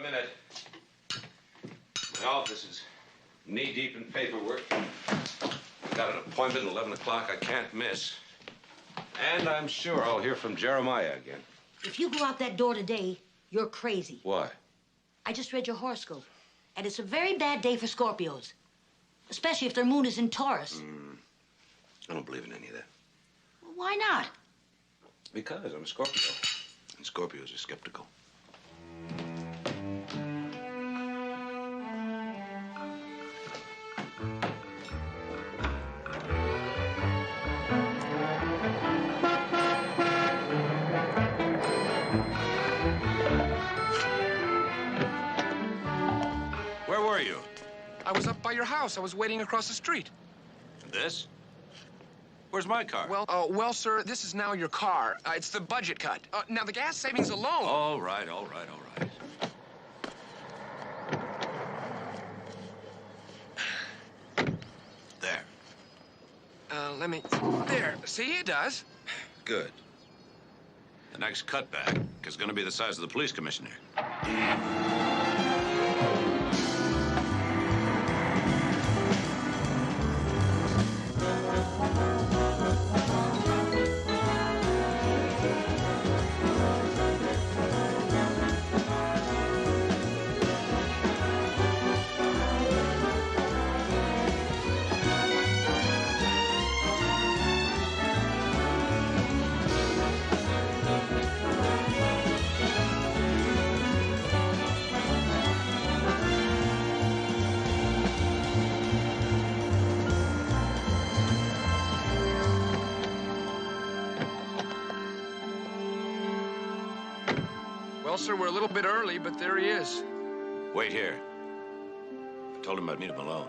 minute. My office is knee-deep in paperwork. I've got an appointment at 11 o'clock I can't miss. And I'm sure I'll hear from Jeremiah again. If you go out that door today, you're crazy. Why? I just read your horoscope, and it's a very bad day for Scorpios, especially if their moon is in Taurus. I don't believe in any of that. Well, why not? Because I'm a Scorpio, and Scorpios are skeptical. Where were you? I was up by your house. I was waiting across the street. This? Where's my car? Well, sir, this is now your car. It's the budget cut. Now, the gas savings alone. All right. There. There. See, it does. Good. The next cutback is going to be the size of the police commissioner. Well, sir, we're a little bit early, but there he is. Wait here. I told him I'd meet him alone.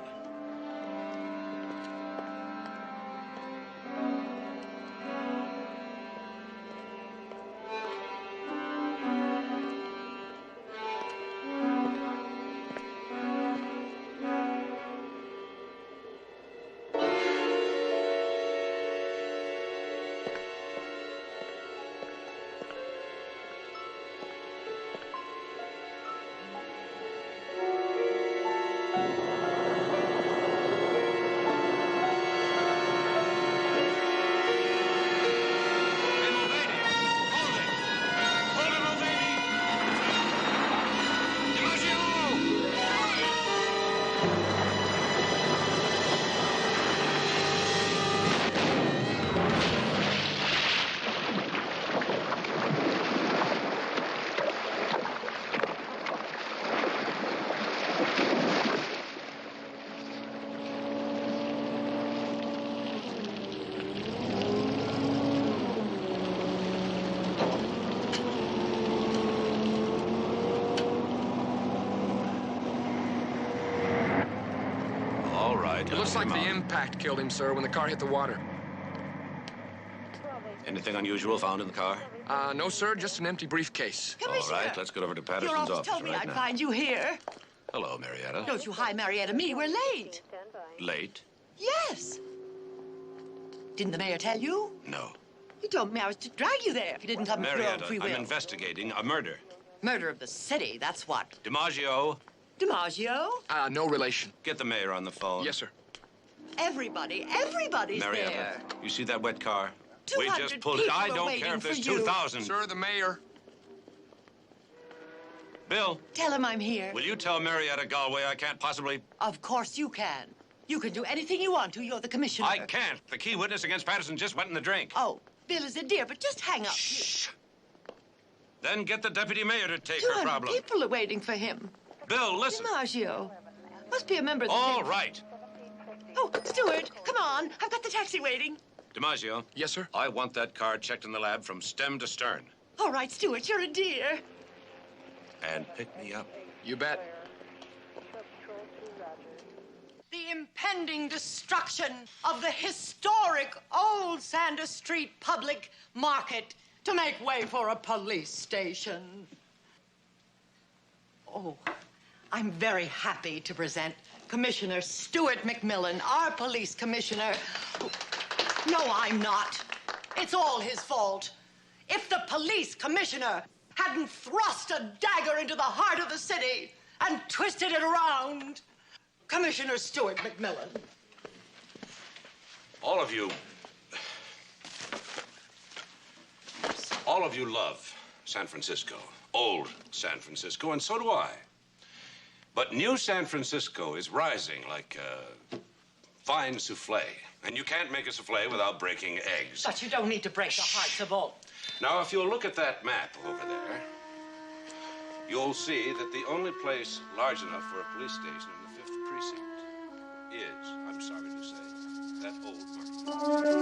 It looks like the impact killed him, sir, when the car hit the water. Anything unusual found in the car? No, sir, just an empty briefcase. All right, let's get over to Patterson's Your office office told me right I'd now. find you here. Hello, Marietta. Don't you hi Marietta me, we're late. Late? Yes. Didn't the mayor tell you? No. He told me I was to drag you there if you didn't come of your own Marietta, free will. I'm investigating a murder. Murder of the city, that's what. DiMaggio, DiMaggio? No relation. get the mayor on the phone. Yes, sir. Everybody's Marietta, there. you see that wet car? 200 We just pulled it. people I are don't waiting care if there's for you. 2,000. Sir, the mayor. Bill, Tell him I'm here. will you tell Marietta Galway I can't possibly... Of course you can. You can do anything you want to. You're the commissioner. I can't. The key witness against Patterson just went in the drink. Oh, Bill is a dear, but just hang up. Shh. Then get the deputy mayor to take her 200 problem. people are waiting for him. Bill, listen. DiMaggio. Must be a member of the... All right. Oh, Stuart, come on. I've got the taxi waiting. DiMaggio. Yes, sir. I want that car checked in the lab from stem to stern. All right, Stuart, you're a dear. And pick me up. You bet. The impending destruction of the historic old Sanders Street public market to make way for a police station. Oh, I'm very happy to present Commissioner Stuart McMillan, our police commissioner. No, I'm not. It's all his fault. If the police commissioner hadn't thrust a dagger into the heart of the city and twisted it around. Commissioner Stuart McMillan. All of you love San Francisco, old San Francisco, and so do I. But new San Francisco is rising like a fine souffle. And you can't make a souffle without breaking eggs. But you don't need to break the hearts of all. Now, if you'll look at that map over there, you'll see that the only place large enough for a police station in the 5th precinct is, I'm sorry to say, that old market.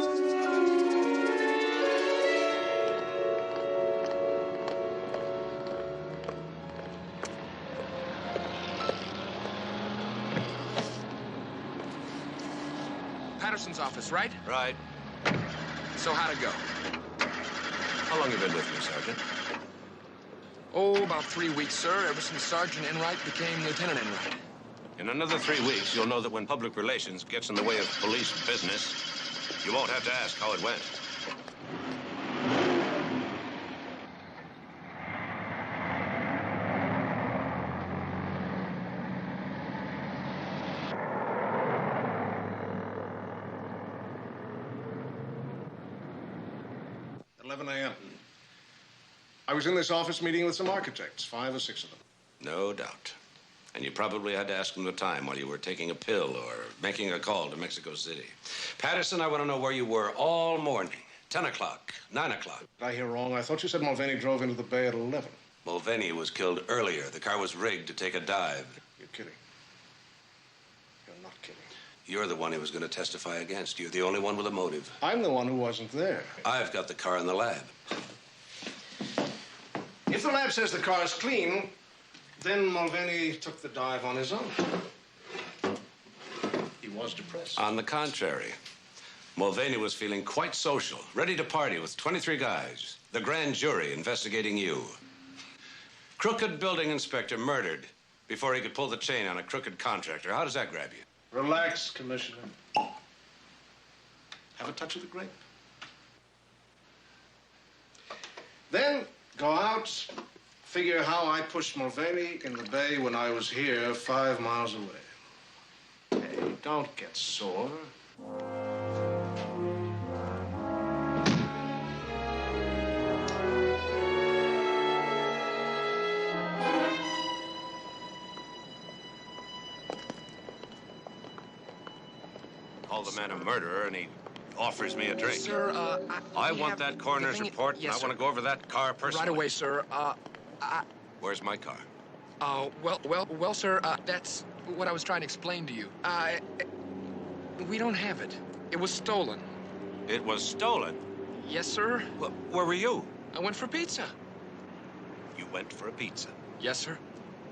Patterson's office, right? Right. So how'd it go? How long you been with me, Sergeant? Oh, about 3 weeks, sir, ever since Sergeant Enright became Lieutenant Enright. In another 3 weeks, you'll know that when public relations gets in the way of police business, you won't have to ask how it went. At 11 a.m. I was in this office meeting with some architects, 5 or 6 of them. No doubt. And you probably had to ask them the time while you were taking a pill or making a call to Mexico City. Patterson, I want to know where you were all morning. 10 o'clock, 9 o'clock. Did I hear wrong? I thought you said Mulvaney drove into the bay at 11. Mulvaney was killed earlier. The car was rigged to take a dive. You're kidding. You're not kidding. You're the one he was going to testify against. You're the only one with a motive. I'm the one who wasn't there. I've got the car in the lab. If the lab says the car's clean, then Mulvaney took the dive on his own. He was depressed. On the contrary, Mulvaney was feeling quite social, ready to party with 23 guys. The grand jury investigating you. Crooked building inspector murdered before he could pull the chain on a crooked contractor. How does that grab you? Relax, Commissioner. Have a touch of the grape. Then go out, figure how I pushed Mulvaney in the bay when I was here 5 miles away. Hey, don't get sore. Call the man a murderer and he offers me a drink. Sir, I want that coroner's report, Yes, and I want sir. to go over that car personally. Right away, sir. Where's my car? Well, sir, that's what I was trying to explain to you. We don't have it. It was stolen. It was stolen. Yes, sir. Where were you? I went for pizza. You went for a pizza. Yes, sir.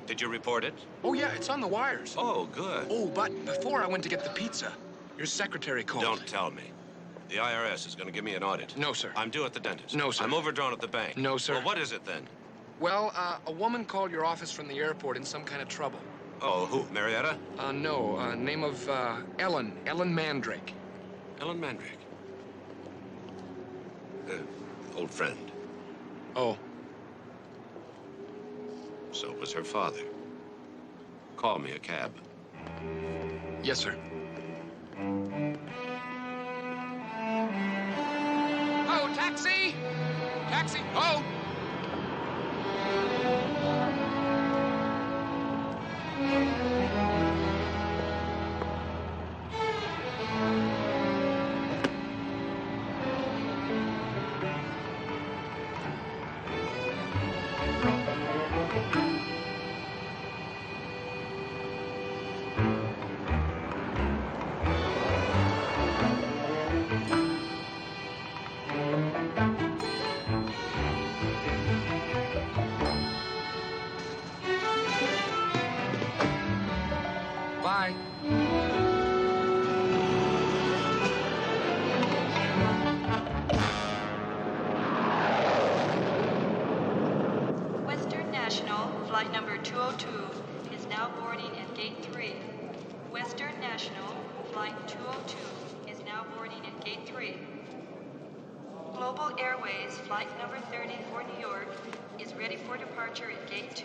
Did you report it? Oh, yeah, it's on the wires. Oh, good. Oh, but before I went to get the pizza, your secretary called. Don't tell me. The IRS is going to give me an audit. No, sir. I'm due at the dentist. No, sir. I'm overdrawn at the bank. No, sir. Well, what is it then? Well, a woman called your office from the airport in some kind of trouble. Oh, who? Marietta? No, name of, Ellen Mandrake. Ellen Mandrake. Old friend. Oh. So was her father. Call me a cab. Yes, sir. Oh, taxi! Taxi! Oh! Bye. Western National, flight number 202, is now boarding at gate 3. Western National, flight 202, is now boarding at gate 3. Global Airways flight number 30 for New York is ready for departure at gate 2.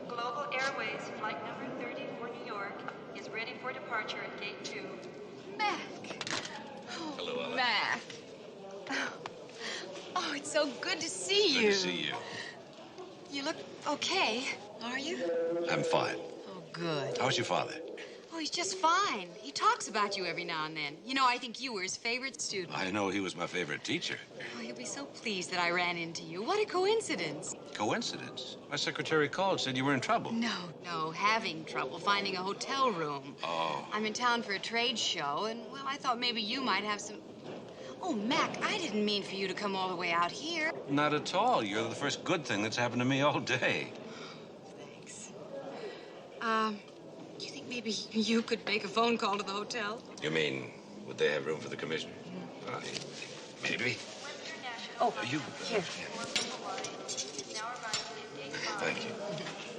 Global Airways flight number 30 for New York is ready for departure at gate 2. Mac. Hello, Ella. Mac. Oh, it's so good to see you. Good to see you. You look okay, are you? I'm fine. Oh, good. How's your father? Oh, he's just fine. He talks about you every now and then. You know, I think you were his favorite student. I know he was my favorite teacher. Oh, he'll be so pleased that I ran into you. What a coincidence. Coincidence? My secretary called, said you were in trouble. No, having trouble finding a hotel room. Oh. I'm in town for a trade show, and, well, I thought maybe you might have some... Oh, Mac, I didn't mean for you to come all the way out here. Not at all. You're the first good thing that's happened to me all day. Thanks. Do you think maybe you could make a phone call to the hotel? You mean, would they have room for the commissioner? Maybe. Western National Oh, flight you- number here. 64 for Hawaii is now arriving at gate 5. Thank you.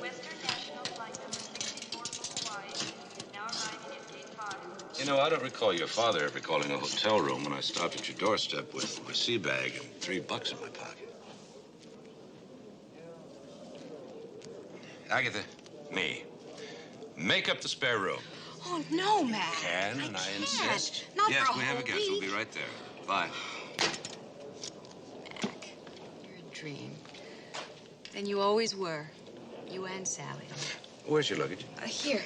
Western National flight number 64 for Hawaii is now arriving at gate 5. You know, I don't recall your father ever calling a hotel room when I stopped at your doorstep with my sea bag and $3 in my pocket. Agatha, me. Make up the spare room. Oh, no, Mac. Can, and I can't. insist. Not yes, for a we have a whole guest. We'll week. be right there. Bye. Mac, you're a dream. And you always were. You and Sally. Where's your luggage? Here.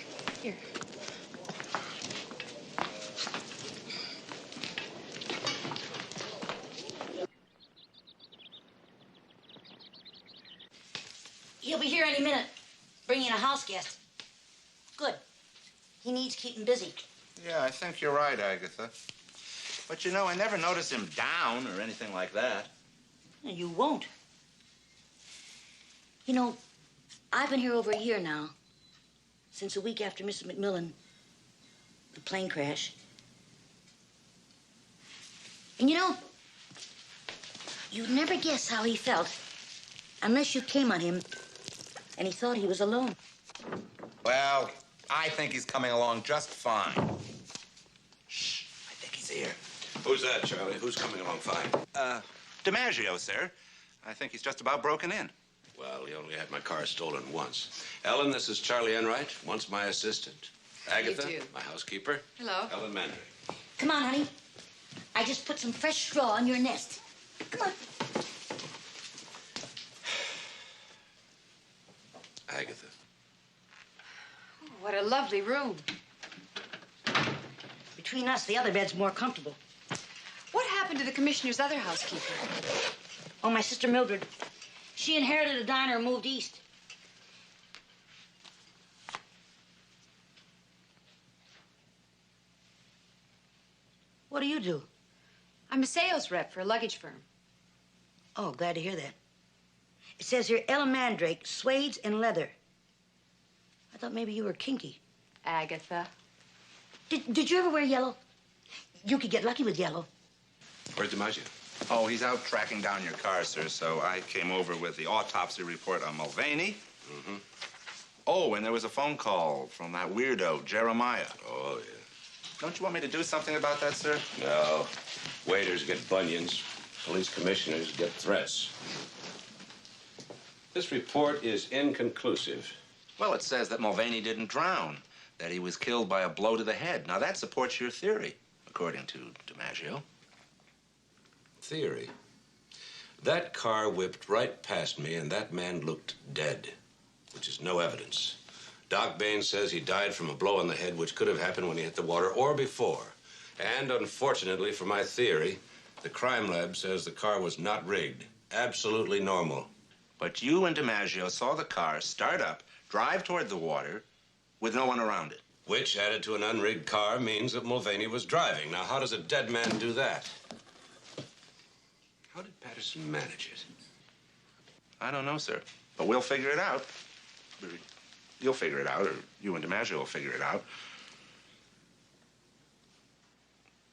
He'll be here any minute, bringing in a house guest. Good. He needs keeping busy. Yeah, I think you're right, Agatha. But you know, I never noticed him down or anything like that. You won't. You know, I've been here over a year now. Since a week after Mrs. McMillan, the plane crash. And you know, you'd never guess how he felt unless you came on him and he thought he was alone. Well, I think he's coming along just fine. Shh, I think he's here. Who's that, Charlie? Who's coming along fine? DiMaggio, sir. I think he's just about broken in. Well, he only had my car stolen once. Ellen, this is Charlie Enright, once my assistant. Agatha, do? my housekeeper. Hello. Ellen Mandrake. Come on, honey. I just put some fresh straw on your nest. Come on. Agatha. What a lovely room. Between us, the other bed's more comfortable. What happened to the commissioner's other housekeeper? Oh, my sister Mildred. She inherited a diner and moved east. What do you do? I'm a sales rep for a luggage firm. Oh, glad to hear that. It says here, Ellen Mandrake, suedes and leather. I thought maybe you were kinky. Agatha. Did you ever wear yellow? You could get lucky with yellow. Where's DiMaggio? Oh, he's out tracking down your car, sir, so I came over with the autopsy report on Mulvaney. Mm-hmm. Oh, and there was a phone call from that weirdo, Jeremiah. Oh, yeah. Don't you want me to do something about that, sir? No. Waiters get bunions. Police commissioners get threats. This report is inconclusive. Well, it says that Mulvaney didn't drown, that he was killed by a blow to the head. Now, that supports your theory, according to DiMaggio. Theory. That car whipped right past me, and that man looked dead, which is no evidence. Doc Bain says he died from a blow on the head, which could have happened when he hit the water or before. And unfortunately for my theory, the crime lab says the car was not rigged. Absolutely normal. But you and DiMaggio saw the car start up, drive toward the water, with no one around it. Which, added to an unrigged car, means that Mulvaney was driving. Now, how does a dead man do that? How did Patterson manage it? I don't know, sir. But we'll figure it out. You'll figure it out, or you and DiMaggio will figure it out.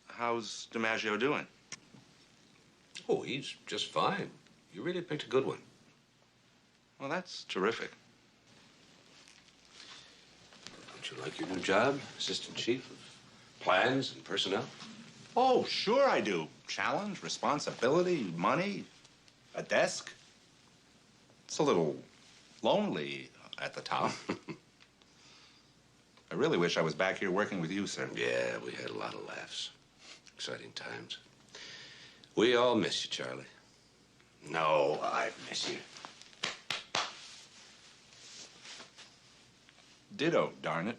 How's DiMaggio doing? Oh, he's just fine. You really picked a good one. Well, that's terrific. Don't you like your new job? Assistant chief of plans and personnel? Oh, sure I do. Challenge, responsibility, money, a desk. It's a little lonely at the top. I really wish I was back here working with you, sir. Yeah, we had a lot of laughs. Exciting times. We all miss you, Charlie. No, I miss you. Ditto, darn it.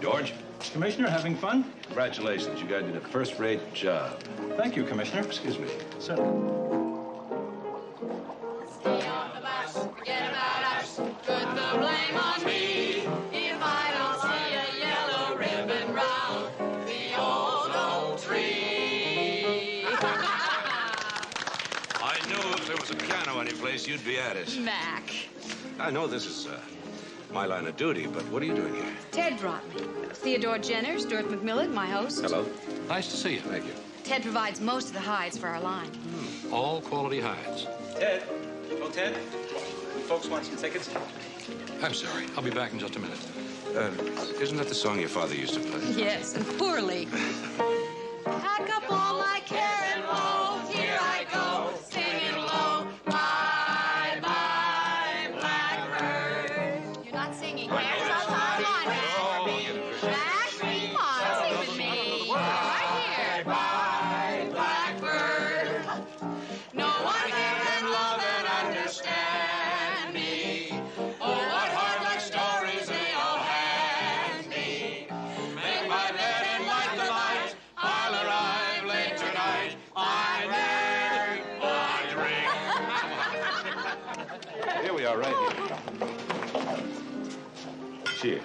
George, Commissioner, having fun? congratulations. You guys did a first-rate job. Thank you, Commissioner. Excuse me. Sir. Stay on the bus, forget about us, put the blame on me. If I don't see a yellow ribbon round the old tree. I knew if there was a piano any place, you'd be at it. Mac. I know this is my line of duty, but what are you doing here? Ted brought me. Theodore Jenner, Stuart McMillan, my host. Hello. Nice to see you. Thank you. Ted provides most of the hides for our line. All quality hides. Ted. Oh, Ted. Folks want some tickets? I'm sorry. I'll be back in just a minute. Isn't that the song your father used to play? Yes, and poorly. Pack up all my care and woe, here I go, singing low. Bye, bye, blackbird. You're not singing. Come on, Mac. Mac, come on, sing with me. Right here. Bye, blackbird. No one here can love and understand me. Oh, what hard luck stories they all hand me. Make my bed and light the light. I'll arrive late tonight. I drink. Here we are, right here. Cheers.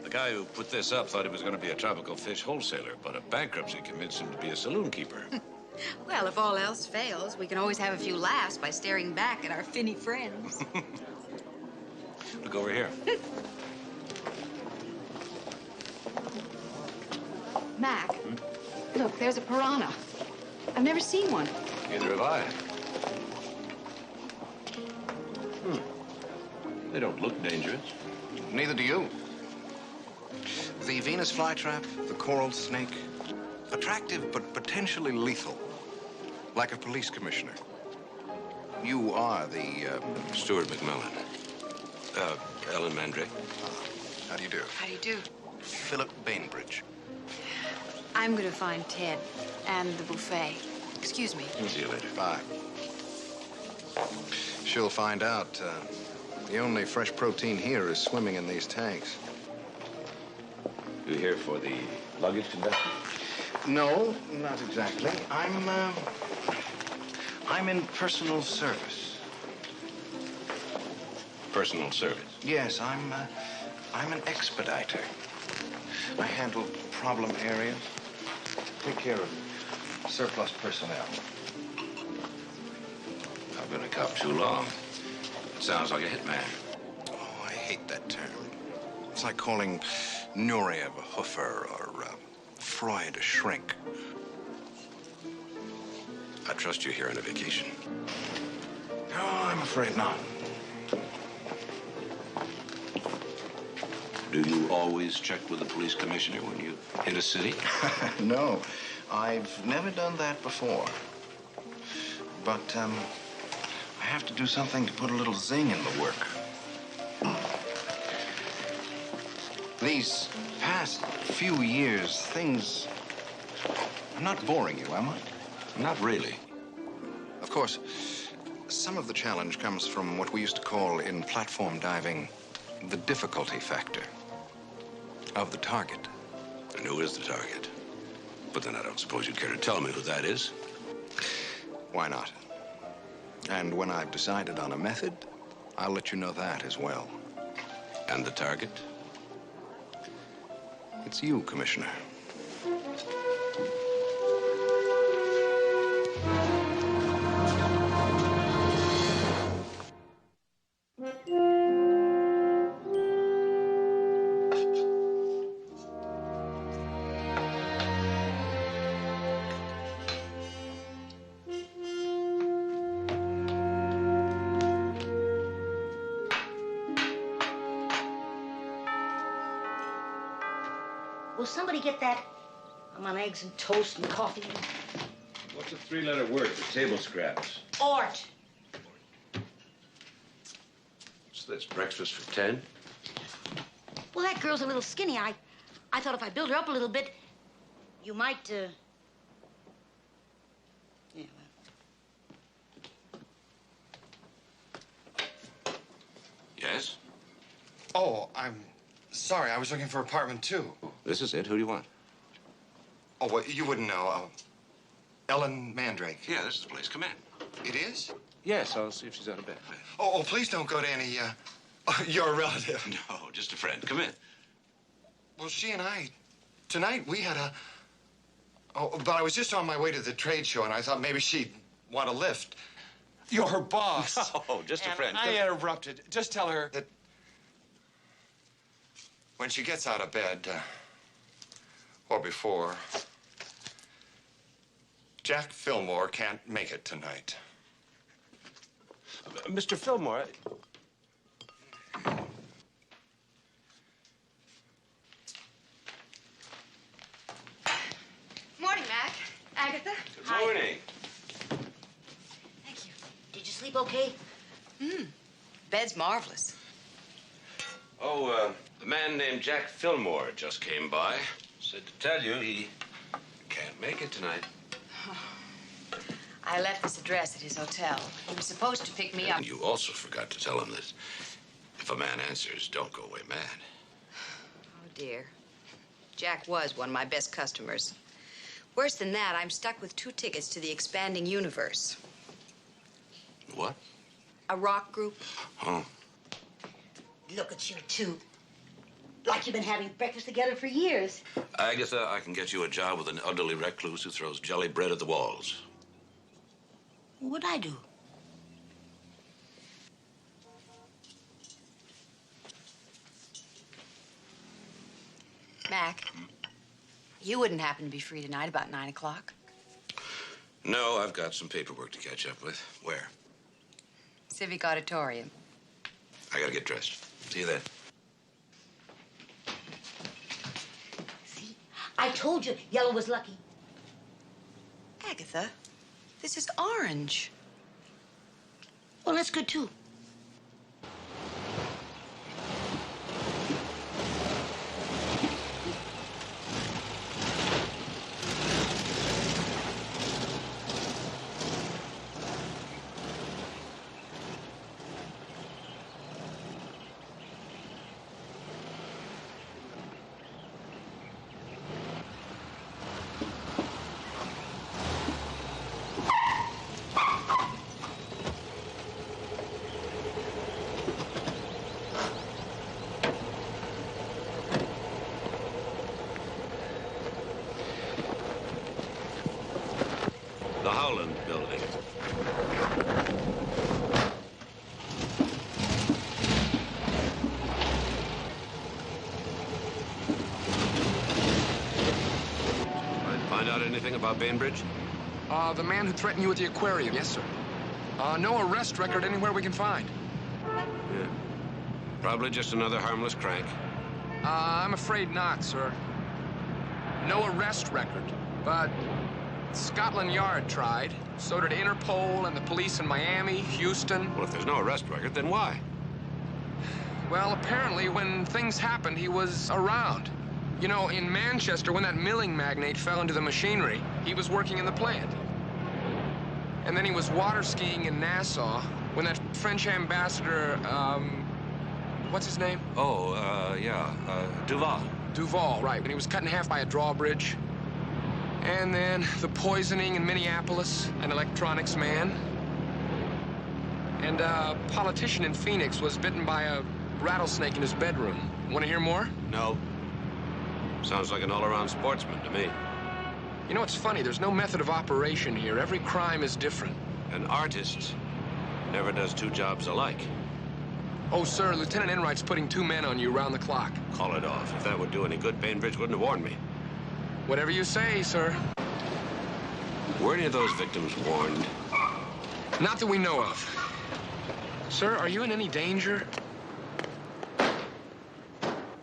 The guy who put this up thought he was going to be a tropical fish wholesaler, but a bankruptcy convinced him to be a saloon keeper. Well, if all else fails, we can always have a few laughs by staring back at our finny friends. Look over here. Mac, look, there's a piranha. I've never seen one. Neither have I. They don't look dangerous. Neither do you. The Venus flytrap, the coral snake, attractive but potentially lethal, like a police commissioner. You are the, Stuart McMillan. Ellen Mandrake. how do you do? How do you do? Philip Bainbridge. I'm gonna find Ted and the buffet. Excuse me. See you later. Bye. She'll find out. The only fresh protein here is swimming in these tanks. You here for the luggage conductor? No, not exactly. I'm in personal service. Personal service. Yes, I'm an expediter. I handle problem areas, take care of surplus personnel. I've been a cop too long. Sounds like a hitman. Oh, I hate that term. It's like calling Nureyev a hoofer or Freud a shrink. I trust you're here on a vacation. No, I'm afraid not. Do you always check with the police commissioner when you hit a city? No, I've never done that before. But, I have to do something to put a little zing in the work. These past few years, things... I'm not boring you, am I? Not really. Of course, some of the challenge comes from what we used to call in platform diving the difficulty factor of the target. And who is the target? But then I don't suppose you'd care to tell me who that is. Why not? And when I've decided on a method, I'll let you know that as well. And the target? It's you, Commissioner. Will somebody get that? I'm on eggs and toast and coffee. What's a three-letter word for table scraps? Ort. What's this, breakfast for 10? Well, that girl's a little skinny. I thought if I build her up a little bit, you might, yeah, well. Yes? Oh, I'm sorry. I was looking for apartment 2. This is it. Who do you want? Oh, well, you wouldn't know. Ellen Mandrake. Yeah, this is the place. Come in. It is? Yes, I'll see if she's out of bed. Oh, please don't go to any, your relative. No, just a friend. Come in. Well, she and I, tonight, we had a... Oh, but I was just on my way to the trade show, and I thought maybe she'd want a lift. You're her boss. Oh, just a friend. I interrupted. Just tell her that when she gets out of bed, or before, Jack Fillmore can't make it tonight. Mr. Fillmore. Morning, Mac. Agatha. Good morning. Thank you. Did you sleep okay? Bed's marvelous. Oh, a man named Jack Fillmore just came by. Said to tell you he can't make it tonight. I left this address at his hotel. He was supposed to pick me up. And you also forgot to tell him that if a man answers, don't go away mad. Oh, dear. Jack was one of my best customers. Worse than that, I'm stuck with 2 tickets to the expanding universe. What? A rock group. Oh. Look at you two. Like you've been having breakfast together for years. Agatha, I can get you a job with an elderly recluse who throws jelly bread at the walls. What'd I do? Mac, you wouldn't happen to be free tonight about 9 o'clock? No, I've got some paperwork to catch up with. Where? Civic Auditorium. I gotta get dressed. See you then. See? I told you yellow was lucky. Agatha, this is orange. Well, that's good, too. The Howland Building. Find out anything about Bainbridge? The man who threatened you at the aquarium, yes, sir. No arrest record anywhere we can find. Yeah. Probably just another harmless crank. I'm afraid not, sir. No arrest record, but Scotland Yard tried. So did Interpol and the police in Miami, Houston. Well, if there's no arrest record, then why? Well, apparently when things happened, he was around. You know, in Manchester, when that milling magnate fell into the machinery, he was working in the plant. And then he was water skiing in Nassau when that French ambassador, what's his name? Oh, Duval. Duval, right, when he was cut in half by a drawbridge. And then the poisoning in Minneapolis, an electronics man. And a politician in Phoenix was bitten by a rattlesnake in his bedroom. Want to hear more? No. Sounds like an all-around sportsman to me. You know, it's funny. There's no method of operation here. Every crime is different. An artist never does 2 jobs alike. Oh, sir, Lieutenant Enright's putting 2 men on you around the clock. Call it off. If that would do any good, Bainbridge wouldn't have warned me. Whatever you say, sir. Were any of those victims warned? Not that we know of. Sir, are you in any danger?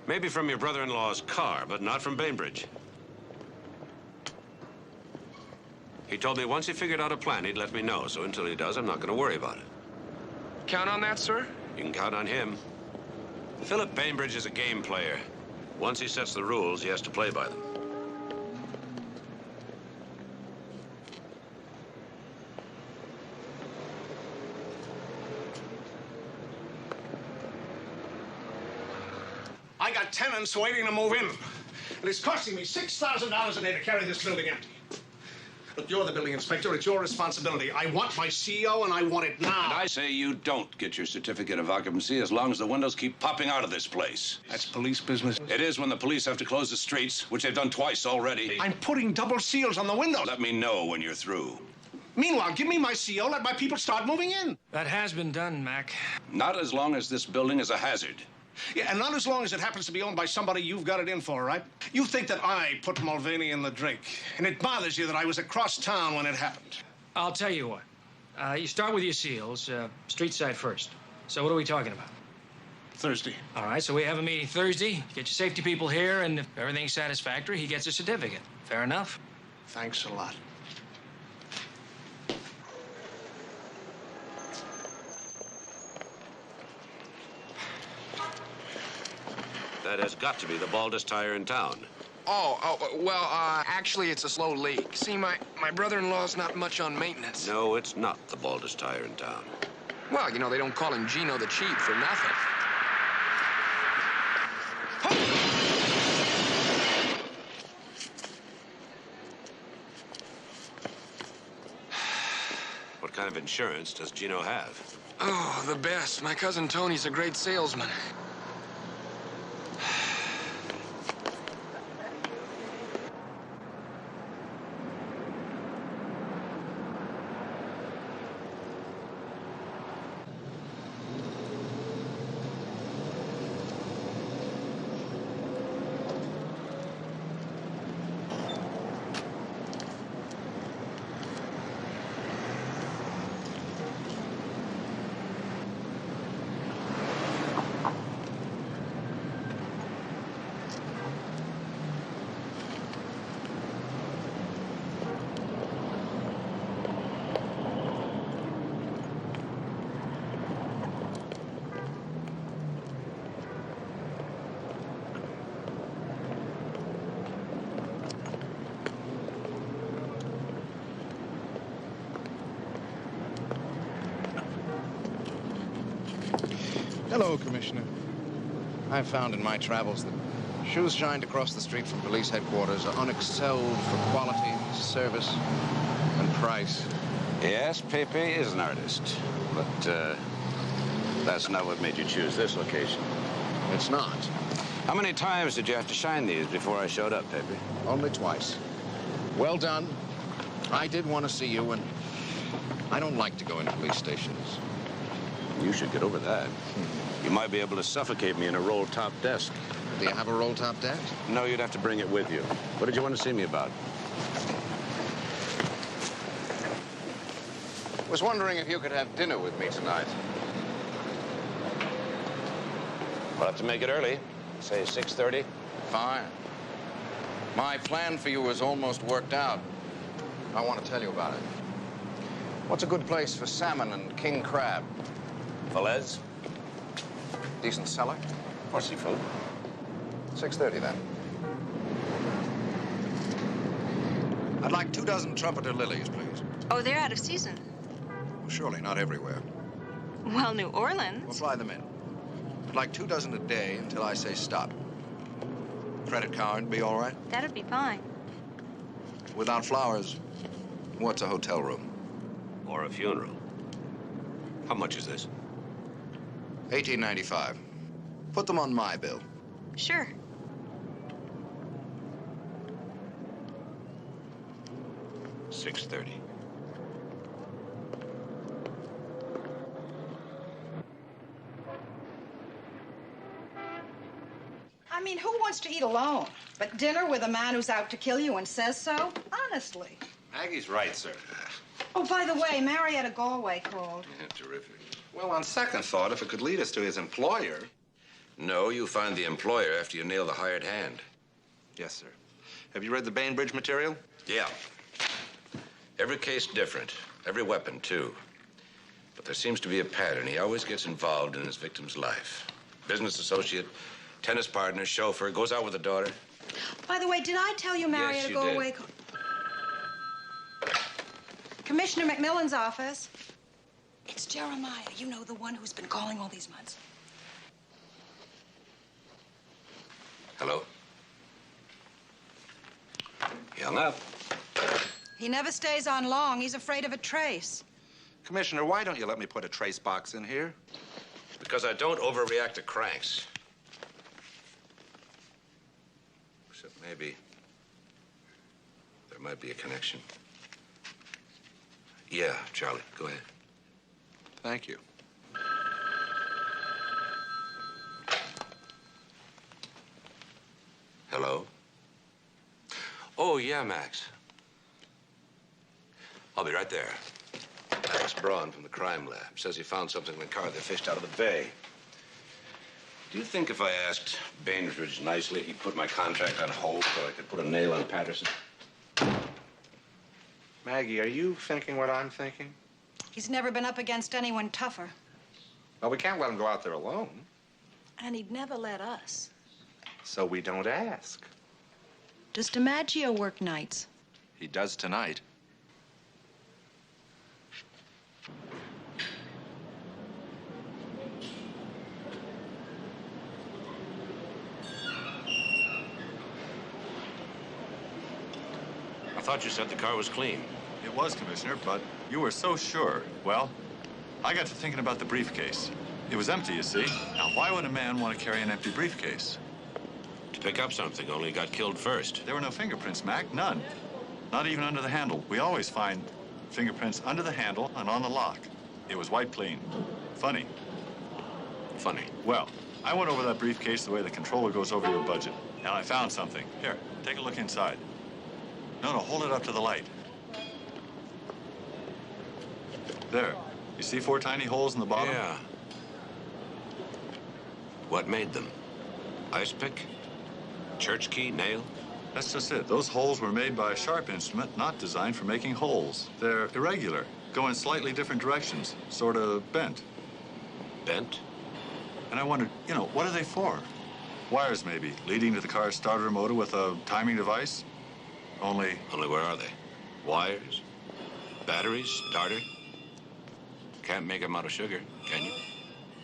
Maybe from your brother-in-law's car, but not from Bainbridge. He told me once he figured out a plan, he'd let me know. So until he does, I'm not going to worry about it. Count on that, sir? You can count on him. Philip Bainbridge is a game player. Once he sets the rules, he has to play by them. I got tenants waiting to move in. And it's costing me $6,000 a day to carry this building empty. Look, you're the building inspector. It's your responsibility. I want my CO, and I want it now. And I say you don't get your certificate of occupancy as long as the windows keep popping out of this place. That's police business. It is when the police have to close the streets, which they've done twice already. I'm putting double seals on the windows. Let me know when you're through. Meanwhile, give me my CO. Let my people start moving in. That has been done, Mac. Not as long as this building is a hazard. Yeah, and not as long as it happens to be owned by somebody you've got it in for, right? You think that I put Mulvaney in the drink, and it bothers you that I was across town when it happened. I'll tell you what. You start with your seals, street side first. So what are we talking about? Thursday. All right, so we have a meeting Thursday. Get your safety people here, and if everything's satisfactory, he gets a certificate. Fair enough? Thanks a lot. That has got to be the baldest tire in town. Well, actually, it's a slow leak. See, my brother-in-law's not much on maintenance. No, it's not the baldest tire in town. Well, you know, they don't call him Gino the Cheat for nothing. What kind of insurance does Gino have? Oh, the best. My cousin Tony's a great salesman. Hello, Commissioner. I've found in my travels that shoes shined across the street from police headquarters are unexcelled for quality, service, and price. Yes, Pepe is an artist. But, that's not what made you choose this location. It's not. How many times did you have to shine these before I showed up, Pepe? Only twice. Well done. I did want to see you, and I don't like to go into police stations. You should get over that. You might be able to suffocate me in a roll-top desk. Do you have a roll-top desk? No, you'd have to bring it with you. What did you want to see me about? I was wondering if you could have dinner with me tonight. We'll have to make it early. Say 6:30. Fine. My plan for you is almost worked out. I want to tell you about it. What's a good place for salmon and king crab? Falaise? Decent cellar? Or seafood? 6:30 then. I'd like 2 dozen trumpeter lilies, please. Oh, they're out of season. Well, surely not everywhere. Well, New Orleans. We'll fly them in. I'd like 2 dozen a day until I say stop. Credit card be all right? That'd be fine. Without flowers, what's a hotel room? Or a funeral. How much is this? $18.95. Put them on my bill. Sure. $6:30. I mean, who wants to eat alone? But dinner with a man who's out to kill you and says so? Honestly. Maggie's right, sir. Oh, by the way, Marietta Galway called. Yeah, terrific. Well, on second thought, if it could lead us to his employer, No, you find the employer after you nail the hired hand. Yes, sir. Have you read the Bainbridge material? Yeah. Every case different. Every weapon, too. But there seems to be a pattern. He always gets involved in his victim's life. Business associate, tennis partner, chauffeur, goes out with a daughter. By the way, did I tell you Mario Yes, to you go did. away? Commissioner McMillan's office. It's Jeremiah. You know, the one who's been calling all these months. Hello? He hung up. He never stays on long. He's afraid of a trace. Commissioner, why don't you let me put a trace box in here? Because I don't overreact to cranks. Except maybe there might be a connection. Yeah, Charlie, go ahead. Thank you. Hello? Oh, yeah, Max. I'll be right there. Max Braun from the crime lab says he found something in the car they fished out of the bay. Do you think if I asked Bainbridge nicely, he'd put my contract on hold so I could put a nail on Patterson? Maggie, are you thinking what I'm thinking? He's never been up against anyone tougher. Well, we can't let him go out there alone. And he'd never let us. So we don't ask. Does DiMaggio work nights? He does tonight. I thought you said the car was clean. It was, Commissioner, but you were so sure. Well, I got to thinking about the briefcase. It was empty, you see. Now, why would a man want to carry an empty briefcase? To pick up something, only he got killed first. There were no fingerprints, Mac. None. Not even under the handle. We always find fingerprints under the handle and on the lock. It was wiped clean. Funny. Funny. Well, I went over that briefcase the way the controller goes over your budget, and I found something. Here, take a look inside. No, hold it up to the light. There. You see 4 tiny holes in the bottom? Yeah. What made them? Ice pick? Church key? Nail? That's just it. Those holes were made by a sharp instrument not designed for making holes. They're irregular, go in slightly different directions, sort of bent. Bent? And I wondered, what are they for? Wires, maybe, leading to the car's starter motor with a timing device? Only where are they? Wires? Batteries? Starter? Can't make them out of sugar, can you?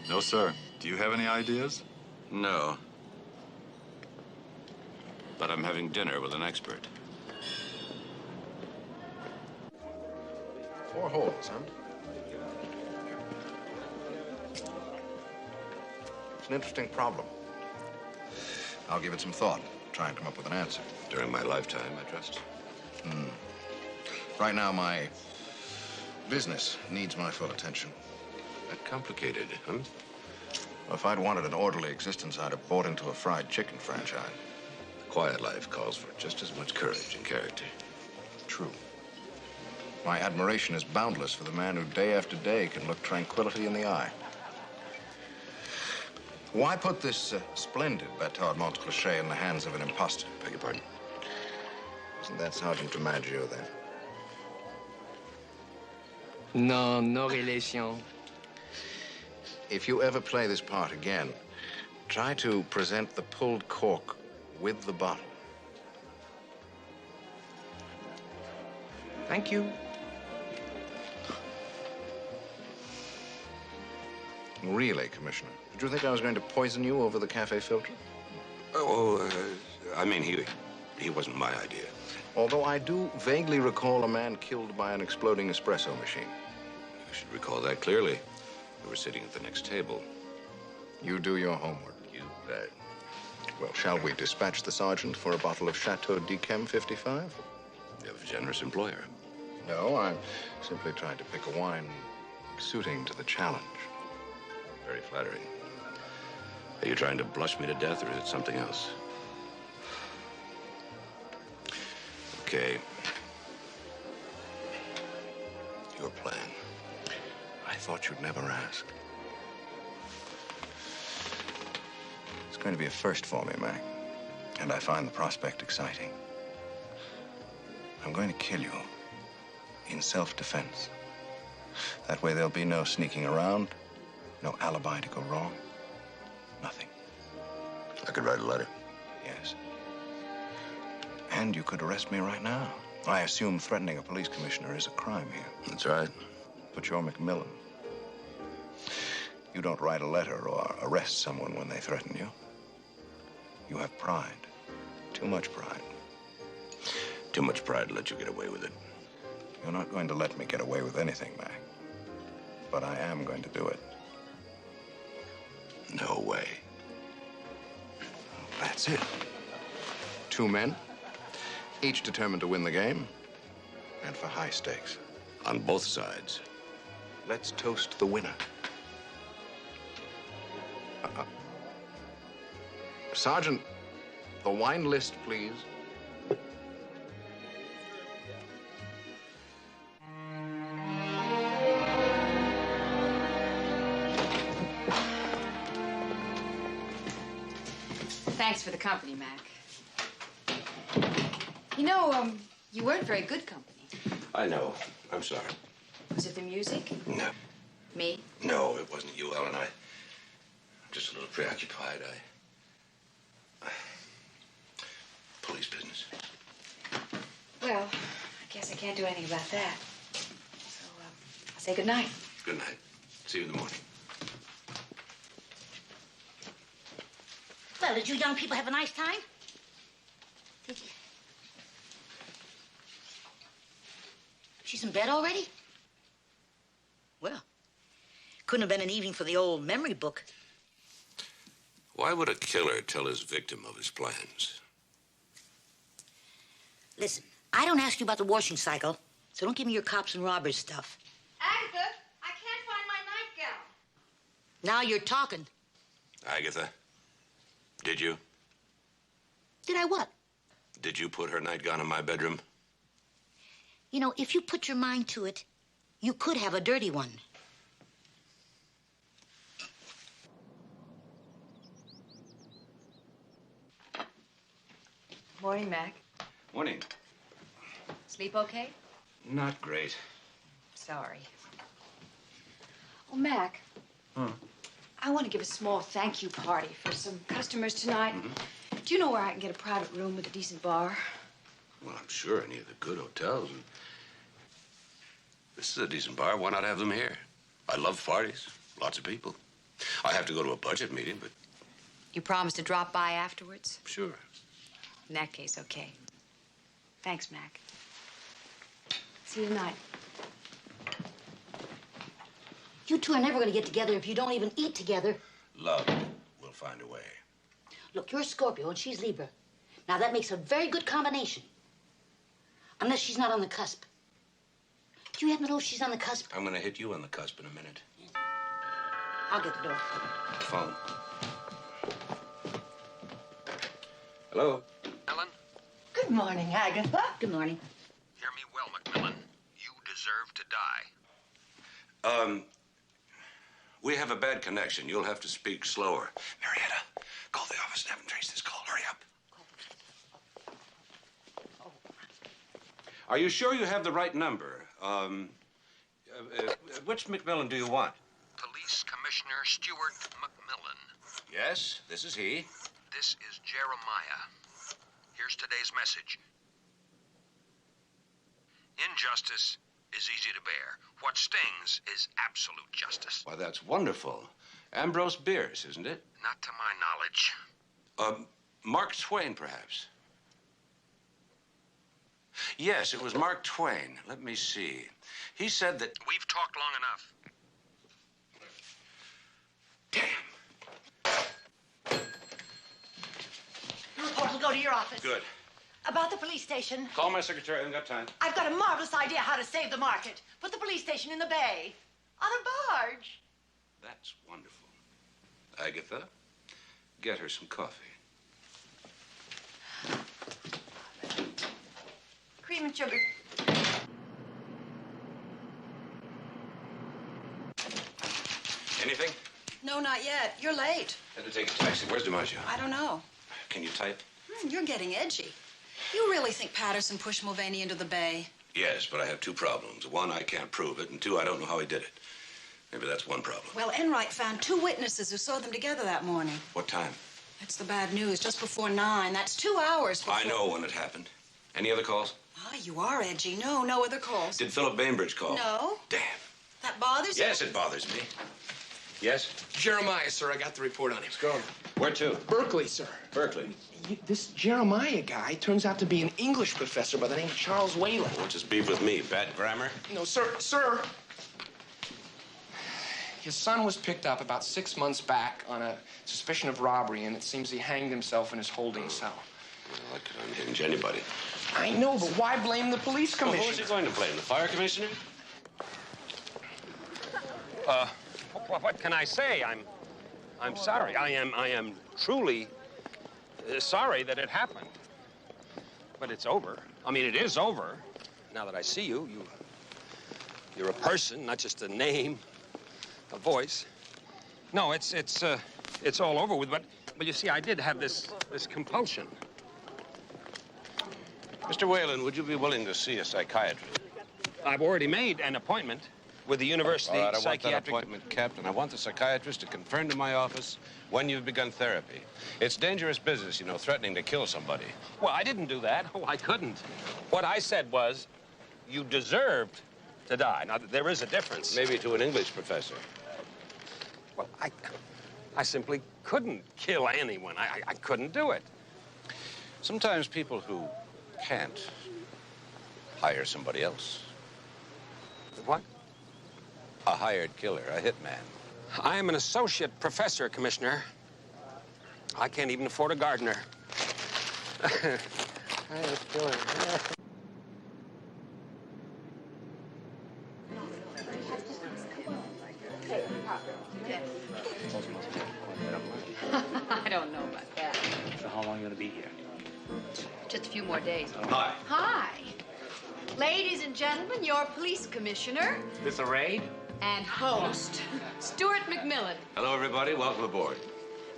No, sir. Do you have any ideas? No. But I'm having dinner with an expert. 4 holes, huh? It's an interesting problem. I'll give it some thought. Try and come up with an answer. During my lifetime, I trust. Right now, my business needs my full attention. That complicated, huh? Well, if I'd wanted an orderly existence, I'd have bought into a fried chicken franchise. A quiet life calls for just as much courage and character. True. My admiration is boundless for the man who day after day can look tranquility in the eye. Why put this splendid Batard Montclair in the hands of an imposter? Beg your pardon? Isn't that Sergeant DiMaggio, then? No relation. If you ever play this part again, try to present the pulled cork with the bottle. Thank you. Really, Commissioner? Did you think I was going to poison you over the cafe filter? I mean, he wasn't my idea. Although I do vaguely recall a man killed by an exploding espresso machine. You should recall that clearly. We were sitting at the next table. You do your homework. You bet. Well, shall we dispatch the sergeant for a bottle of Chateau d'Yquem 55? You have a generous employer. No, I'm simply trying to pick a wine suiting to the challenge. Very flattering. Are you trying to blush me to death, or is it something else? Okay. Your plan. I thought you'd never ask. It's going to be a first for me, Mac. And I find the prospect exciting. I'm going to kill you in self-defense. That way there'll be no sneaking around, no alibi to go wrong, nothing. I could write a letter. Yes. And you could arrest me right now. I assume threatening a police commissioner is a crime here. That's right. But you're McMillan. You don't write a letter or arrest someone when they threaten you. You have pride. Too much pride. Too much pride to let you get away with it. You're not going to let me get away with anything, Mac. But I am going to do it. No way. That's it. 2 men, each determined to win the game, and for high stakes. On both sides. Let's toast the winner. Sergeant, the wine list, please. Thanks for the company, Mac. You know, you weren't very good company. I know. I'm sorry. Was it the music? No. Me? No, it wasn't you, Ellen. I'm just a little preoccupied. Police business. Well, I guess I can't do anything about that. So, I'll say good night. Good night. See you in the morning. Well, did you young people have a nice time? Did you? She's in bed already? Well, couldn't have been an evening for the old memory book. Why would a killer tell his victim of his plans? Listen, I don't ask you about the washing cycle, so don't give me your cops and robbers stuff. Agatha, I can't find my nightgown. Now you're talking. Agatha, did you? Did I what? Did you put her nightgown in my bedroom? You know, if you put your mind to it, you could have a dirty one. Morning, Mac. Morning. Sleep okay? Not great. Sorry. Oh, Mac. I want to give a small thank you party for some customers tonight. Do you know where I can get a private room with a decent bar? Well, I'm sure any of the good hotels. And this is a decent bar. Why not have them here? I love parties. Lots of people. I have to go to a budget meeting, but You promise to drop by afterwards? sure. In that case, okay. Thanks, Mac. See you tonight. You two are never going to get together if you don't even eat together. Love will find a way. Look, you're a Scorpio and she's Libra. Now, that makes a very good combination. Unless she's not on the cusp. Do you happen to know if she's on the cusp? I'm going to hit you on the cusp in a minute. I'll get the door. Phone. Hello? Ellen, Good morning, Agatha. Good morning. hear me well, McMillan. You deserve to die. We have a bad connection. You'll have to speak slower. Marietta, call the office and have them trace this call. Hurry up. Are you sure you have the right number? Which McMillan do you want? Police Commissioner Stuart McMillan. Yes, this is he. This is Jeremiah. Here's today's message. Injustice is easy to bear. What stings is absolute justice. Why, that's wonderful. Ambrose Bierce, isn't it? Not to my knowledge. Mark Twain, perhaps. Yes, it was Mark Twain. Let me see. He said that... We've talked long enough. The report will go to your office. Good. About the police station. Call my secretary. I haven't got time. I've got a marvelous idea how to save the market. Put the police station in the bay. On a barge. That's wonderful. Agatha, get her some coffee. Cream and sugar. Anything? No, not yet. You're late. Had to take a taxi. Where's DiMaggio? I don't know. Can you type? You're getting edgy. You really think Patterson pushed Mulvaney into the bay? Yes, but I have two problems. One, I can't prove it, and two, I don't know how he did it. Maybe that's one problem. Well, Enright found 2 witnesses who saw them together that morning. What time? That's the bad news. Just before 9. That's 2 hours before... I know when it happened. Any other calls? Ah, you are edgy. No other calls. Did Philip Bainbridge call? No. Damn. That bothers you? Yes, it bothers me. Yes? Jeremiah, sir, I got the report on him. Let's go. Where to? Berkeley, sir. Berkeley. This Jeremiah guy turns out to be an English professor by the name of Charles Whalen. What's his beef with me? Bad grammar? No, sir. His son was picked up about 6 months back on a suspicion of robbery, and it seems he hanged himself in his holding cell. Well, I could unhinge anybody. I know, but why blame the police commissioner? Well, who's he going to blame? The fire commissioner? What can I say? I'm sorry. I am truly sorry that it happened. But it's over. I mean, it is over. Now that I see you, you're a person, not just a name, a voice. No, it's all over with. But you see, I did have this compulsion. Mr. Whalen, would you be willing to see a psychiatrist? I've already made an appointment with the university All right, I want that psychiatric... appointment kept, and I want the psychiatrist to confirm to my office when you've begun therapy. It's dangerous business, you know, threatening to kill somebody. Well, I didn't do that. Oh, I couldn't. What I said was, you deserved to die. Now, there is a difference. Maybe to an English professor. Well, I simply couldn't kill anyone. I couldn't do it. Sometimes people who can't hire somebody else. What? A hired killer, a hitman. I am an associate professor, Commissioner. I can't even afford a gardener. I don't know about that. So how long are you going to be here? Just a few more days. Hi. Hi. Ladies and gentlemen, your police commissioner This a raid? and host, Stuart McMillan. Hello, everybody. Welcome aboard.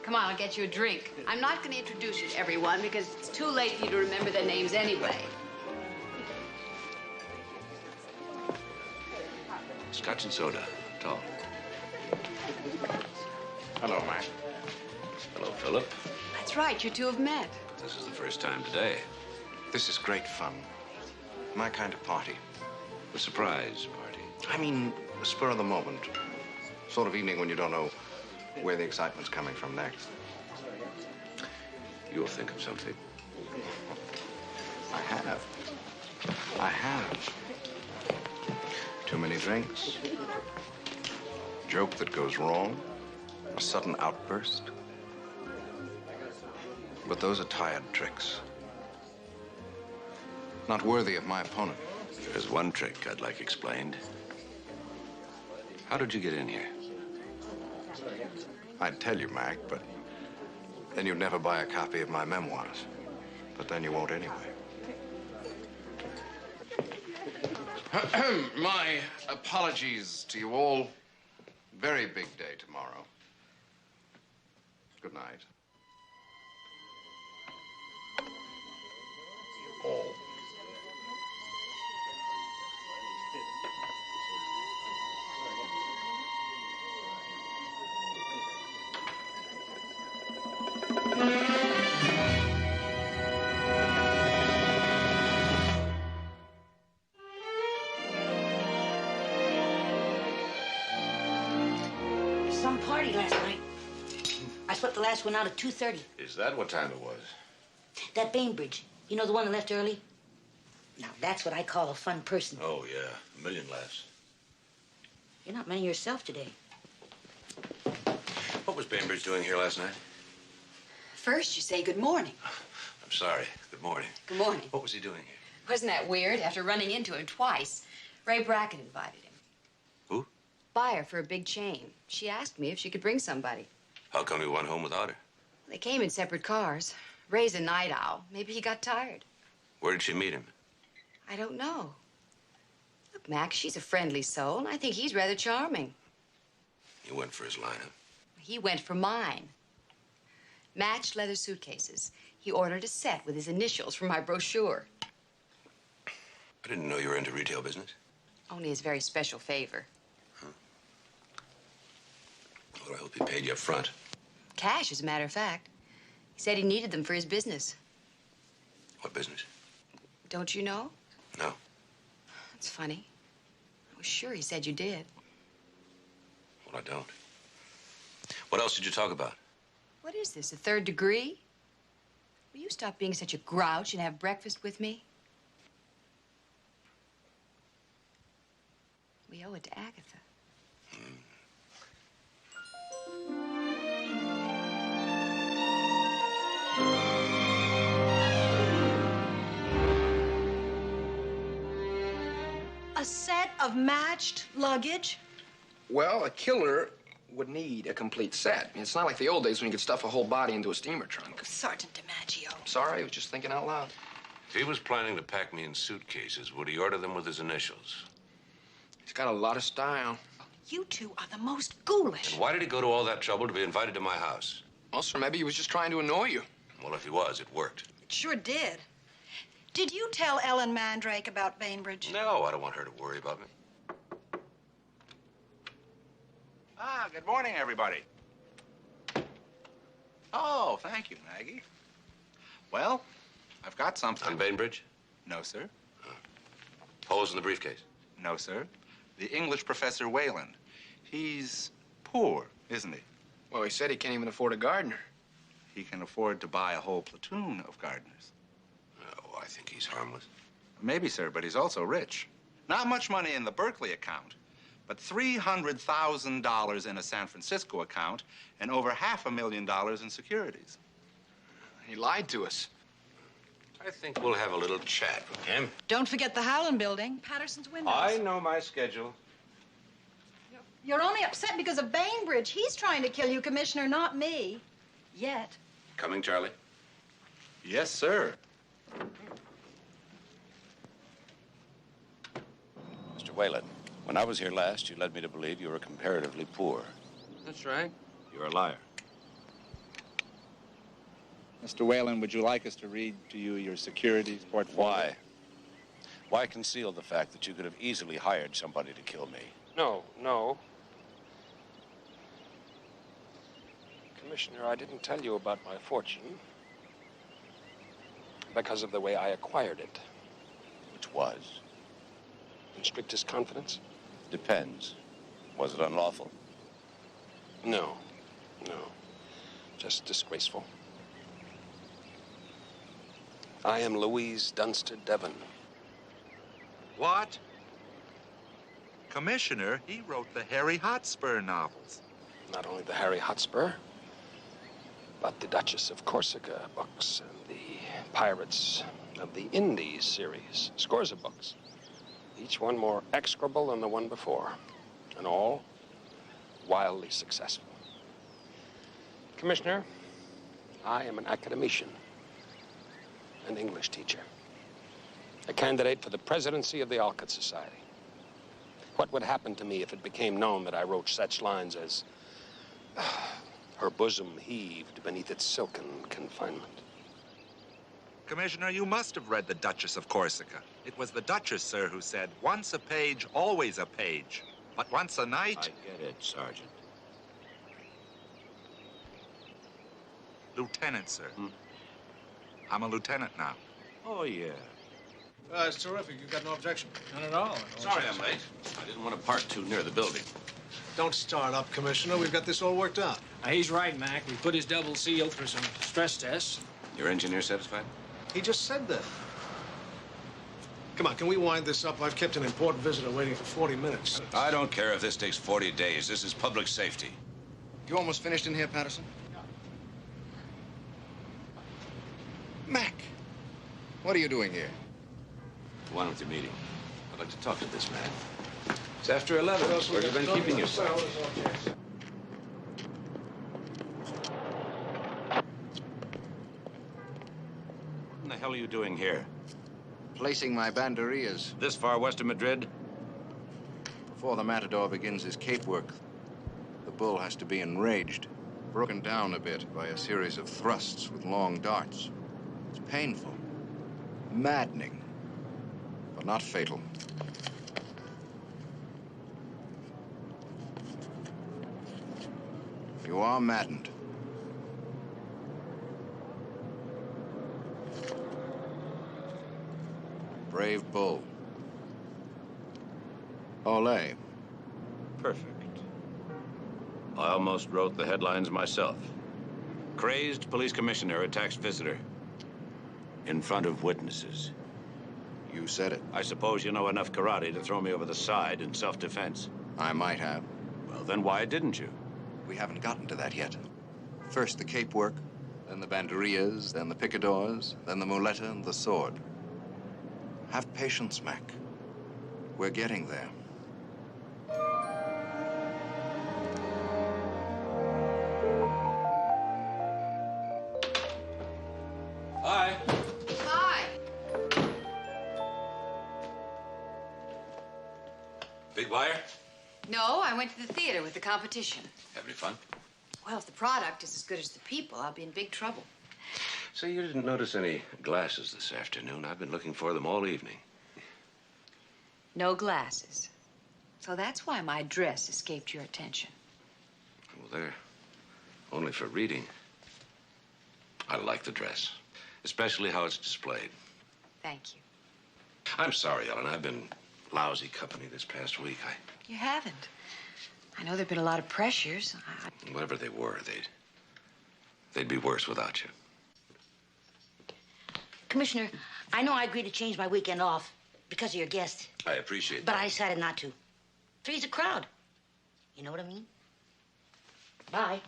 Come on, I'll get you a drink. I'm not going to introduce you to everyone because it's too late for you to remember their names anyway. Scotch and soda. Tall. Hello, Mac. Hello, Philip. That's right, you two have met. This is the first time today. This is great fun. My kind of party. A surprise party. I mean, spur of the moment. Sort of evening when you don't know where the excitement's coming from next. You'll think of something. I have. Too many drinks. Joke that goes wrong. A sudden outburst. But those are tired tricks. Not worthy of my opponent. There's one trick I'd like explained. How did you get in here? I'd tell you, Mac, but then you'd never buy a copy of my memoirs. But then you won't anyway. My apologies to you all. Very big day tomorrow. Good night. All. Some party last night. I slept the last one out at 2:30. Is that what time it was? That Bainbridge, you know the one that left early? Now, that's what I call a fun person. Oh, yeah. A million laughs. You're not many yourself today. What was Bainbridge doing here last night? First, you say good morning. I'm sorry. Good morning. Good morning. What was he doing here? Wasn't that weird? After running into him twice, Ray Brackett invited him. Who? Buyer for a big chain. She asked me if she could bring somebody. How come he went home without her? They came in separate cars. Ray's a night owl. Maybe he got tired. Where did she meet him? I don't know. Look, Max, she's a friendly soul, and I think he's rather charming. He went for his lineup. he went for mine. Matched leather suitcases. He ordered a set with his initials for my brochure. I didn't know you were into retail business. Only his very special favor. Well, I hope he paid you up front. Cash, as a matter of fact. He said he needed them for his business. What business? Don't you know? No. That's funny. I was sure he said you did. Well, I don't. What else did you talk about? What is this, a third degree? Will you stop being such a grouch and have breakfast with me? We owe it to Agatha. A set of matched luggage? Well, a killer would need a complete set. It's not like the old days when you could stuff a whole body into a steamer trunk. Sergeant DiMaggio. Sorry, I was just thinking out loud. If he was planning to pack me in suitcases, would he order them with his initials? He's got a lot of style. You two are the most ghoulish. And why did he go to all that trouble to be invited to my house? Well, sir, maybe he was just trying to annoy you. Well, if he was, it worked. It sure did. Did you tell Ellen Mandrake about Bainbridge? No, I don't want her to worry about me. Ah, good morning, everybody. Oh, thank you, Maggie. Well, I've got something. On Bainbridge? No, sir. Holes in the briefcase? No, sir. The English professor Wayland. He's poor, isn't he? Well, he said he can't even afford a gardener. He can afford to buy a whole platoon of gardeners. Oh, I think he's harmless. Maybe, sir, but he's also rich. Not much money in the Berkeley account, but $300,000 in a San Francisco account and over $500,000 in securities. He lied to us. I think we'll have a little chat with him. Don't forget the Howland building, Patterson's windows. I know my schedule. You're only upset because of Bainbridge. He's trying to kill you, Commissioner, not me. Yet. Coming, Charlie? Yes, sir. Mr. Whalen, when I was here last, you led me to believe you were comparatively poor. That's right. You're a liar. Mr. Whalen, would you like us to read to you your securities portfolio? Why? Why conceal the fact that you could have easily hired somebody to kill me? No, no. Commissioner, I didn't tell you about my fortune because of the way I acquired it. Which was? In strictest confidence? Depends. Was it unlawful? No, no. Just disgraceful. I am Louise Dunster Devon. What? Commissioner, he wrote the Harry Hotspur novels. Not only the Harry Hotspur, but the Duchess of Corsica books and the Pirates of the Indies series. Scores of books. Each one more execrable than the one before. And all wildly successful. Commissioner, I am an academician, an English teacher, a candidate for the presidency of the Alcott Society. What would happen to me if it became known that I wrote such lines as, her bosom heaved beneath its silken confinement? Commissioner, you must have read The Duchess of Corsica. It was the Duchess, sir, who said, once a page, always a page. But once a night... I get it, Sergeant. Lieutenant, sir. I'm a lieutenant now. Oh, yeah. It's terrific. You've got no objection. Not at all. Sorry I'm late. I didn't want to park too near the building. Don't start up, Commissioner. We've got this all worked out. He's right, Mac. We put his double seal through some stress tests. Your engineer satisfied? He just said that. Come on, can we wind this up? I've kept an important visitor waiting for 40 minutes. I don't care if this takes 40 days. This is public safety. You almost finished in here, Patterson? Mac, what are you doing here? Go on with your meeting. I'd like to talk to this man. It's after 11. Where have you been keeping yourself? What the hell are you doing here? Placing my banderillas. This far west of Madrid? Before the matador begins his cape work, the bull has to be enraged. broken down a bit by a series of thrusts with long darts. It's painful, maddening, but not fatal. You are maddened. Brave bull. Olé. Perfect. I almost wrote the headlines myself. Crazed police commissioner attacks visitor. In front of witnesses. You said it. I suppose you know enough karate to throw me over the side in self-defense. I might have. Well, then why didn't you? We haven't gotten to that yet. First the cape work, then the banderillas, then the picadors, then the muleta and the sword. Have patience, Mac. We're getting there. Hi. Hi. Big buyer? No, I went to the theater with the competition. Have any fun? Well, if the product is as good as the people, I'll be in big trouble. So you didn't notice any glasses this afternoon? I've been looking for them all evening. No glasses. So that's why my dress escaped your attention. Well, they're only for reading. I like the dress, especially how it's displayed. Thank you. I'm sorry, Ellen. I've been lousy company this past week. You haven't. I know there've been a lot of pressures. Whatever they were, they'd be worse without you. Commissioner, I know I agreed to change my weekend off because of your guest, I appreciate but that. I decided not to. Three's a crowd. You know what I mean? Bye.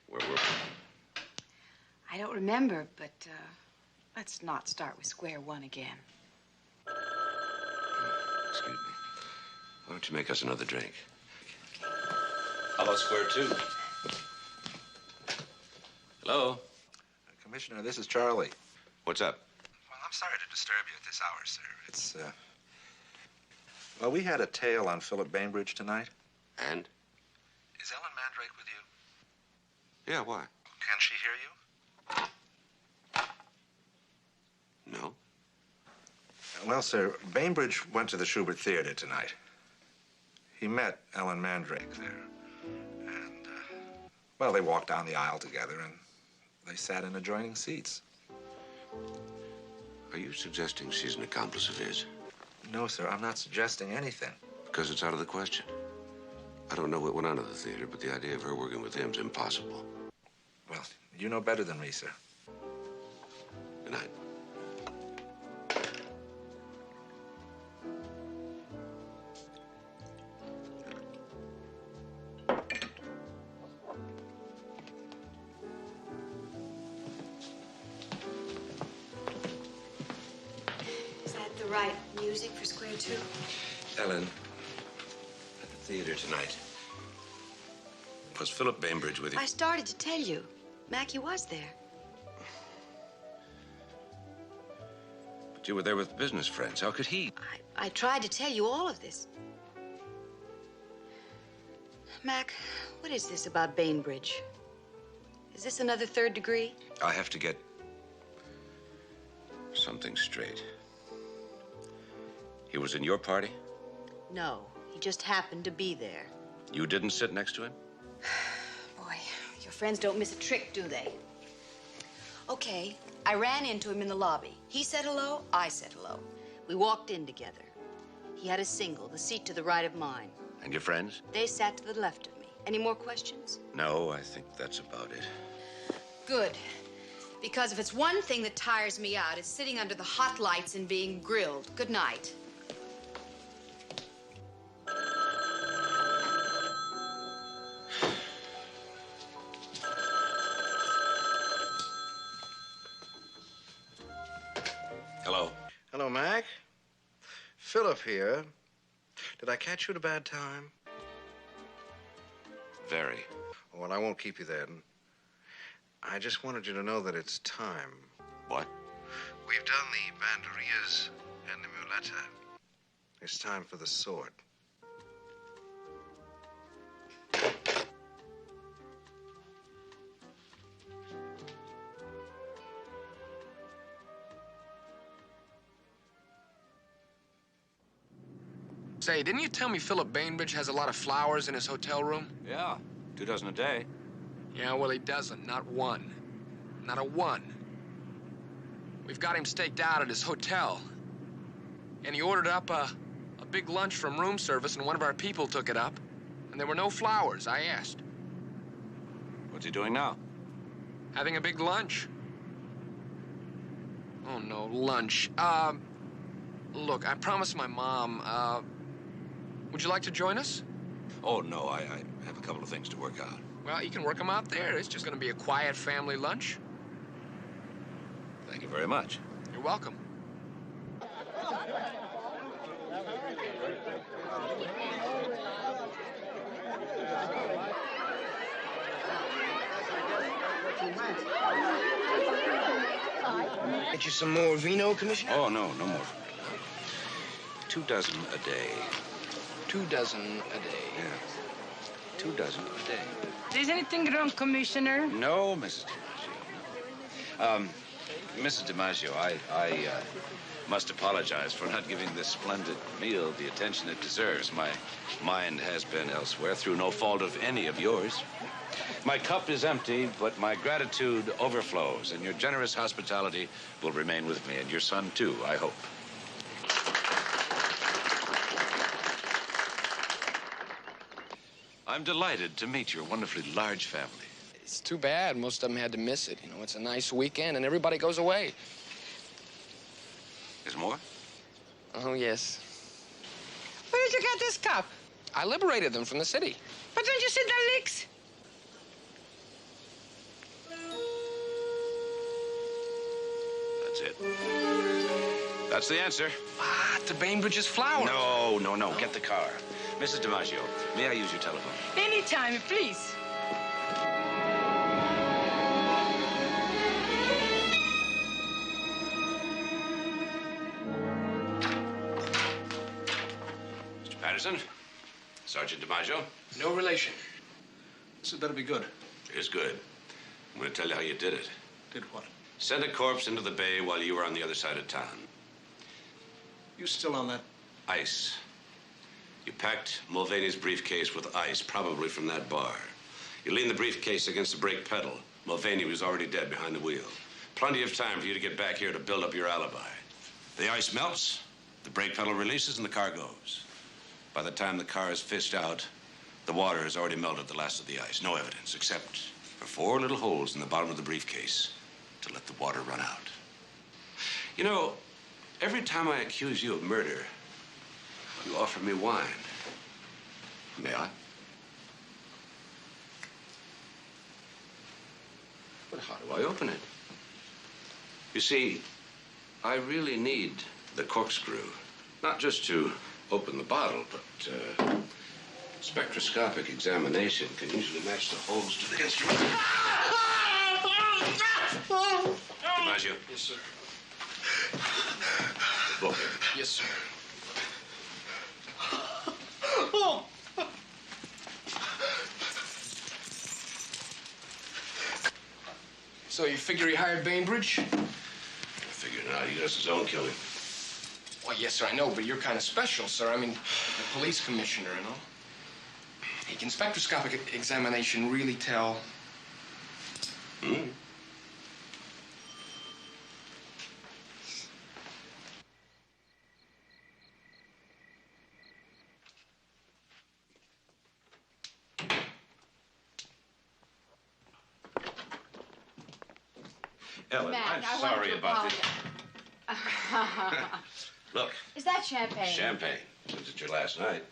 Where were we? I don't remember, but let's not start with square one again. Excuse me. Why don't you make us another drink? How about square two? Hello? Commissioner, this is Charlie. What's up? Well, I'm sorry to disturb you at this hour, sir. It's, well, we had a tale on Philip Bainbridge tonight. And? Is Ellen Mandrake with you? Yeah, why? Can she hear you? No. Well, sir, Bainbridge went to the Schubert Theater tonight. He met Ellen Mandrake there. And, well, they walked down the aisle together and they sat in adjoining seats. Are you suggesting she's an accomplice of his? No, sir, I'm not suggesting anything. Because it's out of the question. I don't know what went on at the theater, but the idea of her working with him's impossible. Well, you know better than me, sir. Good night. Is that the right music for square two? Ellen, at the theater tonight, was Philip Bainbridge with you? I started to tell you. Mackie was there. But you were there with business friends. How could he? I tried to tell you all of this. Mac, what is this about Bainbridge? Is this another third degree? I have to get something straight. He was in your party? No, he just happened to be there. You didn't sit next to him? Boy, your friends don't miss a trick, do they? Okay, I ran into him in the lobby. He said hello, I said hello. We walked in together. He had a single, the seat to the right of mine. And your friends? They sat to the left of me. Any more questions? No, I think that's about it. Good. Because if it's one thing that tires me out, it's sitting under the hot lights and being grilled. Good night. Hello. Hello, Mac. Philip here. Did I catch you at a bad time? Very. Well, I won't keep you then. I just wanted you to know that it's time. What? We've done the banderillas and the muleta. It's time for the sword. Say, didn't you tell me Philip Bainbridge has a lot of flowers in his hotel room? Yeah, 2 dozen a day. Yeah, well, he doesn't. Not one. Not a one. We've got him staked out at his hotel. And he ordered up a big lunch from room service, and one of our people took it up. And there were no flowers, I asked. What's he doing now? Having a big lunch. Oh, no, lunch. Look, I promised my mom, would you like to join us? Oh, no, I have a couple of things to work out. Well, you can work them out there. It's just gonna be a quiet family lunch. Thank you very much. You're welcome. Get you some more vino, Commissioner? Oh, no more. 2 dozen a day. 2 dozen a day. Yeah. 2 dozen a day. Is anything wrong, Commissioner? No, Mrs. DiMaggio. Mrs. DiMaggio, I must apologize for not giving this splendid meal the attention it deserves. My mind has been elsewhere through no fault of any of yours. My cup is empty, but my gratitude overflows, and your generous hospitality will remain with me, and your son, too, I hope. I'm delighted to meet your wonderfully large family. It's too bad. Most of them had to miss it. You know, it's a nice weekend, and everybody goes away. There's more? Oh, yes. Where did you get this cup? I liberated them from the city. But don't you see the leaks? That's it. That's the answer. Ah, to Bainbridge's flower. No. Get the car. Mrs. DiMaggio, may I use your telephone? Anytime, please. Mr. Patterson, Sergeant DiMaggio. No relation. This had better be good. Here's good. I'm going to tell you how you did it. Did what? Sent a corpse into the bay while you were on the other side of town. You still on that? Ice. You packed Mulvaney's briefcase with ice, probably from that bar. You leaned the briefcase against the brake pedal. Mulvaney was already dead behind the wheel. Plenty of time for you to get back here to build up your alibi. The ice melts, the brake pedal releases, and the car goes. By the time the car is fished out, the water has already melted the last of the ice. No evidence, except for 4 little holes in the bottom of the briefcase to let the water run out. You know, every time I accuse you of murder, you offer me wine. May I? But how do I open it? You see, I really need the corkscrew. Not just to open the bottle, but spectroscopic examination can usually match the holes to the instrument. DiMaggio. Yes, sir. The book. Yes, sir. So you figure he hired Bainbridge? I figured it out. He does his own killing. Well, yes, sir, I know, but you're kind of special, sir. I mean, the police commissioner and all. Hey, can spectroscopic examination really tell? Ellen, Mac, I'm I sorry wanted to about this. apologize. Look, Is that champagne? champagne, since it's your last night.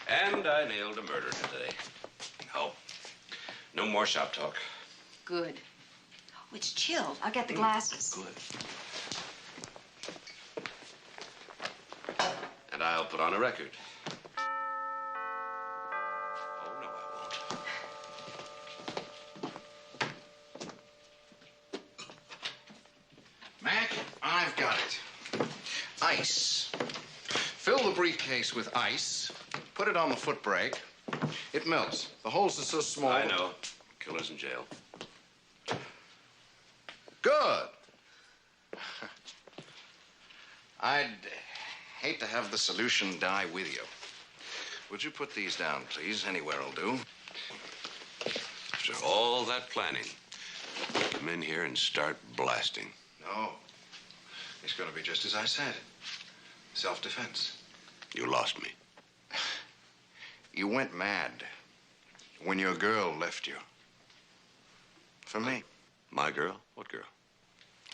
And I nailed a murder today. Oh, no more shop talk. Good. Oh, it's chilled. I'll get the glasses. Good. And I'll put on a record. Oh, no, I won't. Mac, I've got it. Ice. Fill the briefcase with ice. Put it on the foot brake. It melts. The holes are so small. I know. Killer's in jail. Good. I'd hate to have the solution die with you. Would you put these down, please? Anywhere will do. After all that planning, come in here and start blasting. No. It's going to be just as I said. Self-defense. You lost me. You went mad when your girl left you. For me. My girl? What girl?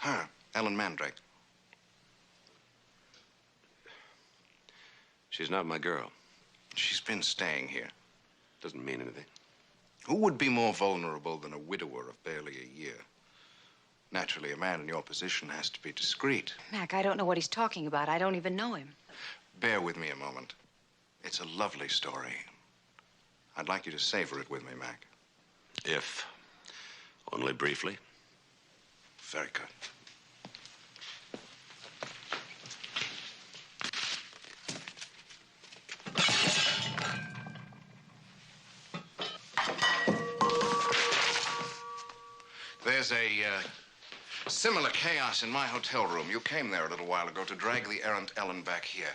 Her, Ellen Mandrake. She's not my girl. She's been staying here. Doesn't mean anything. Who would be more vulnerable than a widower of barely a year? Naturally, a man in your position has to be discreet. Mac, I don't know what he's talking about. I don't even know him. Bear with me a moment. It's a lovely story. I'd like you to savor it with me, Mac. If only briefly. Very good. There's a similar chaos in my hotel room. You came there a little while ago to drag the errant Ellen back here.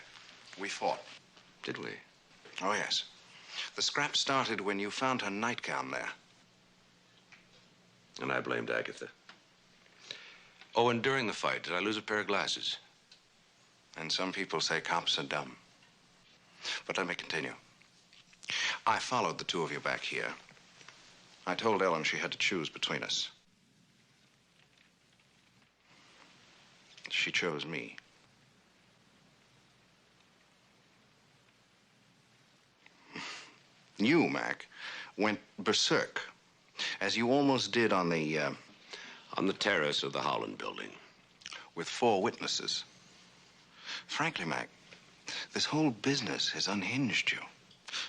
We fought. Did we? Oh, yes. The scrap started when you found her nightgown there. And I blamed Agatha. Oh, and during the fight, did I lose a pair of glasses? And some people say cops are dumb. But let me continue. I followed the two of you back here. I told Ellen she had to choose between us. She chose me. You, Mac, went berserk, as you almost did on the terrace of the Holland building. With 4 witnesses. Frankly, Mac, this whole business has unhinged you.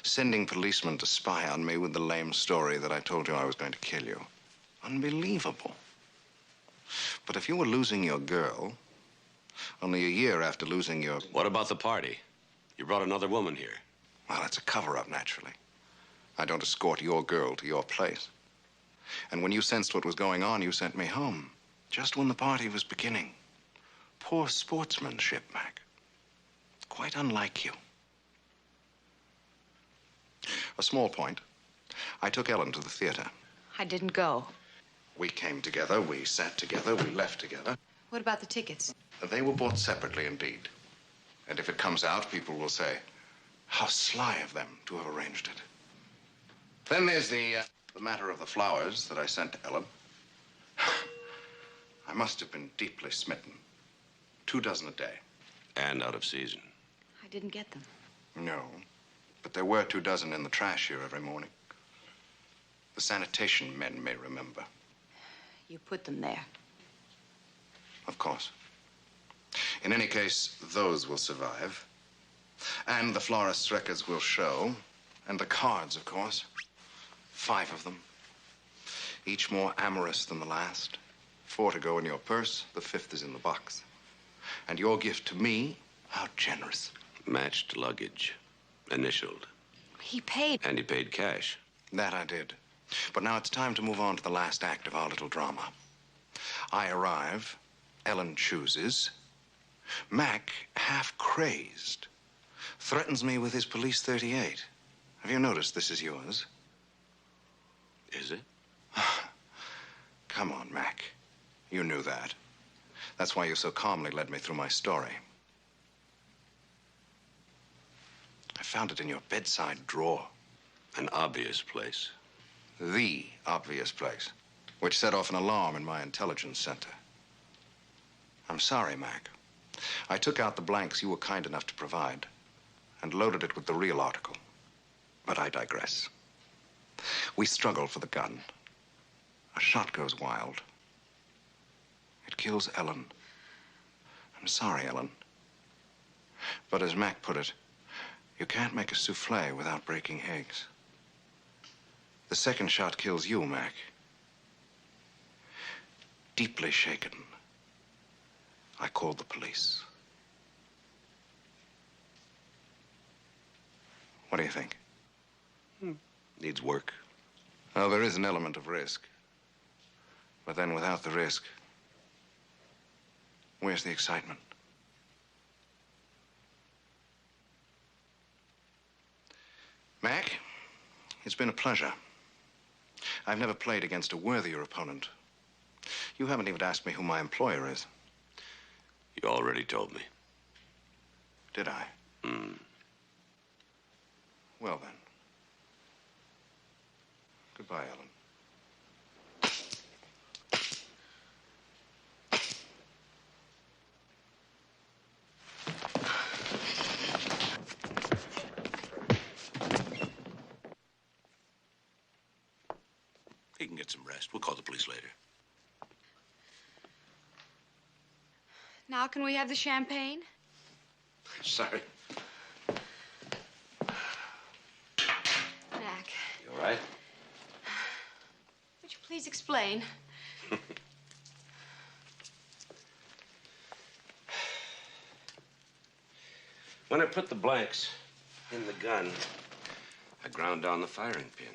Sending policemen to spy on me with the lame story that I told you I was going to kill you. Unbelievable. But if you were losing your girl, only a year after losing your... What about the party? You brought another woman here. Well, it's a cover-up, naturally. I don't escort your girl to your place. And when you sensed what was going on, you sent me home. Just when the party was beginning. Poor sportsmanship, Mac. Quite unlike you. A small point. I took Ellen to the theater. I didn't go. We came together, we sat together, we left together. What about the tickets? They were bought separately indeed. And if it comes out, people will say, how sly of them to have arranged it. Then there's the matter of the flowers that I sent to Ellen. I must have been deeply smitten. 2 dozen a day. And out of season. I didn't get them. No, but there were 2 dozen in the trash here every morning. The sanitation men may remember. You put them there. Of course. In any case, those will survive. And the florist's records will show. And the cards, of course. 5 of them. Each more amorous than the last. 4 to go in your purse. The 5th is in the box. And your gift to me, how generous. Matched luggage. Initialed. He paid. And he paid cash. That I did. But now it's time to move on to the last act of our little drama. I arrive. Ellen chooses. Mac, half crazed, threatens me with his police 38. Have you noticed this is yours? Is it? Come on, Mac. You knew that. That's why you so calmly led me through my story. I found it in your bedside drawer. An obvious place. The obvious place, which set off an alarm in my intelligence center. I'm sorry, Mac. I took out the blanks you were kind enough to provide and loaded it with the real article. But I digress. We struggle for the gun. A shot goes wild. It kills Ellen. I'm sorry, Ellen. But as Mac put it, you can't make a souffle without breaking eggs. The second shot kills you, Mac. Deeply shaken, I called the police. What do you think? Needs work. Well, there is an element of risk. But then without the risk, where's the excitement? Mac, it's been a pleasure. I've never played against a worthier opponent. You haven't even asked me who my employer is. You already told me. Did I? Hmm. Well, then. Goodbye, Ellen. He can get some rest. We'll call the police later. Now can we have the champagne? Sorry. Mac, You all right? would you please explain? When I put the blanks in the gun, I ground down the firing pin.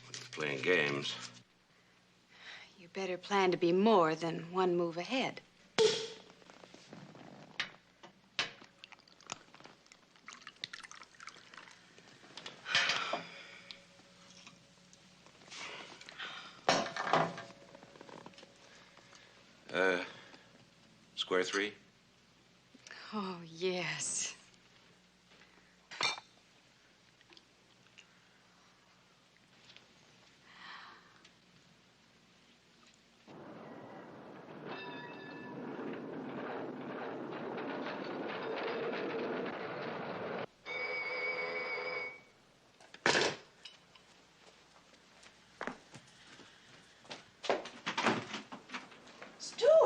When I was playing games, You better plan to be more than one move ahead. square three? Oh, yes.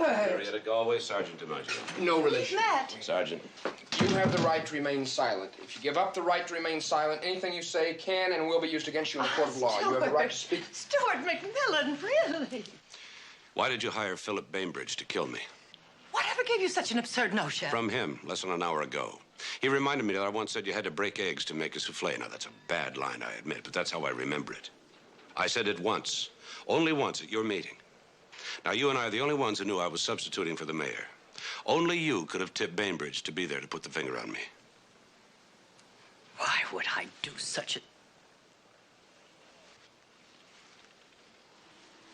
Henrietta Galway, Sergeant DiMaggio. No relation. Matt! Sergeant. You have the right to remain silent. If you give up the right to remain silent, anything you say can and will be used against you in a court of law. You have the right to speak. Stuart McMillan, really? Why did you hire Philip Bainbridge to kill me? Whatever gave you such an absurd notion? From him, less than an hour ago. He reminded me that I once said you had to break eggs to make a souffle. Now, that's a bad line, I admit, but that's how I remember it. I said it once, only once at your meeting. Now, you and I are the only ones who knew I was substituting for the mayor. Only you could have tipped Bainbridge to be there to put the finger on me. Why would I do such a...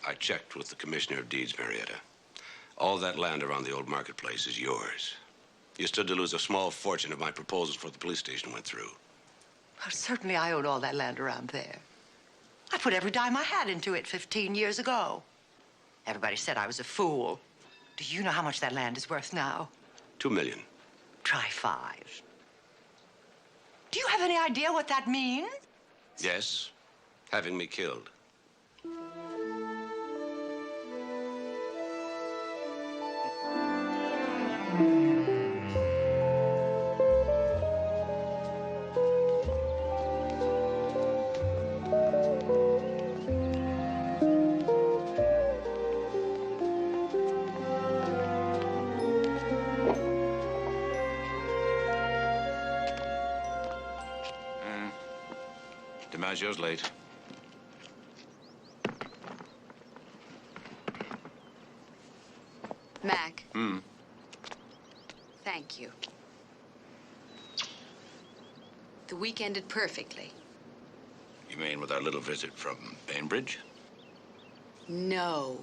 I checked with the Commissioner of Deeds, Marietta. All that land around the old marketplace is yours. You stood to lose a small fortune if my proposals for the police station went through. Well, certainly I owned all that land around there. I put every dime I had into it 15 years ago. Everybody said I was a fool. Do you know how much that land is worth now? $2 million. Try 5. Do you have any idea what that means? Yes, having me killed. DiMaggio's late. Mac. Thank you. The week ended perfectly. You mean with our little visit from Bainbridge? No.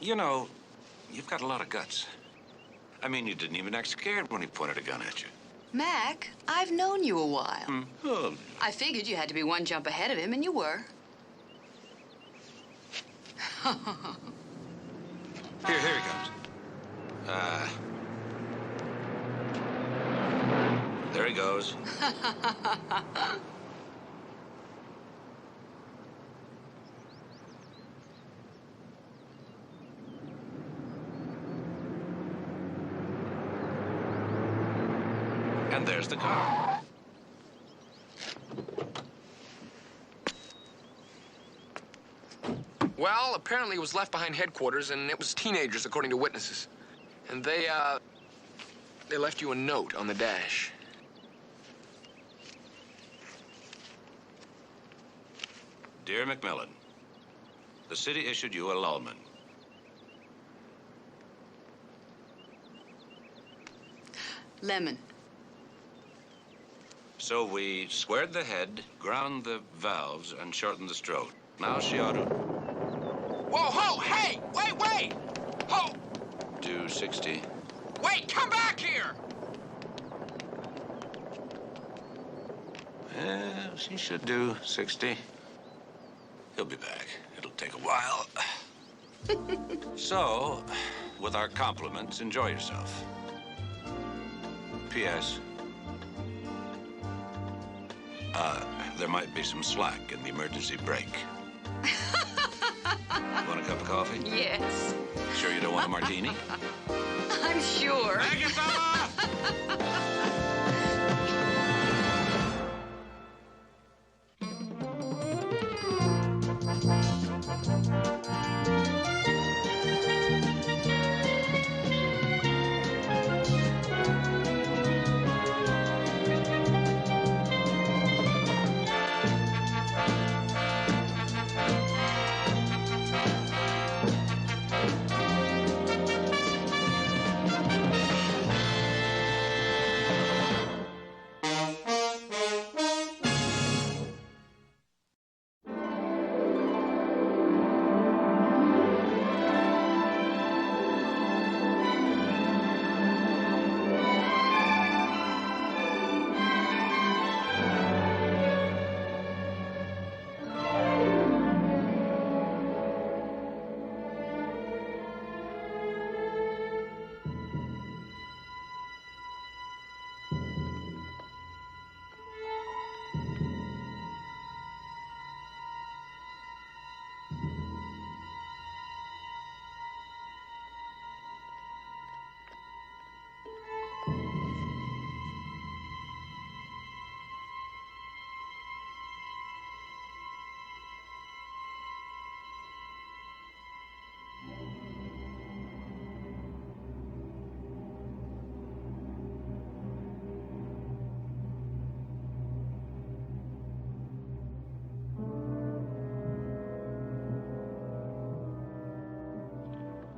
You know, you've got a lot of guts. I mean, you didn't even act scared when he pointed a gun at you. Mac, I've known you a while. Oh. I figured you had to be one jump ahead of him, and you were. Here he comes. There he goes. And there's the car. Well, apparently it was left behind headquarters, and it was teenagers, according to witnesses. And they left you a note on the dash. Dear McMillan, the city issued you a lulman. Lemon. So we squared the head, ground the valves, and shortened the stroke. Now she ought to Whoa, ho, hey, wait! Ho, do 60. wait, come back here! Well, she should do 60. He'll be back. It'll take a while. So, with our compliments, enjoy yourself. P.S. There might be some slack in the emergency brake. You want a cup of coffee? Yes. Sure you don't want a martini? I'm sure.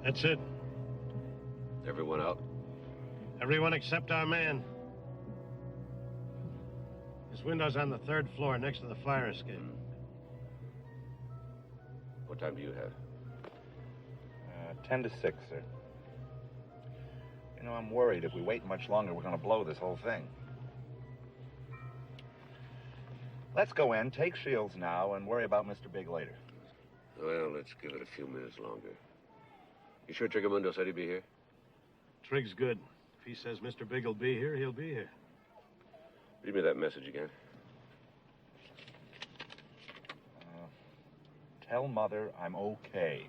That's it. Everyone out? Everyone except our man. His window's on the 3rd floor next to the fire escape. What time do you have? 10 to 6, sir. You know, I'm worried if we wait much longer, we're going to blow this whole thing. Let's go in, take Shields now, and worry about Mr. Big later. Well, let's give it a few minutes longer. You sure Triggermundo said he'd be here? Trig's good. If he says Mr. Big will be here, he'll be here. Read me that message again. Tell Mother I'm okay.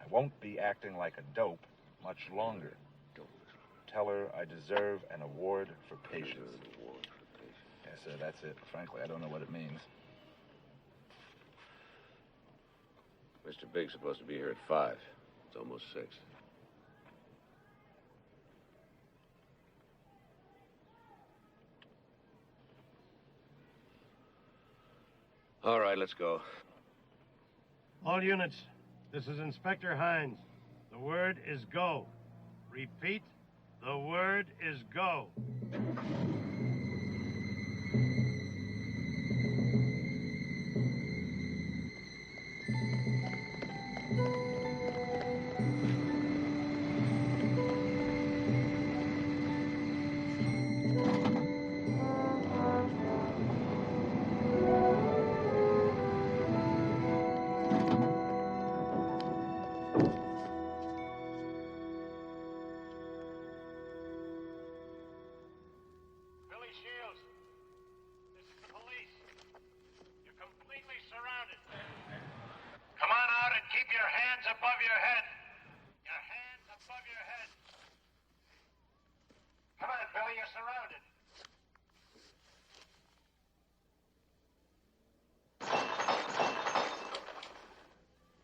I won't be acting like a dope much longer. Tell her I deserve an award for patience. Yes, sir, that's it. Frankly, I don't know what it means. Mr. Big's supposed to be here at 5. It's almost 6. All right, let's go. All units, this is Inspector Hines. The word is go. Repeat, the word is go.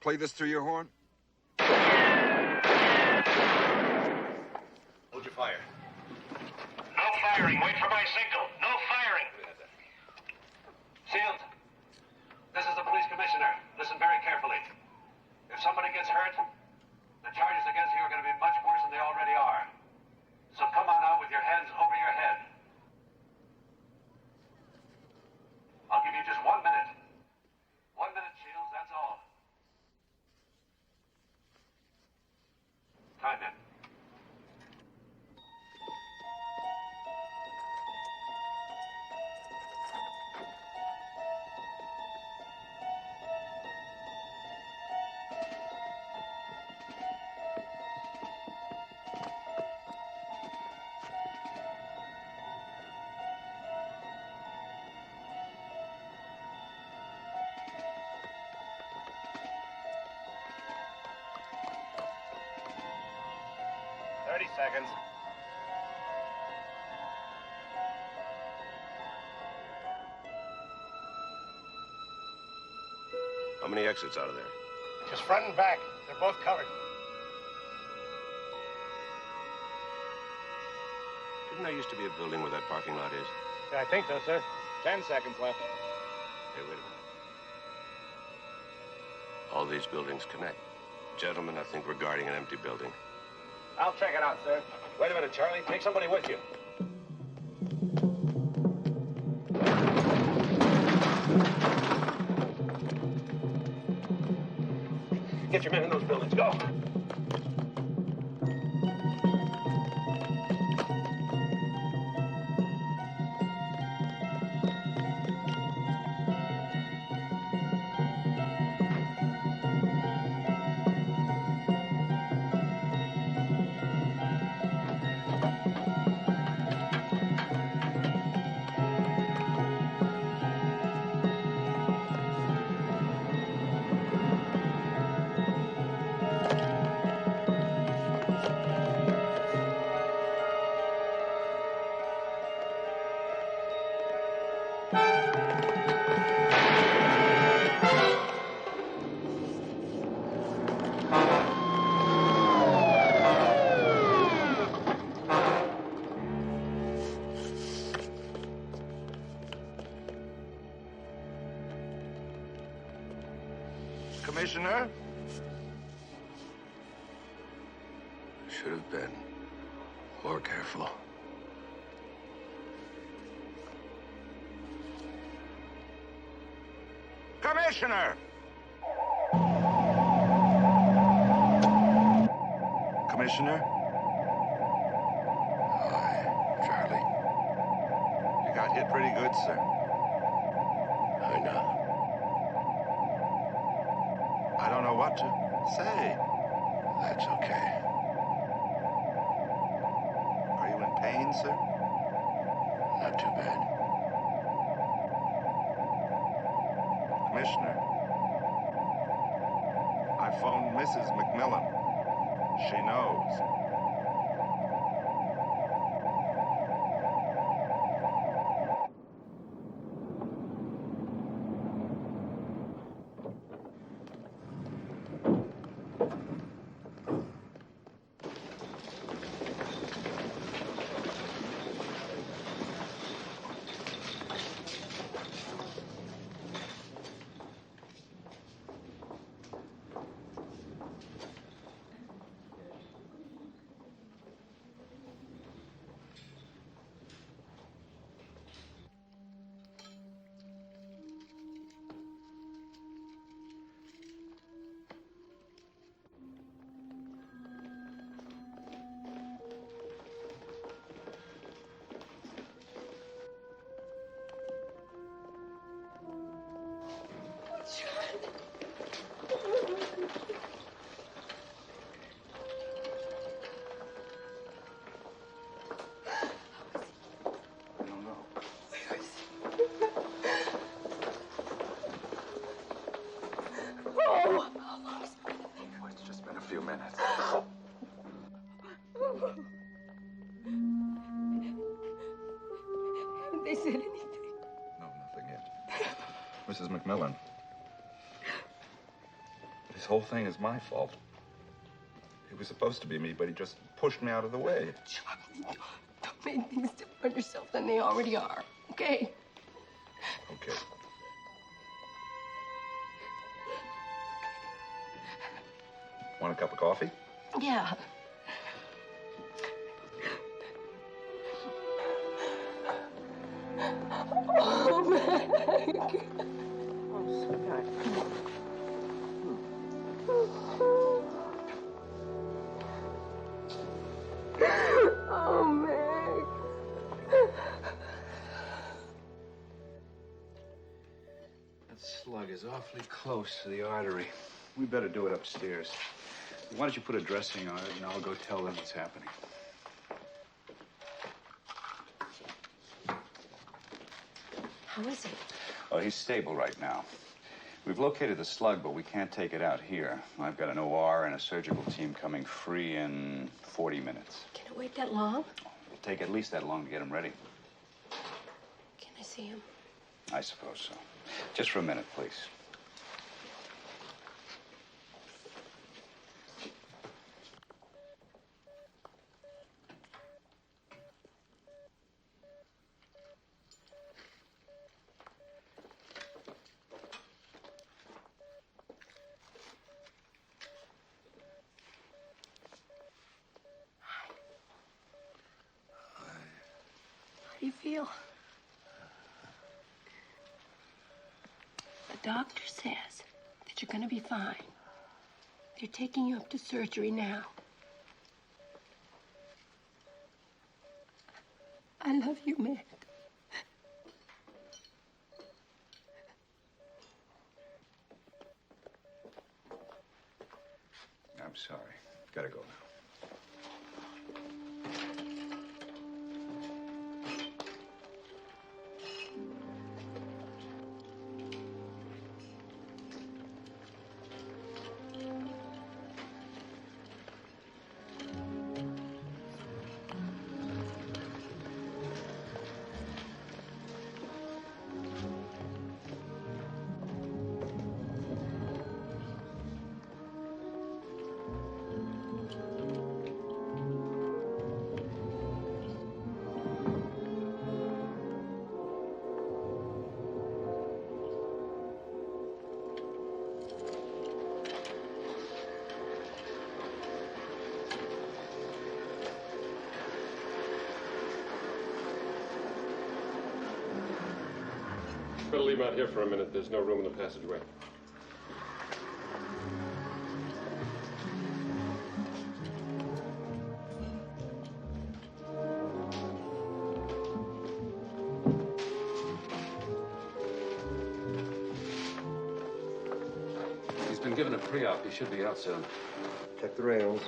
Play this through your horn? Hold your fire. No firing. Wait for my signal. No firing. Shields, this is the police commissioner. Listen very carefully. If somebody gets hurt, the charges against you are going to be much worse than they already are. So come on out with your hands over your head. 30 seconds. How many exits out of there? Just front and back. They're both covered. Didn't there used to be a building where that parking lot is? Yeah, I think so, sir. 10 seconds left. Hey, wait a minute. All these buildings connect. Gentlemen, I think we're guarding an empty building. I'll check it out, sir. Wait a minute, Charlie. Take somebody with you. Get your men in those buildings. Go. Commissioner? Should have been more careful. Commissioner! Commissioner? Hi, Charlie. You got hit pretty good, sir. I know. I don't know what to say. That's okay. Are you in pain, sir? Not too bad. Commissioner, I phoned Mrs. McMillan. She knows. It's just been a few minutes. Haven't they said anything? No, nothing yet. Mrs. McMillan, this whole thing is my fault. It was supposed to be me, but he just pushed me out of the way. Charlie, don't make things different on yourself than they already are, okay? Okay. Want a cup of coffee? Yeah. Oh, Meg. Oh, sweetheart. Oh, Meg. That slug is awfully close to the artery. We better do it upstairs. Why don't you put a dressing on it, and I'll go tell them what's happening. How is he? Oh, he's stable right now. We We've located the slug, but we can't take it out here. I've got an OR and a surgical team coming free in 40 minutes. Can it wait that long? It'll take at least that long to get him ready. Can I see him? I suppose so. Just for a minute, please. How do you feel? The doctor says that you're gonna be fine. They're taking you up to surgery now. I love you, Matt. I'm sorry. Gotta go now. Better leave him out here for a minute. There's no room in the passageway. He's been given a pre-op. He should be out soon. Check the rails.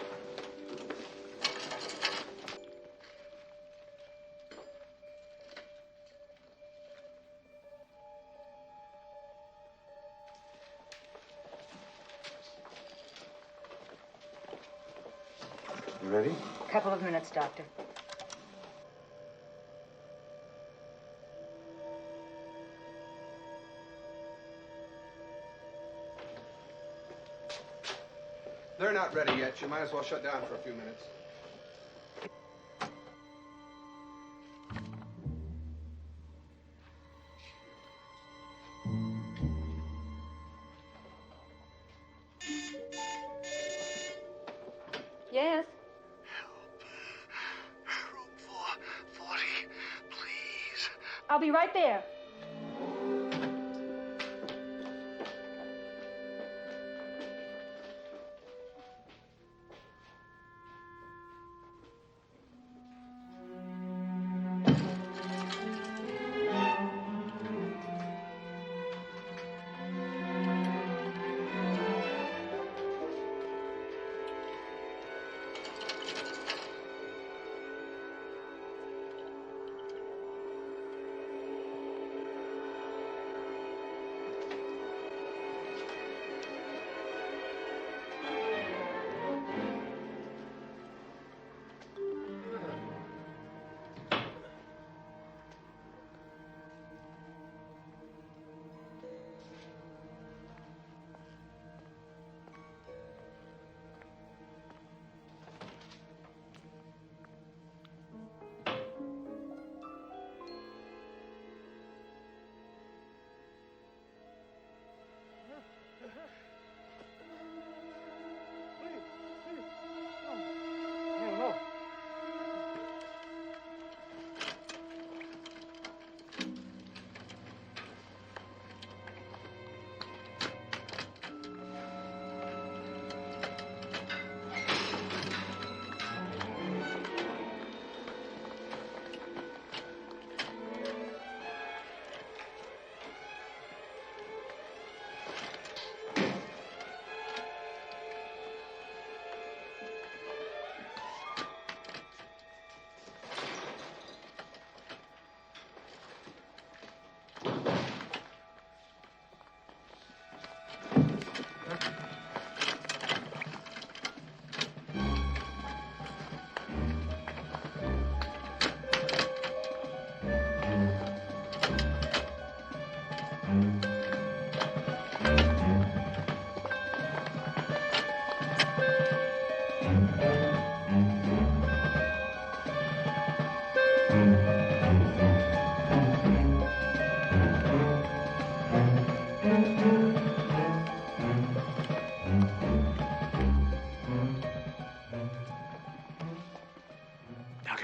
You ready? Couple of minutes, Doctor. They're not ready yet. You might as well shut down for a few minutes. Yes? Room 440, please. I'll be right there.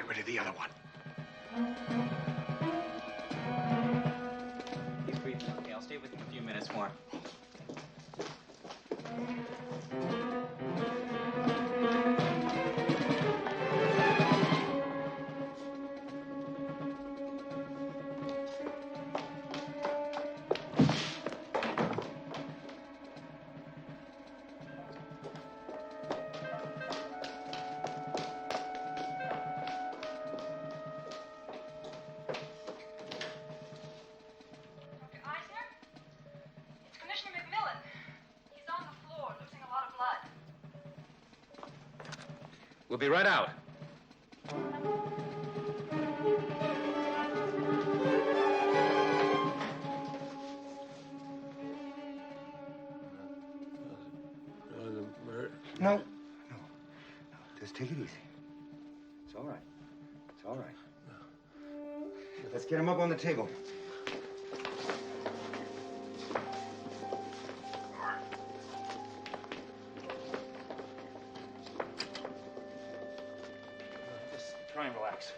rid of the other one. He's breathing okay. I'll stay with him a few minutes more. Commissioner McMillan. He's on the floor, losing a lot of blood. We'll be right out. No. Just take it easy. It's all right. It's all right. Let's get him up on the table. Just try and relax.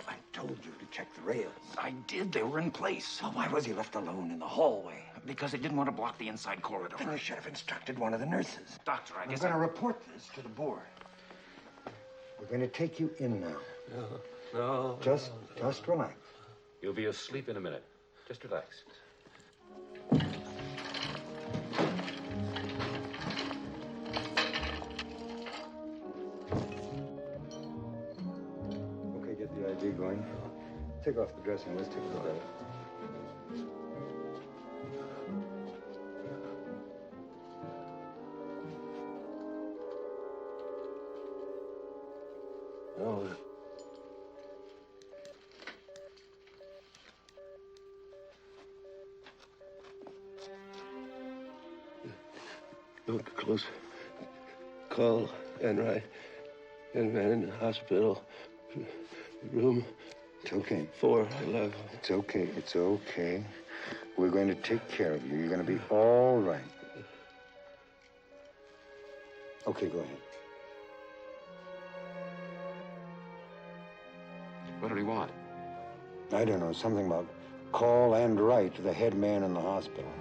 I told you to check the rails. I did. They were in place. So why was he left alone in the hallway? Because they didn't want to block the inside corridor. Then you should have instructed one of the nurses. Doctor, I guess I'm going to report this to the board. We're going to take you in now. No. Just relax. You'll be asleep in a minute. Just relax. Okay, get the ID going. Take off the dressing. Let's take a look at it. No. Look close. Call Enright. Young man in the hospital. Room. It's okay. 411. It's okay. It's okay. We're going to take care of you. You're going to be all right. Okay, go ahead. What did he want? I don't know. Something about call and write to the head man in the hospital.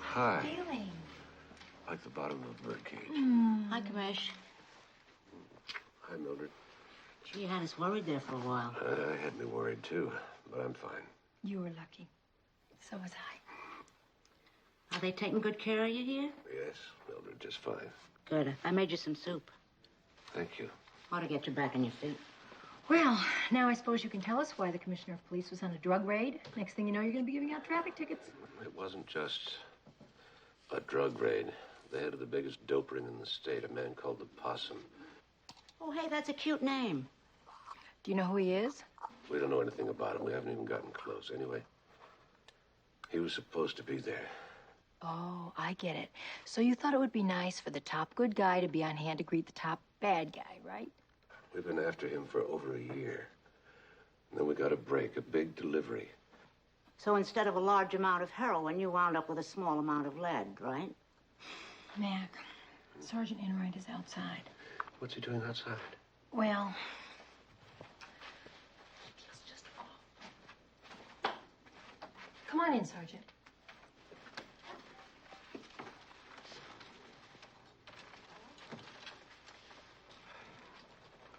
Hi. Feeling? Like the bottom of a birdcage. Hi, Commish. Hi, Mildred. Gee, you had us worried there for a while. I had me worried, too, but I'm fine. You were lucky. So was I. Are they taking good care of you here? Yes, Mildred, just fine. Good. I made you some soup. Thank you. Ought to get you back on your feet. Well, now I suppose you can tell us why the commissioner of police was on a drug raid. Next thing you know, you're going to be giving out traffic tickets. It wasn't just a drug raid. The head of the biggest dope ring in the state, a man called the Possum. Oh, hey, that's a cute name. Do you know who he is? We don't know anything about him. We haven't even gotten close. Anyway, he was supposed to be there. Oh, I get it. So you thought it would be nice for the top good guy to be on hand to greet the top bad guy, right? We've been after him for over a year. And then we got a break, a big delivery. So instead of a large amount of heroin, you wound up with a small amount of lead, right? Mac, Sergeant Enright is outside. What's he doing outside? Well, come on in, Sergeant.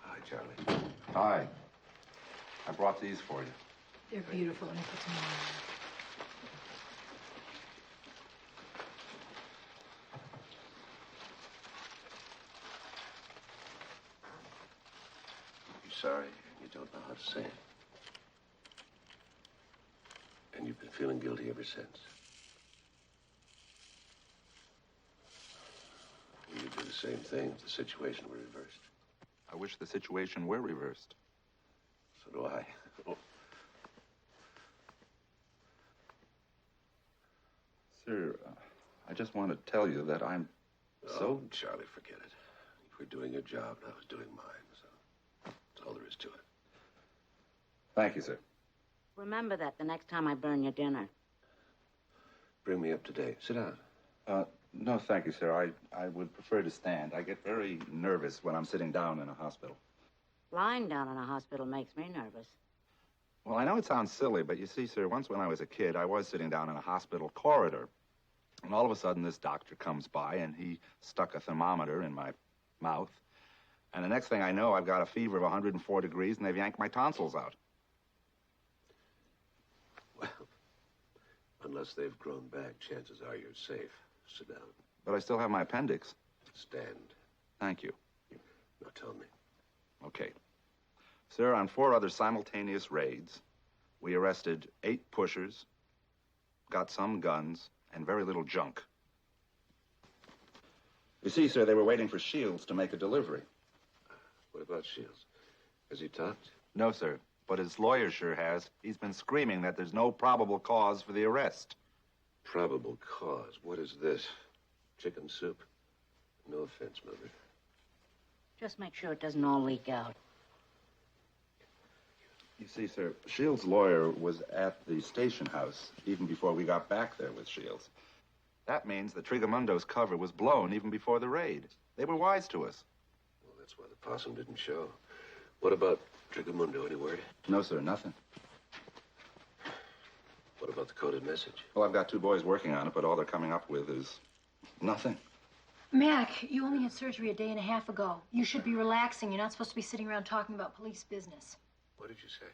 Hi, Charlie. Hi. I brought these for you. They're beautiful. Let me put some more on. You're sorry. You don't know how to say it. And you've been feeling guilty ever since. Will you do the same thing if the situation were reversed. I wish the situation were reversed. So do I. Oh. Sir, I just want to tell you that I'm Oh, Charlie, forget it. You were doing your job and I was doing mine, so that's all there is to it. Thank you, sir. Remember that the next time I burn your dinner. Bring me up to date. Sit down. No, thank you, sir. I would prefer to stand. I get very nervous when I'm sitting down in a hospital. Lying down in a hospital makes me nervous. Well, I know it sounds silly, but you see, sir, once when I was a kid, I was sitting down in a hospital corridor. And all of a sudden, this doctor comes by, and he stuck a thermometer in my mouth. And the next thing I know, I've got a fever of 104 degrees, and they've yanked my tonsils out. Well, unless they've grown back, chances are you're safe. Sit down. But I still have my appendix. Stand. Thank you. Now tell me. Okay. Sir, on 4 other simultaneous raids, we arrested 8 pushers, got some guns, and very little junk. You see, sir, they were waiting for Shields to make a delivery. What about Shields? Has he talked? No, sir, but his lawyer sure has. He's been screaming that there's no probable cause for the arrest. Probable cause? What is this? Chicken soup? No offense, Mildred. Just make sure it doesn't all leak out. You see, sir, Shields' lawyer was at the station house even before we got back there with Shields. That means that Trigamundo's cover was blown even before the raid. They were wise to us. Well, that's why the possum didn't show. What about Trigamundo? Any word? No, sir, nothing. What about the coded message? Well, I've got 2 boys working on it, but all they're coming up with is nothing. Mac, you only had surgery a day and a half ago. You should be relaxing. You're not supposed to be sitting around talking about police business. What did you say?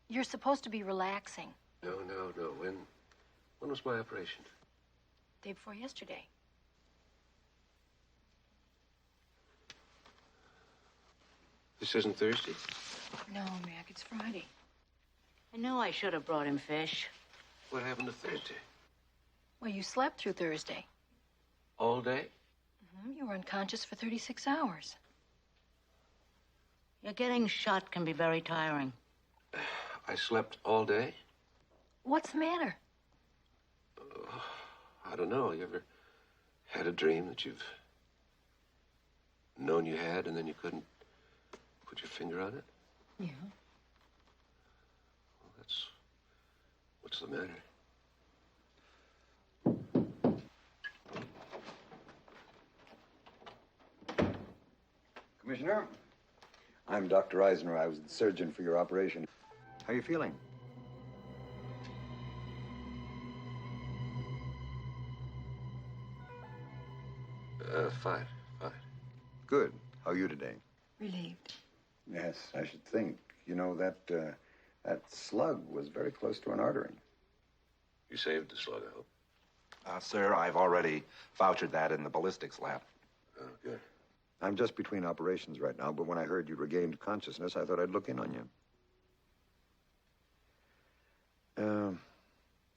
You're supposed to be relaxing. No. When was my operation? Day before yesterday. This isn't Thursday? No, Mac, it's Friday. I knew I should have brought him fish. What happened to Thursday? Well, you slept through Thursday. All day? You were unconscious for 36 hours. Yeah, getting shot can be very tiring. I slept all day? What's the matter? I don't know. You ever had a dream that you've known you had and then you couldn't put your finger on it? Yeah. Well, what's the matter? Commissioner, I'm Dr. Eisner. I was the surgeon for your operation. How are you feeling? Fine. Good. How are you today? Relieved. Yes, I should think. You know, that slug was very close to an artery. You saved the slug, I hope. Sir, I've already vouchered that in the ballistics lab. Oh, good. I'm just between operations right now, but when I heard you'd regained consciousness, I thought I'd look in on you.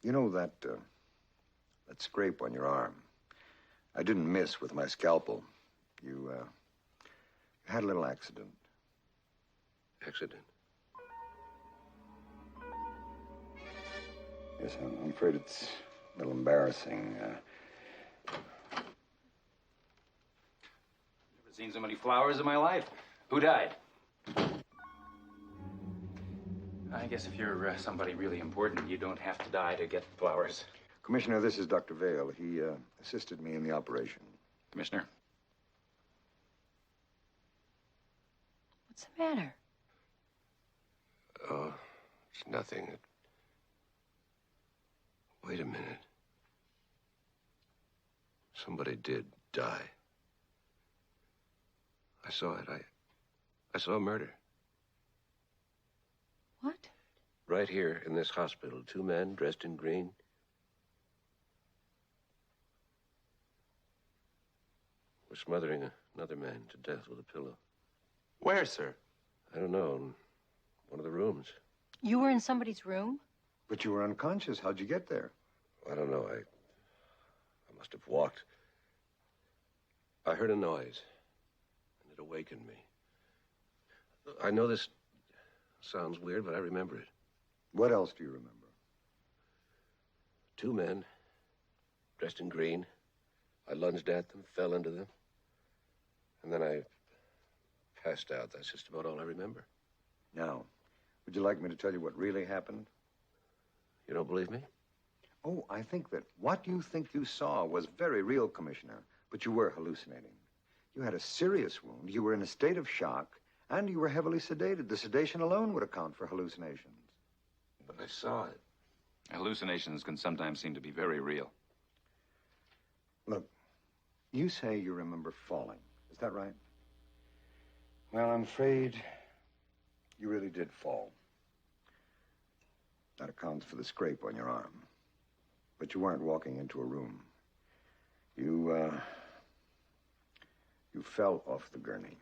You know that scrape on your arm? I didn't miss with my scalpel. You had a little accident. Accident? Yes, I'm afraid it's a little embarrassing. Never seen so many flowers in my life. Who died? I guess if you're somebody really important, you don't have to die to get flowers. Commissioner, this is Dr. Vale. He assisted me in the operation. Commissioner? What's the matter? Oh, it's nothing. Wait a minute. Somebody did die. I saw it. I saw murder. What? Right here in this hospital. 2 men dressed in green. Were smothering another man to death with a pillow. Where, sir? I don't know. In one of the rooms. You were in somebody's room? But you were unconscious. How'd you get there? I don't know. I must have walked. I heard a noise, and it awakened me. I know this sounds weird, but I remember it. What else do you remember? 2 men, dressed in green. I lunged at them, fell into them, and then I passed out. That's just about all I remember. Now, would you like me to tell you what really happened? You don't believe me? Oh, I think that what you think you saw was very real, Commissioner, but you were hallucinating. You had a serious wound, you were in a state of shock, and you were heavily sedated. The sedation alone would account for hallucinations. But I saw it. Hallucinations can sometimes seem to be very real. Look, you say you remember falling. Is that right? Well, I'm afraid you really did fall. That accounts for the scrape on your arm. But you weren't walking into a room. You fell off the gurney.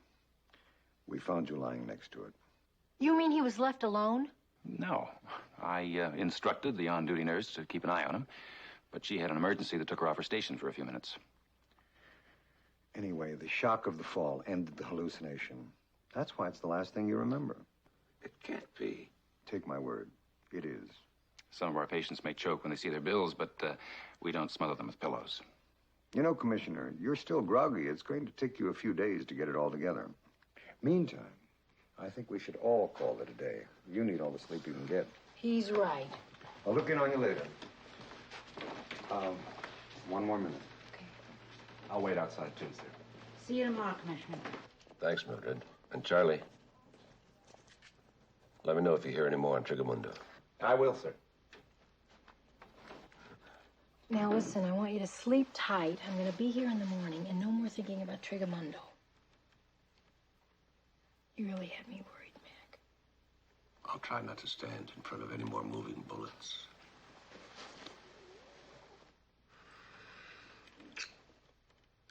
We found you lying next to it. You mean he was left alone? No. I instructed the on-duty nurse to keep an eye on him, but she had an emergency that took her off her station for a few minutes. Anyway, the shock of the fall ended the hallucination. That's why it's the last thing you remember. It can't be. Take my word. It is. Some of our patients may choke when they see their bills, but we don't smother them with pillows. You know, Commissioner, you're still groggy. It's going to take you a few days to get it all together. Meantime, I think we should all call it a day. You need all the sleep you can get. He's right. I'll look in on you later. One more minute. Okay. I'll wait outside, too, sir. See you tomorrow, Commissioner. Thanks, Mildred. And Charlie, let me know if you hear any more on Trigamundo. I will, sir. Now listen, I want you to sleep tight. I'm going to be here in the morning, and no more thinking about Trigamundo. You really had me worried, Mac. I'll try not to stand in front of any more moving bullets.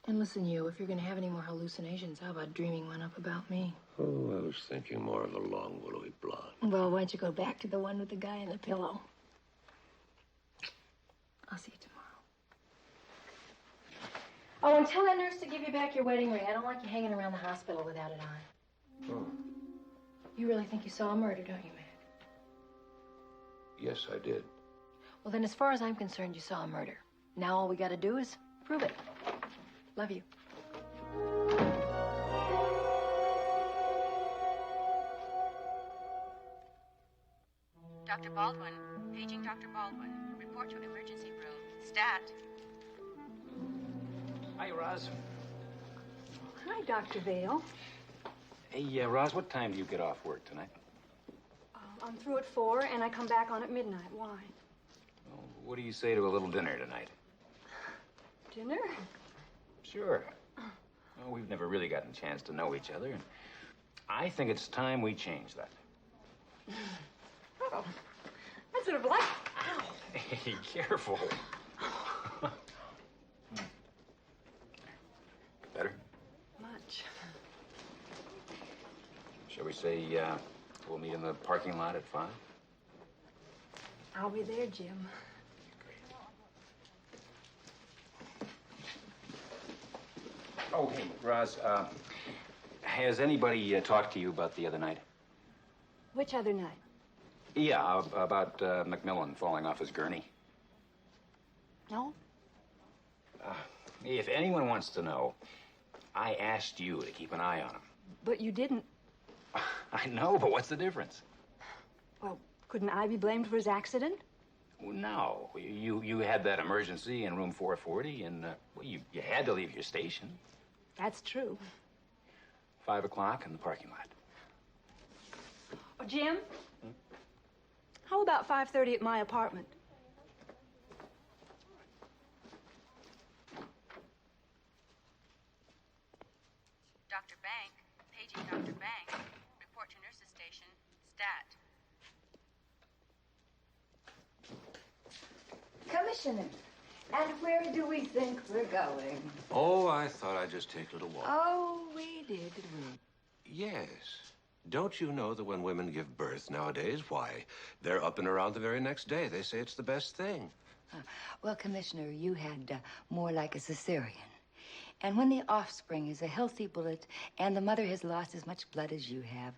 And listen, you, if you're going to have any more hallucinations, how about dreaming one up about me? Oh, I was thinking more of a long, willowy blonde. Well, why don't you go back to the one with the guy in the pillow? I'll see you tomorrow. Oh, and tell that nurse to give you back your wedding ring. I don't like you hanging around the hospital without it on. Oh, You really think you saw a murder, don't you, Mac? yes, I did. Well, then, as far as I'm concerned, you saw a murder. Now all we got to do is prove it. Love you. Dr. Baldwin, paging Dr. Baldwin. Report to emergency room. Stat. Hi, Roz. Hi, Dr. Vale. Hey, Roz, what time do you get off work tonight? I'm through at 4, and I come back on at midnight. Why? Well, what do you say to a little dinner tonight? Dinner? Sure. Well, we've never really gotten a chance to know each other, and I think it's time we change that. Oh, that's sort of like... Ow. Hey, careful. Better? Much. Shall we say we'll meet in the parking lot at 5? I'll be there, Jim. Oh, hey, Roz, has anybody talked to you about the other night? Which other night? Yeah, about McMillan falling off his gurney. No? If anyone wants to know, I asked you to keep an eye on him. But you didn't. I know, but what's the difference? Well, couldn't I be blamed for his accident? Well, no. You had that emergency in room 440, and well, you had to leave your station. That's true. 5 o'clock in the parking lot. Oh, Jim? How about 5:30 at my apartment? Dr. Bank, paging Dr. Bank. Report to nurse's station. Stat. Commissioner, and where do we think we're going? Oh, I thought I'd just take a little walk. Oh, we did we? Yes. Don't you know that when women give birth nowadays, why, they're up and around the very next day. They say it's the best thing. Well, Commissioner, you had more like a cesarean. And when the offspring is a healthy bullet and the mother has lost as much blood as you have,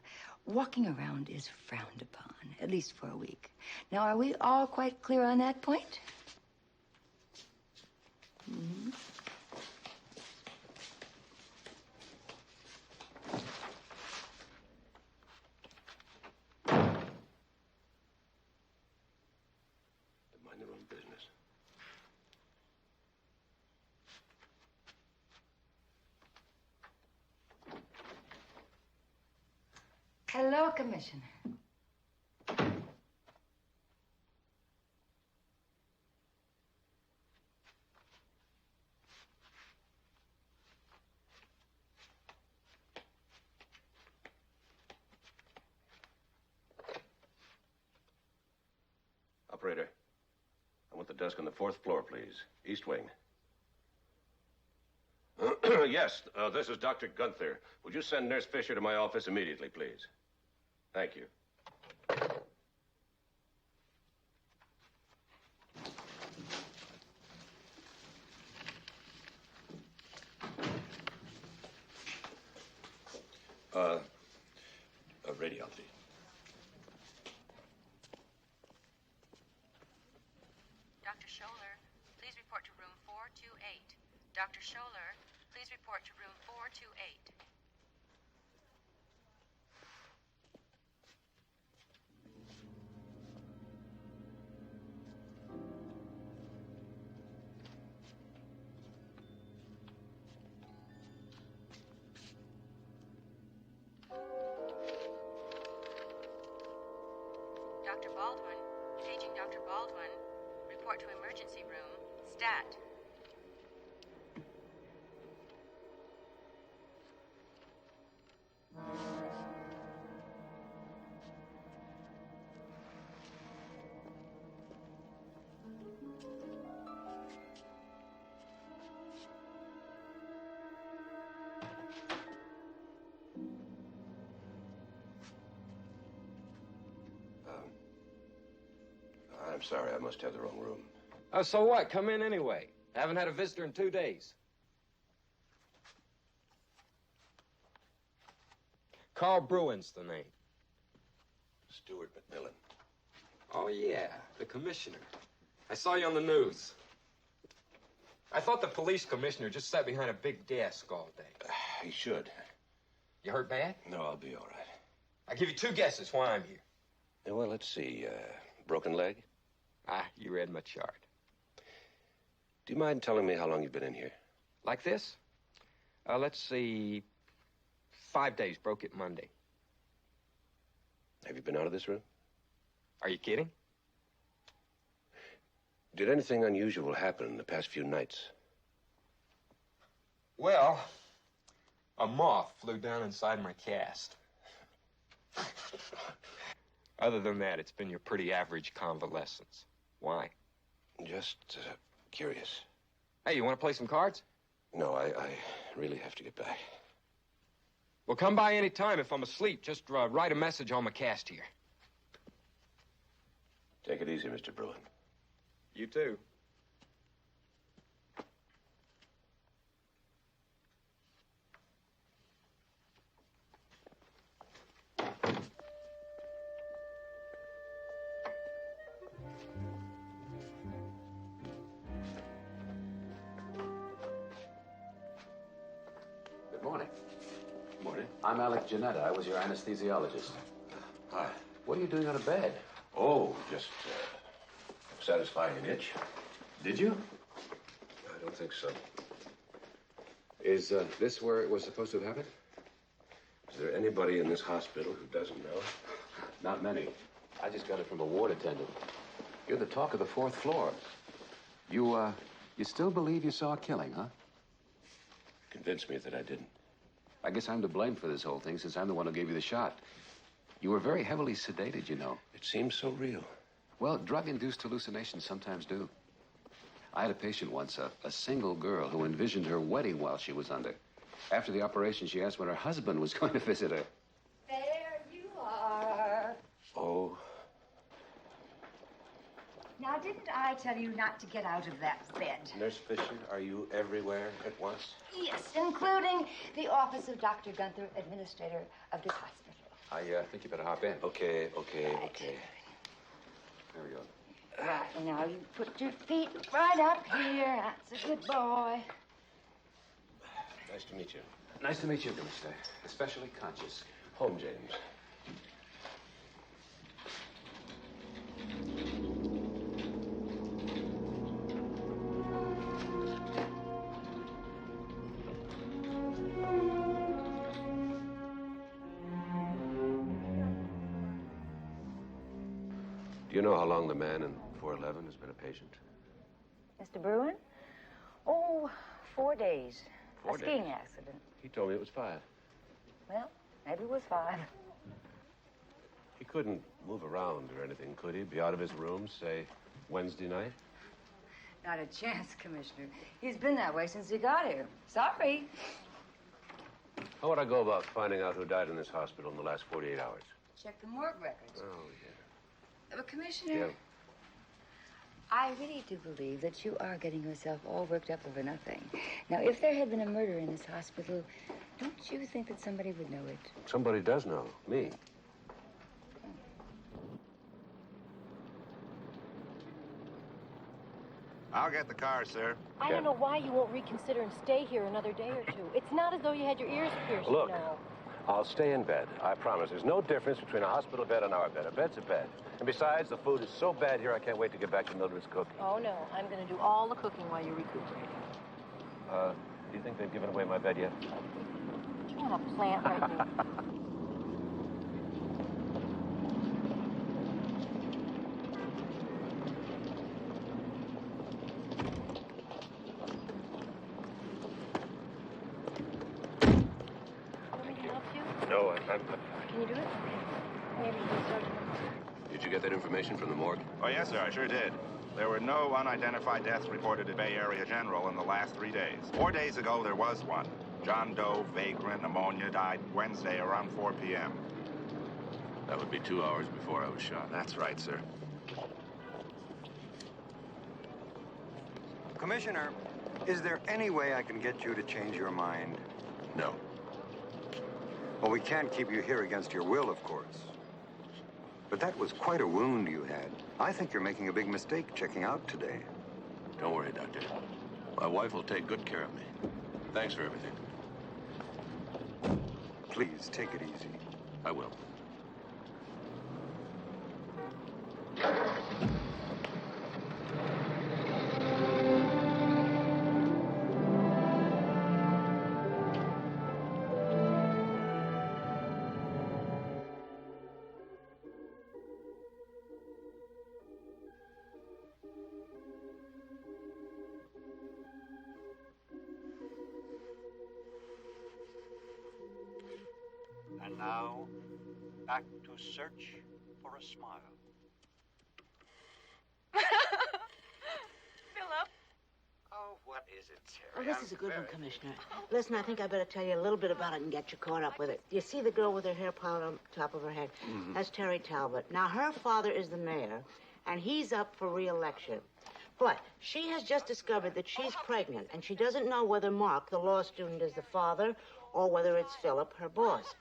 walking around is frowned upon, at least for a week. Now, are we all quite clear on that point? Mm-hmm. Mind their own business. Hello, Commissioner. Operator, I want the desk on the 4th floor, please. East wing. Yes, this is Dr. Gunther. Would you send Nurse Fisher to my office immediately, please? Thank you. Radiology. Dr. Scholler, please report to room 428. Dr. Scholler, please report to room 428. Dr. Baldwin, paging Dr. Baldwin, report to emergency room, stat. I'm sorry, I must have the wrong room. Oh, so what? Come in anyway. Haven't had a visitor in 2 days. Carl Bruin's the name. Stuart McMillan. Oh, yeah, the commissioner. I saw you on the news. I thought the police commissioner just sat behind a big desk all day. He should. You hurt bad? No, I'll be all right. I'll give you 2 guesses why I'm here. Well, let's see. Broken leg? Ah, you read my chart. Do you mind telling me how long you've been in here? Like this? Let's see. 5 days. Broke it Monday. Have you been out of this room? Are you kidding? Did anything unusual happen in the past few nights? Well, a moth flew down inside my cast. Other than that, it's been your pretty average convalescence. Why? Just curious. Hey, you want to play some cards? No, I really have to get back. Well, come by any time. If I'm asleep, just write a message on my cast here. Take it easy, Mr. Bruin. You too. Good morning. Morning. I'm Alec Janetta. I was your anesthesiologist. Hi. What are you doing out of bed? Oh, just satisfying an itch. Did you? I don't think so. Is this where it was supposed to have happened? Is there anybody in this hospital who doesn't know? Not many. I just got it from a ward attendant. You're the talk of the 4th floor. You still believe you saw a killing, huh? Convince me that I didn't. I guess I'm to blame for this whole thing since I'm the one who gave you the shot. You were very heavily sedated, you know. It seems so real. Well, drug-induced hallucinations sometimes do. I had a patient once, a single girl who envisioned her wedding while she was under. After the operation, she asked when her husband was going to visit her. There you are. Oh. Now, didn't I tell you not to get out of that bed? Nurse Fisher, are you everywhere at once? Yes, including the office of Dr. Gunther, administrator of this hospital. I think you better hop in. Okay. There we go. Right, now you put your feet right up here. That's a good boy. Nice to meet you. Nice to meet you, Commissioner. Especially conscious. Home, James. Do you know how long the man in 411 has been a patient? Mr. Bruin? Oh, 4 days. 4 a skiing days? accident. He told me it was 5. Well, maybe it was 5. He couldn't move around or anything, could he? Be out of his room, say, Wednesday night? Not a chance, Commissioner. He's been that way since he got here. Sorry. How would I go about finding out who died in this hospital in the last 48 hours? Check the morgue records. Oh, yeah. But, Commissioner, Yeah. I really do believe that you are getting yourself all worked up over nothing. Now, if there had been a murder in this hospital, don't you think that somebody would know it? Somebody does know. Me. I'll get the car, sir. I don't know why you won't reconsider and stay here another day or two. It's not as though you had your ears pierced, Look. you know. I'll stay in bed. I promise. There's no difference between a hospital bed and our bed. A bed's a bed. And besides, the food is so bad here, I can't wait to get back to Mildred's cooking. Oh, no. I'm going to do all the cooking while you're recuperating. Do you think they've given away my bed yet? You want a plant right now. No, I'm... Can you do it? Maybe you can start. Did you get that information from the morgue? Oh, yes, sir, I sure did. There were no unidentified deaths reported at Bay Area General in the last 3 days. 4 days ago, there was one. John Doe, vagrant, pneumonia, died Wednesday around 4 p.m. That would be 2 hours before I was shot. That's right, sir. Commissioner, is there any way I can get you to change your mind? No. Well, we can't keep you here against your will, of course. But that was quite a wound you had. I think you're making a big mistake checking out today. Don't worry, Doctor. My wife will take good care of me. Thanks for everything. Please, take it easy. I will. And now, back to search for a smile. Philip? Oh, what is it, Oh, Terry? this is a good one, Commissioner. Listen, I think I better tell you a little bit about it and get you caught up with it. You see the girl with her hair piled on top of her head? Mhm. That's Terry Talbot. Now, her father is the mayor, and he's up for re-election. But she has just discovered that she's pregnant, and she doesn't know whether Mark, the law student, is the father or whether it's Philip, her boss.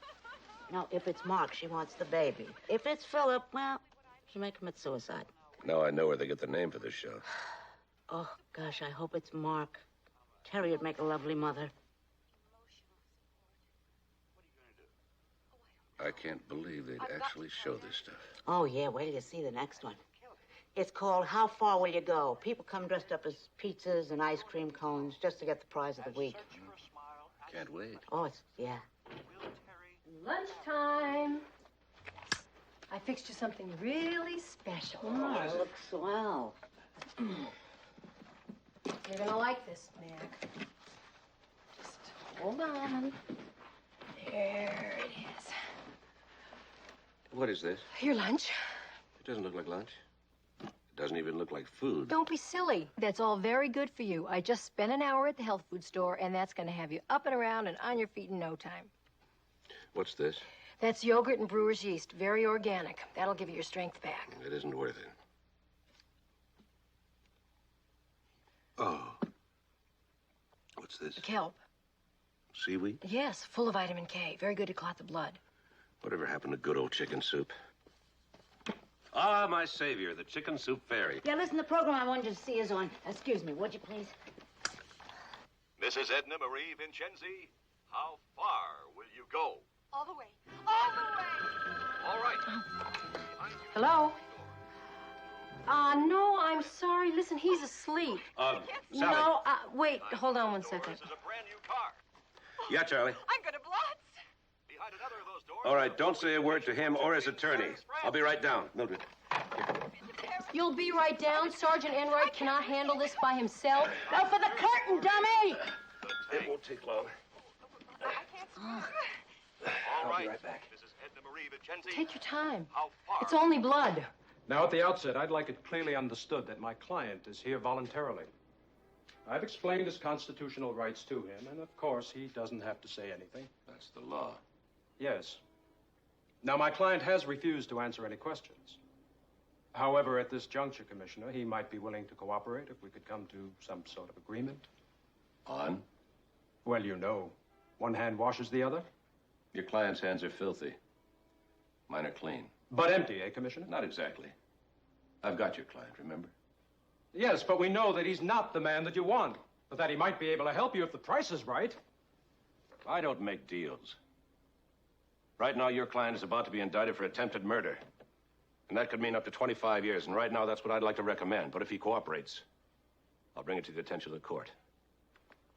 Now, if it's Mark, she wants the baby. If it's Philip, well, she may commit suicide. Now I know where they get the name for this show. Oh, gosh, I hope it's Mark. Terry would make a lovely mother. I can't believe they'd actually show this stuff. Oh, yeah, wait till you see the next one. It's called How Far Will You Go? People come dressed up as pizzas and ice cream cones just to get the prize of the week. Can't wait. Oh, it's, yeah. Lunchtime. I fixed you something really special. Oh, it looks swell. You're gonna like this, Mac. Just hold on. There it is. What is this? Your lunch. It doesn't look like lunch. It doesn't even look like food. Don't be silly. That's all very good for you. I just spent an hour at the health food store, and that's gonna have you up and around and on your feet in no time. What's this? That's yogurt and brewer's yeast, very organic. That'll give you your strength back. It isn't worth it. Oh. What's this? Kelp. Seaweed? Yes, full of vitamin K. Very good to clot the blood. Whatever happened to good old chicken soup? Ah, my savior, the chicken soup fairy. Yeah, listen, the program I wanted you to see is on. Excuse me, would you please? Mrs. Edna Marie Vincenzi, how far will you go? All the way. All the way. All right. Hello? No, I'm sorry. Listen, he's asleep. Sally. No, wait, hold on one second. This is a brand new car. Yeah, Charlie. I'm gonna blitz. Behind another of those doors. All right, don't say a word to him or his attorney. I'll be right down. Mildred. You'll be right down. Sergeant Enright cannot handle this by himself. Go for the curtain, dummy! It won't take long. All I'll right. be right back. Mrs. Edna Marie Vincenzi. Take your time. How far? It's only blood. Now, at the outset, I'd like it clearly understood that my client is here voluntarily. I've explained his constitutional rights to him, and of course, he doesn't have to say anything. That's the law. Yes. Now, my client has refused to answer any questions. However, at this juncture, Commissioner, he might be willing to cooperate if we could come to some sort of agreement. On? Well, you know, one hand washes the other. Your client's hands are filthy. Mine are clean. But empty, eh, Commissioner? Not exactly. I've got your client, remember? Yes, but we know that he's not the man that you want, but that he might be able to help you if the price is right. I don't make deals. Right now, your client is about to be indicted for attempted murder. And that could mean up to 25 years, and right now, that's what I'd like to recommend. But if he cooperates, I'll bring it to the attention of the court.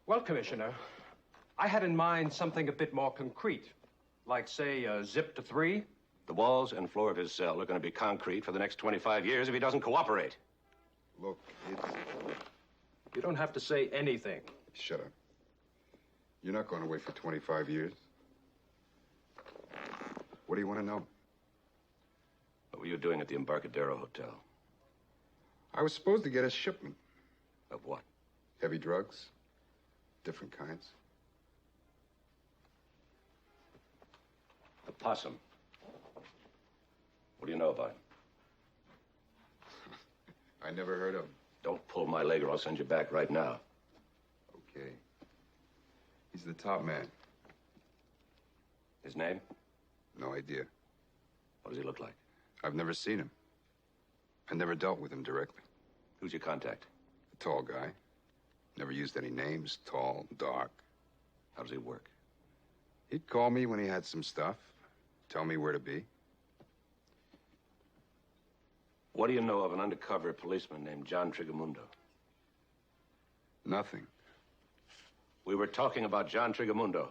Well, Commissioner, I had in mind something a bit more concrete. Like, say, a zip to 3. The walls and floor of his cell are going to be concrete for the next 25 years if he doesn't cooperate. Look, it's... You don't have to say anything. Shut up. You're not going away for 25 years. What do you want to know? What were you doing at the Embarcadero Hotel? I was supposed to get a shipment. Of what? Heavy drugs. Different kinds. A possum. What do you know about him? I never heard of him. Don't pull my leg or I'll send you back right now. Okay. He's the top man. His name? No idea. What does he look like? I've never seen him. I never dealt with him directly. Who's your contact? A tall guy. Never used any names. Tall, dark. How does he work? He'd call me when he had some stuff. Tell me where to be. What do you know of an undercover policeman named John Trigamundo? Nothing. We were talking about John Trigamundo.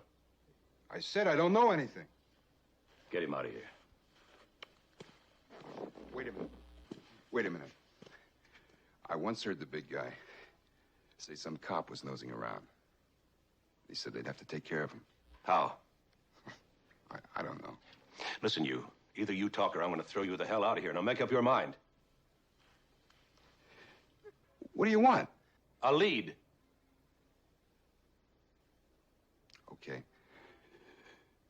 I said I don't know anything. Get him out of here. Wait a minute. Wait a minute. I once heard the big guy say some cop was nosing around. He said they'd have to take care of him. How? I don't know. Listen, you. Either you talk or I'm going to throw you the hell out of here. Now make up your mind. What do you want? A lead. Okay.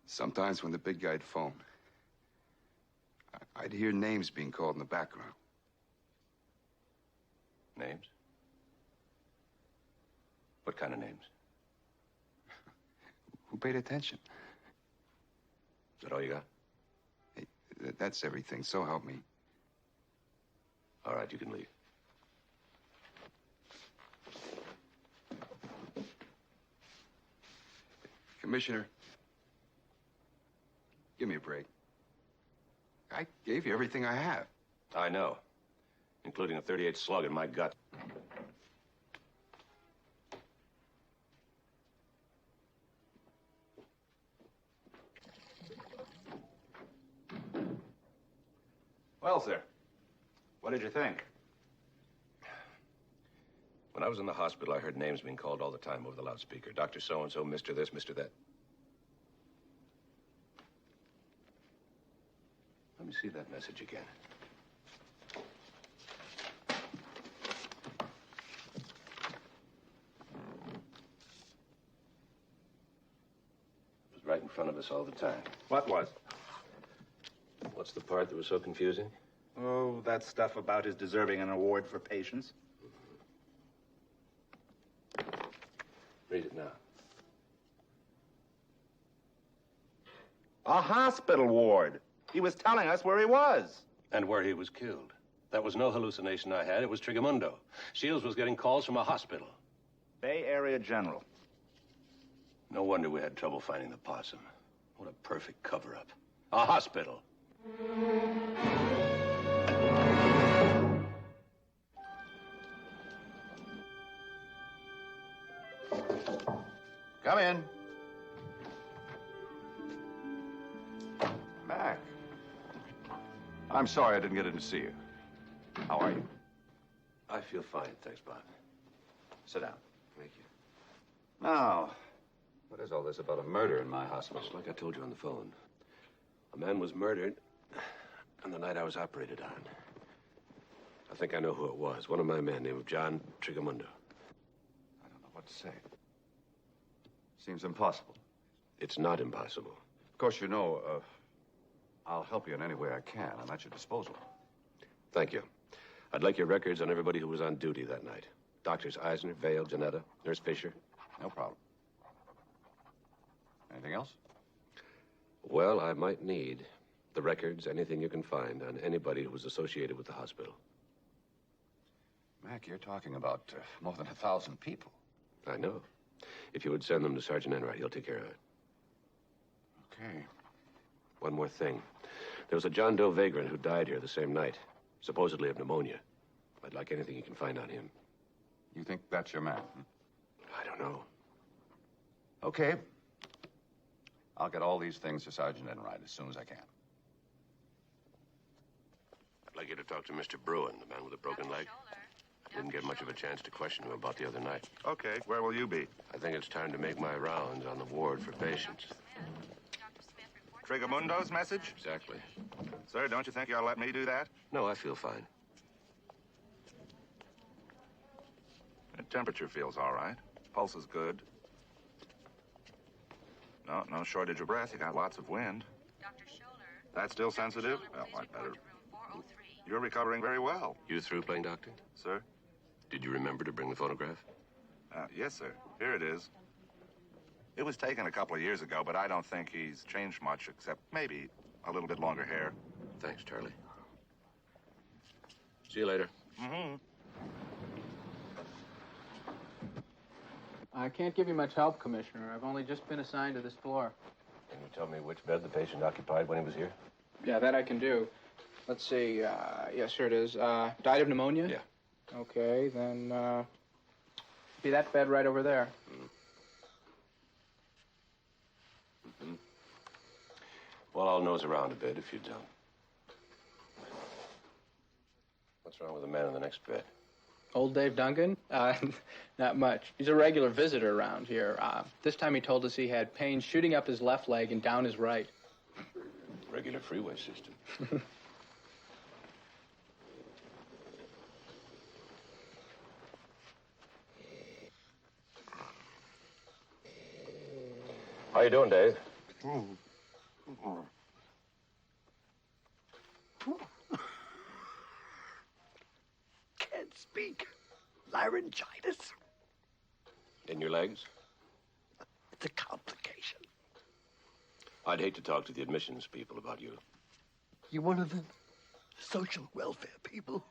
Sometimes when the big guy'd phone, I'd hear names being called in the background. Names? What kind of names? Who paid attention? Is that all you got? Hey, that's everything, so help me. All right, you can leave. Commissioner, give me a break. I gave you everything I have. I know, including a .38 slug in my gut. Well, sir, what did you think? When I was in the hospital, I heard names being called all the time over the loudspeaker. Dr. So-and-so, Mr. This, Mr. That. Let me see that message again. It was right in front of us all the time. What was? What's the part that was so confusing? Oh, that stuff about his deserving an award for patience. Read it now. A hospital ward. He was telling us where he was. And where he was killed. That was no hallucination I had. It was Trigamundo. Shields was getting calls from a hospital. Bay Area General. No wonder we had trouble finding the possum. What a perfect cover-up. A hospital. Come in. Mac. I'm sorry I didn't get in to see you. How are you? I feel fine, thanks, Bob. Sit down. Thank you. Now, what is all this about a murder in my hospital? It's like I told you on the phone. A man was murdered on the night I was operated on. I think I know who it was. One of my men named John Trigamundo. I don't know what to say. Seems impossible. It's not impossible. Of course, you know, I'll help you in any way I can. I'm at your disposal. Thank you. I'd like your records on everybody who was on duty that night. Doctors Eisner, Vale, Janetta, Nurse Fisher. No problem. Anything else? Well, I might need the records, anything you can find on anybody who was associated with the hospital. Mac, you're talking about more than 1,000 people. I know. If you would send them to Sergeant Enright, he'll take care of it. Okay. One more thing. There was a John Doe vagrant who died here the same night, supposedly of pneumonia. I'd like anything you can find on him. You think that's your man? I don't know. Okay. I'll get all these things to Sergeant Enright as soon as I can. I'd like you to talk to Mr. Bruin, the man with the broken leg. I didn't get much of a chance to question him about the other night. Okay, where will you be? I think it's time to make my rounds on the ward for patients. Trigamundo's message? Exactly. Sir, don't you think you ought to let me do that? No, I feel fine. The temperature feels all right. Pulse is good. No shortage of breath. You got lots of wind. Dr. Scholler. That's still sensitive? Well, I better. You're recovering very well. You through playing doctor? Sir? Did you remember to bring the photograph? Yes, sir. Here it is. It was taken a couple of years ago, but I don't think he's changed much, except maybe a little bit longer hair. Thanks, Charlie. See you later. Mm-hmm. I can't give you much help, Commissioner. I've only just been assigned to this floor. Can you tell me which bed the patient occupied when he was here? Yeah, that I can do. Let's see. Yes, here it is. Died of pneumonia? Yeah. Okay, then, be that bed right over there. Mm-hmm. Well, I'll nose around a bit if you don't. What's wrong with the man in the next bed? Old Dave Duncan? Not much. He's a regular visitor around here. This time he told us he had pain shooting up his left leg and down his right. Regular freeway system. How you doing, Dave? Can't speak. Laryngitis. In your legs? It's a complication. I'd hate to talk to the admissions people about you. You one of the social welfare people?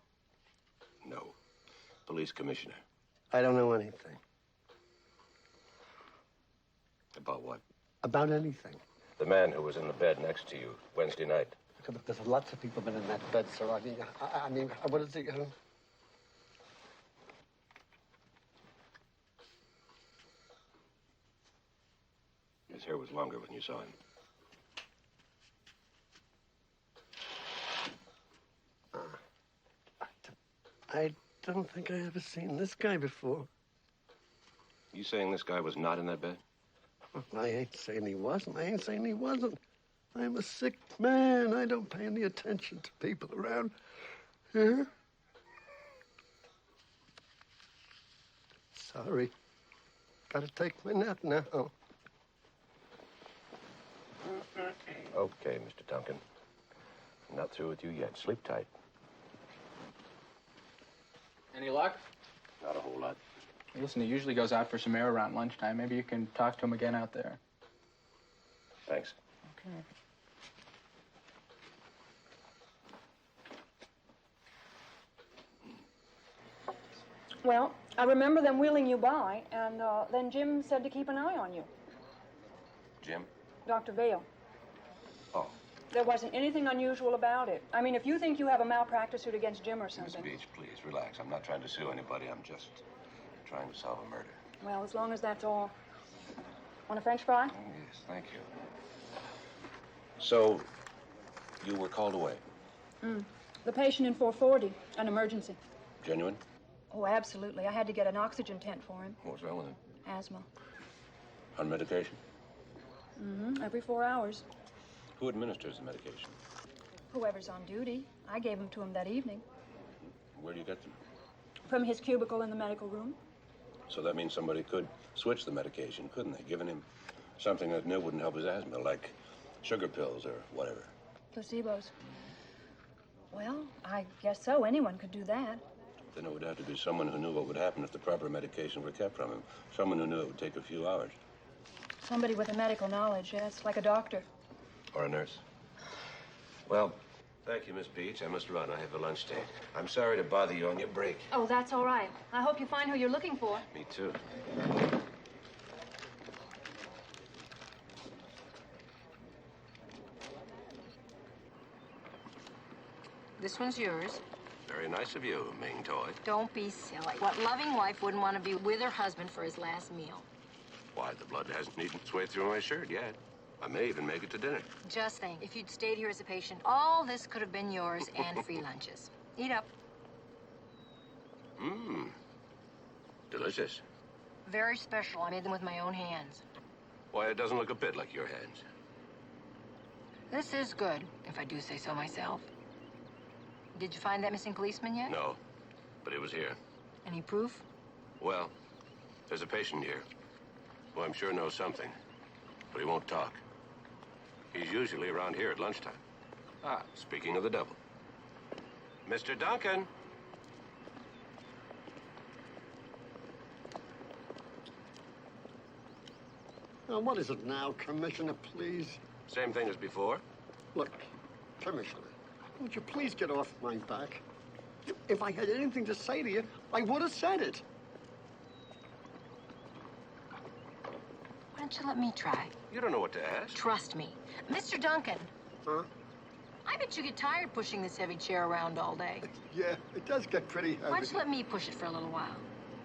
No. Police commissioner. I don't know anything. About what? About anything. The man who was in the bed next to you Wednesday night. Look, there's lots of people been in that bed, sir. I mean, what is he? His hair was longer when you saw him. I don't think I ever seen this guy before. You saying this guy was not in that bed? I ain't saying he wasn't. I ain't saying he wasn't. I'm a sick man. I don't pay any attention to people around here. Sorry. Gotta take my nap now. Okay, Mr. Duncan. I'm not through with you yet. Sleep tight. Any luck? Not a whole lot. Listen, he usually goes out for some air around lunchtime. Maybe you can talk to him again out there. Thanks. Okay. Well, I remember them wheeling you by, and then Jim said to keep an eye on you. Jim? Dr. Vale. Oh. There wasn't anything unusual about it. I mean, if you think you have a malpractice suit against Jim or Miss something. Beach, please, relax. I'm not trying to sue anybody. I'm just trying to solve a murder. Well, as long as that's all. Want a French fry? Oh, yes, thank you. So, you were called away. The patient in 440, an emergency. Genuine? Oh, absolutely. I had to get an oxygen tent for him. What's wrong with him? Asthma. On medication? Every 4 hours. Who administers the medication? Whoever's on duty. I gave them to him that evening. Where do you get them? From his cubicle in the medical room. So that means somebody could switch the medication, couldn't they? Giving him something that knew wouldn't help his asthma, like sugar pills or whatever. Placebos. Well, I guess so. Anyone could do that. Then it would have to be someone who knew what would happen if the proper medication were kept from him. Someone who knew it would take a few hours. Somebody with a medical knowledge, yes, like a doctor. Or a nurse. Well, thank you, Miss Beach. I must run. I have a lunch date. I'm sorry to bother you on your break. Oh, that's all right. I hope you find who you're looking for. Me too. This one's yours. Very nice of you, Ming Toy. Don't be silly. What loving wife wouldn't want to be with her husband for his last meal? Why, the blood hasn't eaten its way through my shirt yet. I may even make it to dinner. Just think, if you'd stayed here as a patient, all this could have been yours and free lunches. Eat up. Mmm. Delicious. Very special. I made them with my own hands. Why, it doesn't look a bit like your hands. This is good, if I do say so myself. Did you find that missing policeman yet? No, but it was here. Any proof? Well, there's a patient here who I'm sure knows something, but he won't talk. He's usually around here at lunchtime. Ah, speaking of the devil. Mr. Duncan. Now, what is it now, Commissioner, please? Same thing as before. Look, Commissioner, would you please get off my back? If I had anything to say to you, I would have said it. Why don't you let me try? You don't know what to ask. Trust me. Mr. Duncan. Huh? I bet you get tired pushing this heavy chair around all day. Yeah, it does get pretty heavy. Why don't you let me push it for a little while?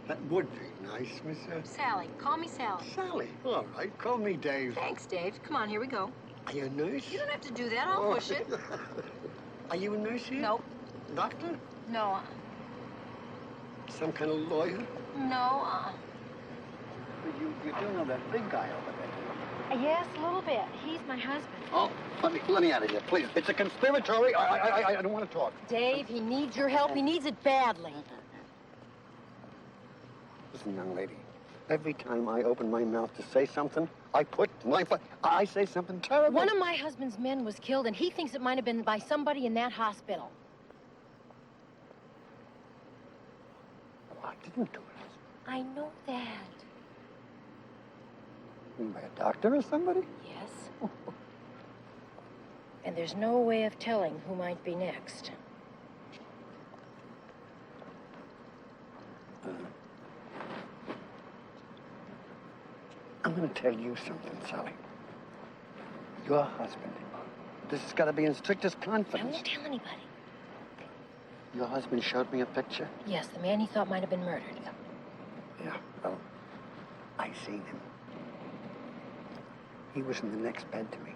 That would be nice, Miss... Sally. Call me Sally. Sally. All right, call me Dave. Thanks, Dave. Come on, here we go. Are you a nurse? You don't have to do that. I'll push it. Are you a nurse here? Nope. Doctor? No. Some kind of lawyer? No. You do know that big guy over there? Yes, a little bit. He's my husband. Oh, let me out of here, please. It's a conspiratory. I don't want to talk. Dave, he needs your help. He needs it badly. Listen, young lady. Every time I open my mouth to say something, I say something terrible. One of my husband's men was killed, and he thinks it might have been by somebody in that hospital. Well, I didn't do it. I know that. By a doctor or somebody? Yes. And there's no way of telling who might be next. I'm going to tell you something, Sally. Your husband. This has got to be in strictest I confidence. won't tell anybody. Your husband showed me a picture? Yes, the man he thought might have been murdered. Yeah, well, I seen him. He was in the next bed to me.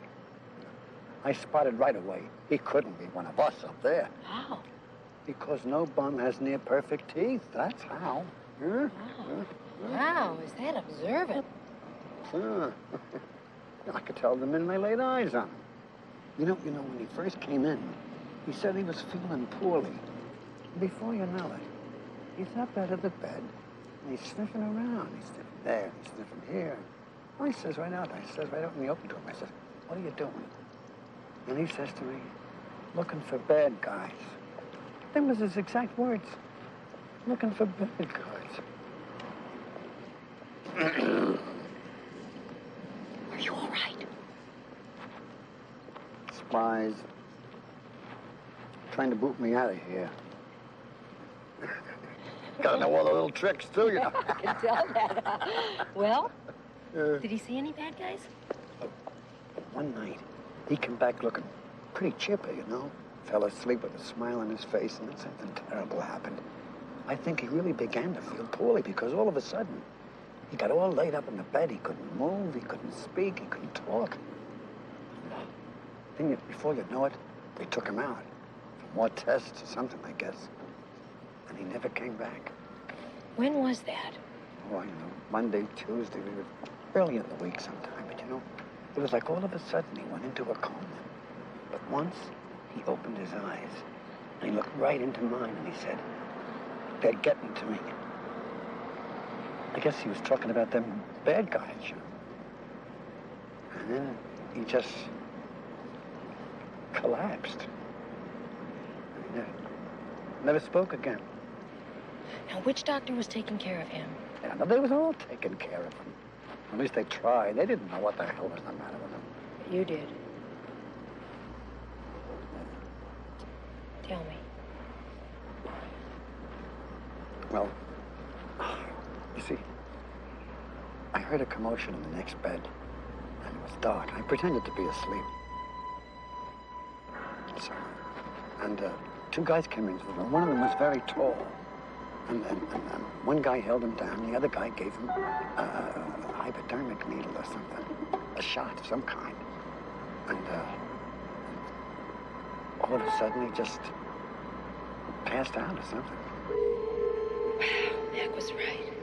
I spotted right away. He couldn't be one of us up there. How? Because no bum has near perfect teeth. That's how. Huh? Wow, is that observant? Huh. I could tell the minute I laid eyes on him. You know, when he first came in, he said he was feeling poorly. Before you know it, he's up out of the bed, and he's sniffing around. He's sniffing there, he's sniffing here. I says right out in the open to him, I says, what are you doing? And he says to me, looking for bad guys. Them was his exact words. Looking for bad guys. Are you all right? Spies. Trying to boot me out of here. Gotta know all the little tricks, too, you know. I can tell that. Well, did he see any bad guys? One night, he came back looking pretty chipper, you know. Fell asleep with a smile on his face, and then something terrible happened. I think he really began to feel poorly because all of a sudden, he got all laid up in the bed. He couldn't move, he couldn't speak, he couldn't talk. Then before you know it, they took him out. For more tests or something, I guess. And he never came back. When was that? Oh, I know. Monday, Tuesday, we were early in the week sometime. But, you know, it was like all of a sudden he went into a coma. But once he opened his eyes, and he looked right into mine, and he said, "They're getting to me." I guess he was talking about them bad guys, you know. And then he just collapsed. And he never spoke again. Now, which doctor was taking care of him? Yeah, no, they was all taking care of him. At least they tried. They didn't know what the hell was the matter with him. You did. Tell me. Well, you see, I heard a commotion in the next bed, and it was dark. I pretended to be asleep. So, and two guys came into the room. One of them was very tall. And one guy held him down. The other guy gave him a hypodermic needle or something. A shot of some kind. And all of a sudden, he just passed out or something. Wow, Mac was right.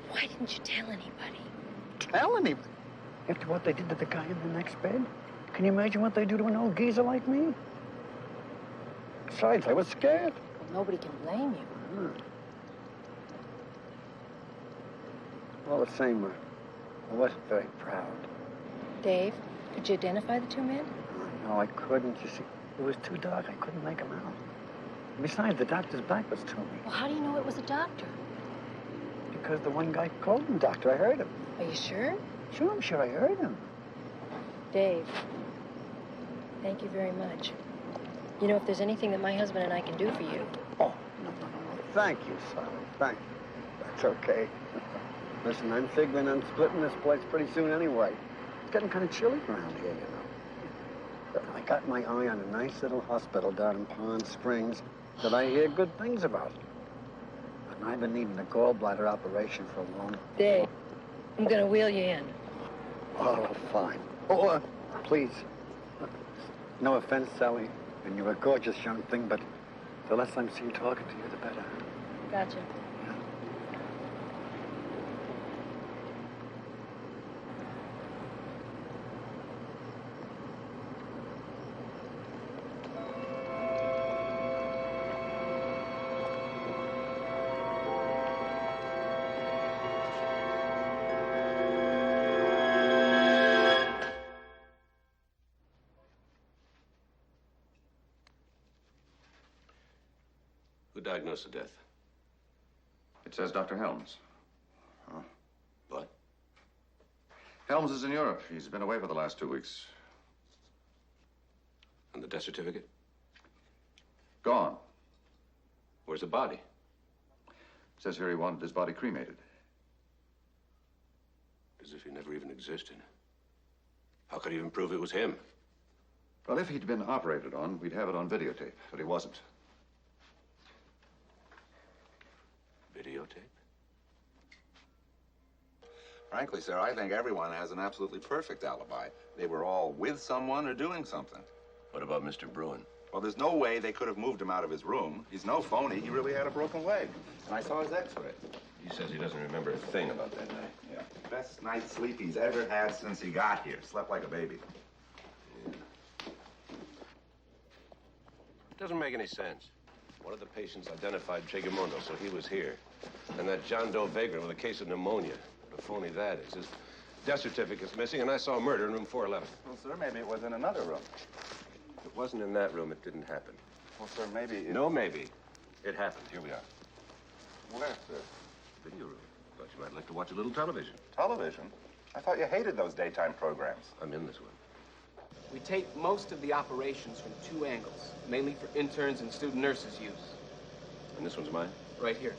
Why didn't you tell anybody? Tell anybody? After what they did to the guy in the next bed? Can you imagine what they do to an old geezer like me? Besides, I was scared. Nobody can blame you. All the same, I wasn't very proud. Dave, could you identify the two men? No, I couldn't. You see, it was too dark. I couldn't make them out. Besides, the doctor's back was to me. Well, how do you know it was a doctor? Because the one guy called him doctor. I heard him. Are you sure? Sure, I'm sure I heard him. Dave, thank you very much. You know, if there's anything that my husband and I can do for you. Oh, no. Thank you, Sally. Thank you. That's okay. Listen, I'm figuring on splitting this place pretty soon anyway. It's getting kind of chilly around here, you know. I got my eye on a nice little hospital down in Pond Springs that I hear good things about. And I've been needing a gallbladder operation for a long time. Dave, I'm gonna wheel you in. Oh, fine. Oh, please. No offense, Sally. And you're a gorgeous young thing, but the less I'm seen talking to you, the better. Gotcha. Who diagnosed the death? It says Dr. Helms. Huh? What? Helms is in Europe. He's been away for the last 2 weeks. And the death certificate? Gone. Where's the body? Says here he wanted his body cremated. As if he never even existed. How could he even prove it was him? Well, if he'd been operated on, we'd have it on videotape, but he wasn't. Videotape? Frankly, sir, I think everyone has an absolutely perfect alibi. They were all with someone or doing something. What about Mr. Bruin? Well, there's no way they could have moved him out of his room. He's no phony. He really had a broken leg. And I saw his x-ray. He says he doesn't remember a thing about that night. Yeah. Best night's sleep he's ever had since he got here. Slept like a baby. Yeah. It doesn't make any sense. One of the patients identified Chegamondo, so he was here. And that John Doe vagrant with a case of pneumonia. What a phony that is. His death certificate's missing, and I saw murder in room 411. Well, sir, maybe it was in another room. If it wasn't in that room, it didn't happen. Well, sir, maybe... No maybe. It happened. Here we are. Where, sir? Video room. Thought you might like to watch a little television. Television? I thought you hated those daytime programs. I'm in this one. We tape most of the operations from 2 angles, mainly for interns and student nurses' use. And this one's mine? Right here.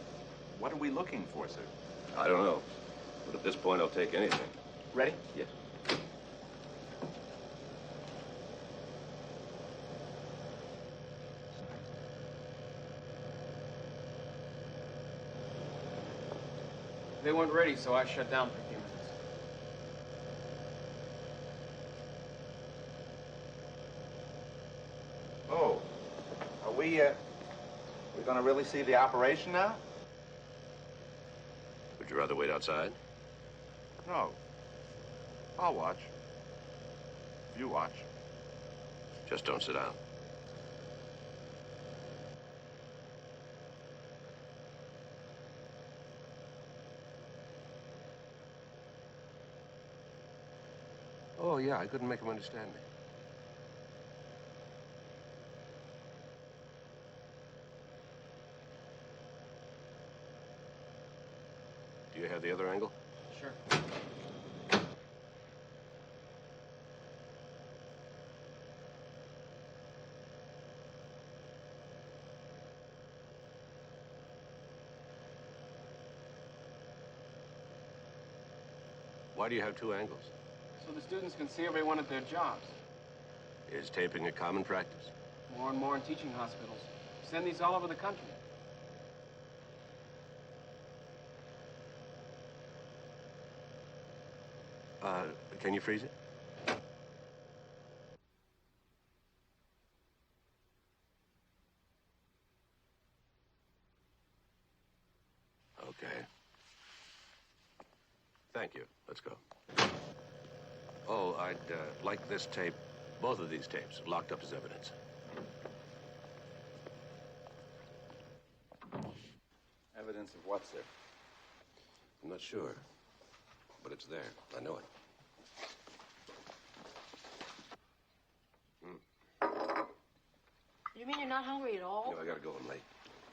What are we looking for, sir? I don't know. But at this point, I'll take anything. Ready? Yes. They weren't ready, so I shut down for a few minutes. Oh, are we gonna really see the operation now? Would you rather wait outside? No. I'll watch. You watch. Just don't sit down. Oh, yeah, I couldn't make him understand me. Do you have the other angle? Sure. Why do you have 2 angles? So the students can see everyone at their jobs. Is taping a common practice? More and more in teaching hospitals. Send these all over the country. Can you freeze it? Okay. Thank you. Let's go. Oh, I'd like this tape, both of these tapes, locked up as evidence. Evidence of what, sir? I'm not sure, but it's there. I know it. You mean you're not hungry at all? No, I gotta go. I'm late.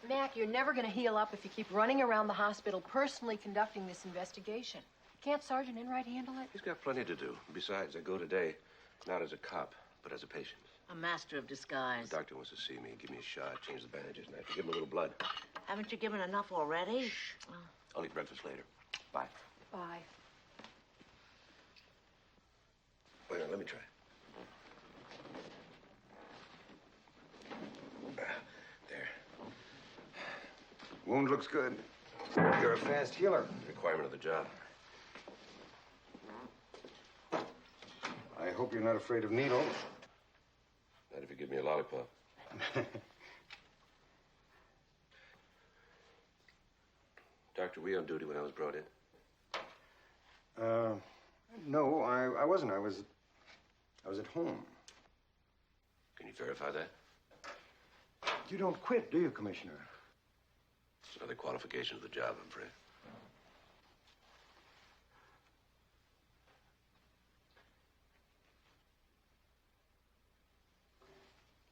Mac, you're never going to heal up if you keep running around the hospital personally conducting this investigation. Can't Sergeant Enright handle it? He's got plenty to do. Besides, I go today not as a cop, but as a patient. A master of disguise. The doctor wants to see me, give me a shot, change the bandages, and I have to give him a little blood. Haven't you given enough already? Shh. I'll eat breakfast later. Bye. Bye. Wait a minute, let me try. There. Wound looks good. You're a fast healer. Requirement of the job. I hope you're not afraid of needles. Not if you give me a lollipop. Doctor, were you on duty when I was brought in? No, I wasn't. I was at home. Can you verify that? You don't quit, do you, Commissioner? It's another qualification of the job, I'm afraid.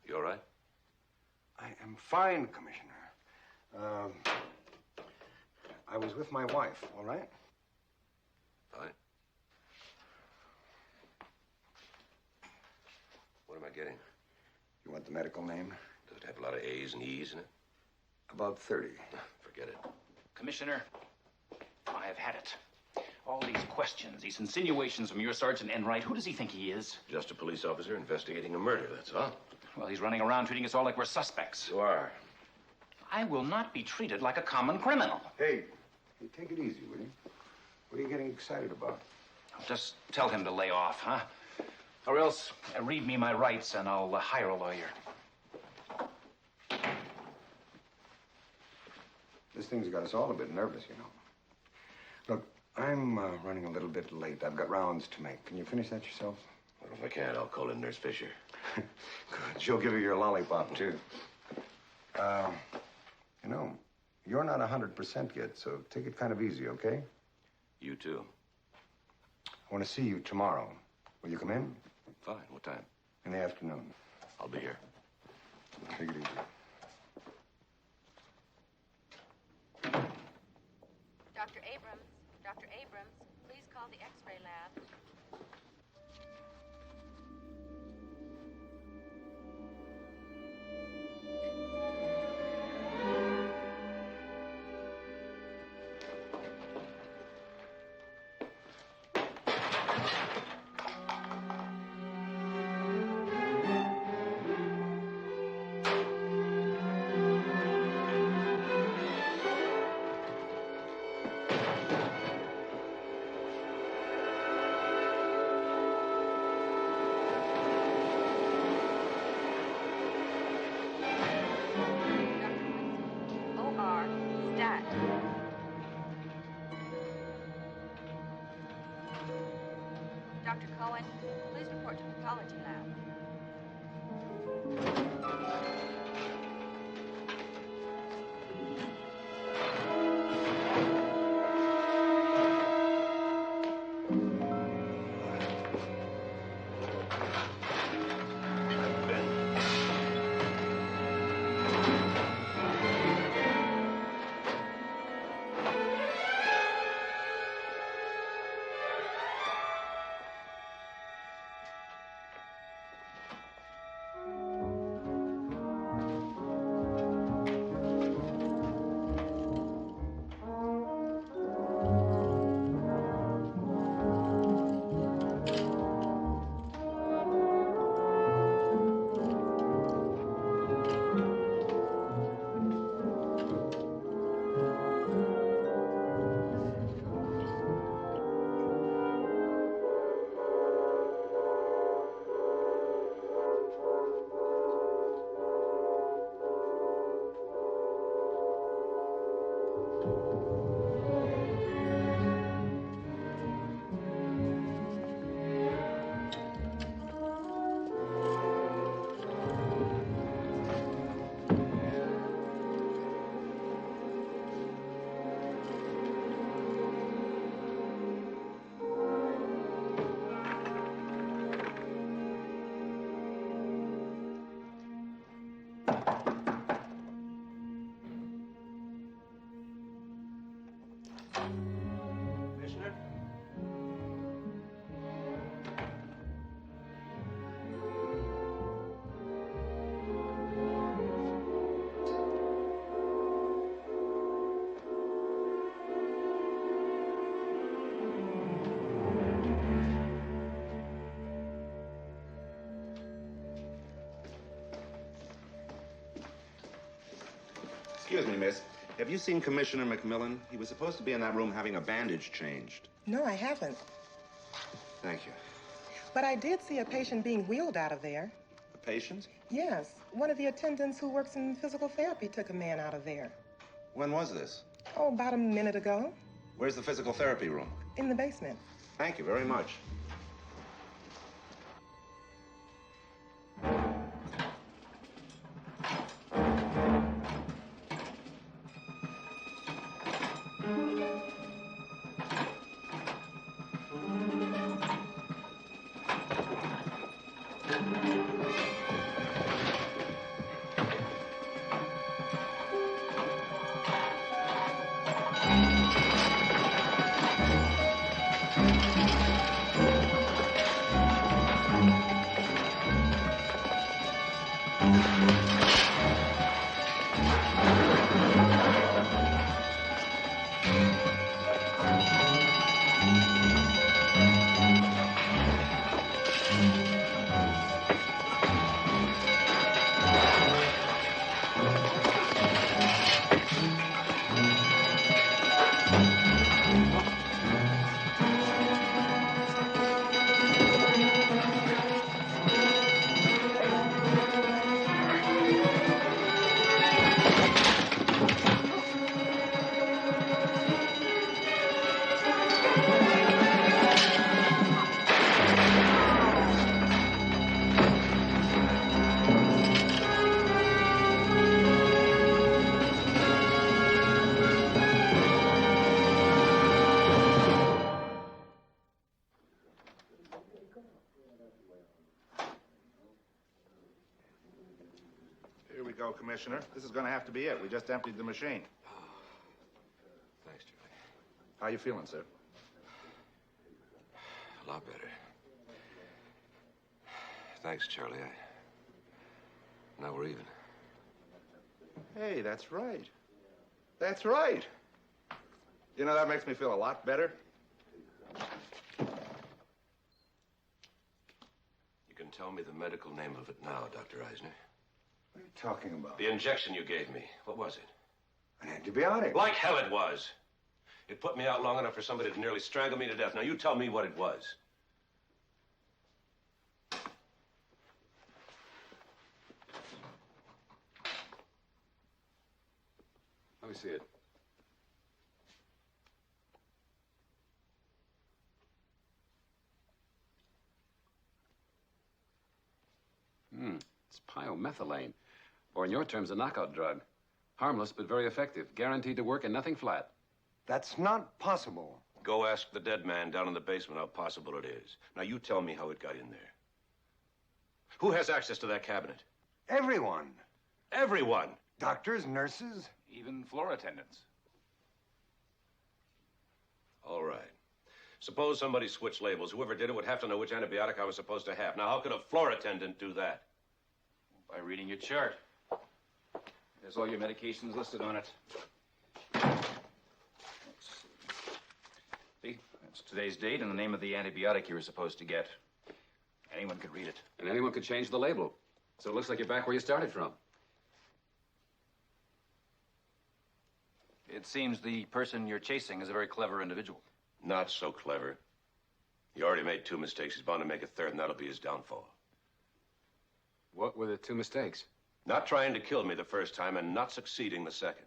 You all right? I am fine, Commissioner. I was with my wife, all right? Fine. What am I getting? You want the medical name? Does it have a lot of A's and E's in it? About 30. Forget it. Commissioner, I have had it. All these questions, these insinuations from your Sergeant Enright, who does he think he is? Just a police officer investigating a murder, that's all. Well, he's running around treating us all like we're suspects. You are. I will not be treated like a common criminal. Hey, take it easy, will you? What are you getting excited about? Just tell him to lay off, huh? Or else read me my rights and I'll hire a lawyer. This thing's got us all a bit nervous, you know. Look, I'm running a little bit late. I've got rounds to make. Can you finish that yourself? Well, if I can't, I'll call in Nurse Fisher. Good. She'll give you your lollipop, too. You know, you're not 100% yet, so take it kind of easy, okay? You too. I want to see you tomorrow. Will you come in? Fine. What time? In the afternoon. I'll be here. Take it easy. Dr. Abrams. Dr. Abrams, please call the X-ray lab. OR, stat. Dr. Cohen, please report to pathology lab. Commissioner? Excuse me, miss. Have you seen Commissioner McMillan? He was supposed to be in that room having a bandage changed. No, I haven't. Thank you. But I did see a patient being wheeled out of there. A patient? Yes. One of the attendants who works in physical therapy took a man out of there. When was this? Oh, about a minute ago. Where's the physical therapy room? In the basement. Thank you very much. Here we go, Commissioner. This is going to have to be it. We just emptied the machine. Thanks, Charlie. How you feeling, sir? A lot better. Thanks, Charlie. Now we're even. Hey, that's right. That's right. You know, that makes me feel a lot better. You can tell me the medical name of it now, Dr. Eisner. What are you talking about? The injection you gave me. What was it? An antibiotic. Like hell it was. It put me out long enough for somebody to nearly strangle me to death. Now you tell me what it was. Let me see it. It's pyomethylane. Or in your terms, a knockout drug. Harmless, but very effective. Guaranteed to work and nothing flat. That's not possible. Go ask the dead man down in the basement how possible it is. Now you tell me how it got in there. Who has access to that cabinet? Everyone. Everyone. Doctors, nurses. Even floor attendants. All right. Suppose somebody switched labels. Whoever did it would have to know which antibiotic I was supposed to have. Now, how could a floor attendant do that? By reading your chart. There's all your medications listed on it. See, that's today's date and the name of the antibiotic you were supposed to get. Anyone could read it. And anyone could change the label. So it looks like you're back where you started from. It seems the person you're chasing is a very clever individual. Not so clever. He already made 2 mistakes. He's bound to make a third, and that'll be his downfall. What were the 2 mistakes? Not trying to kill me the first time and not succeeding the second.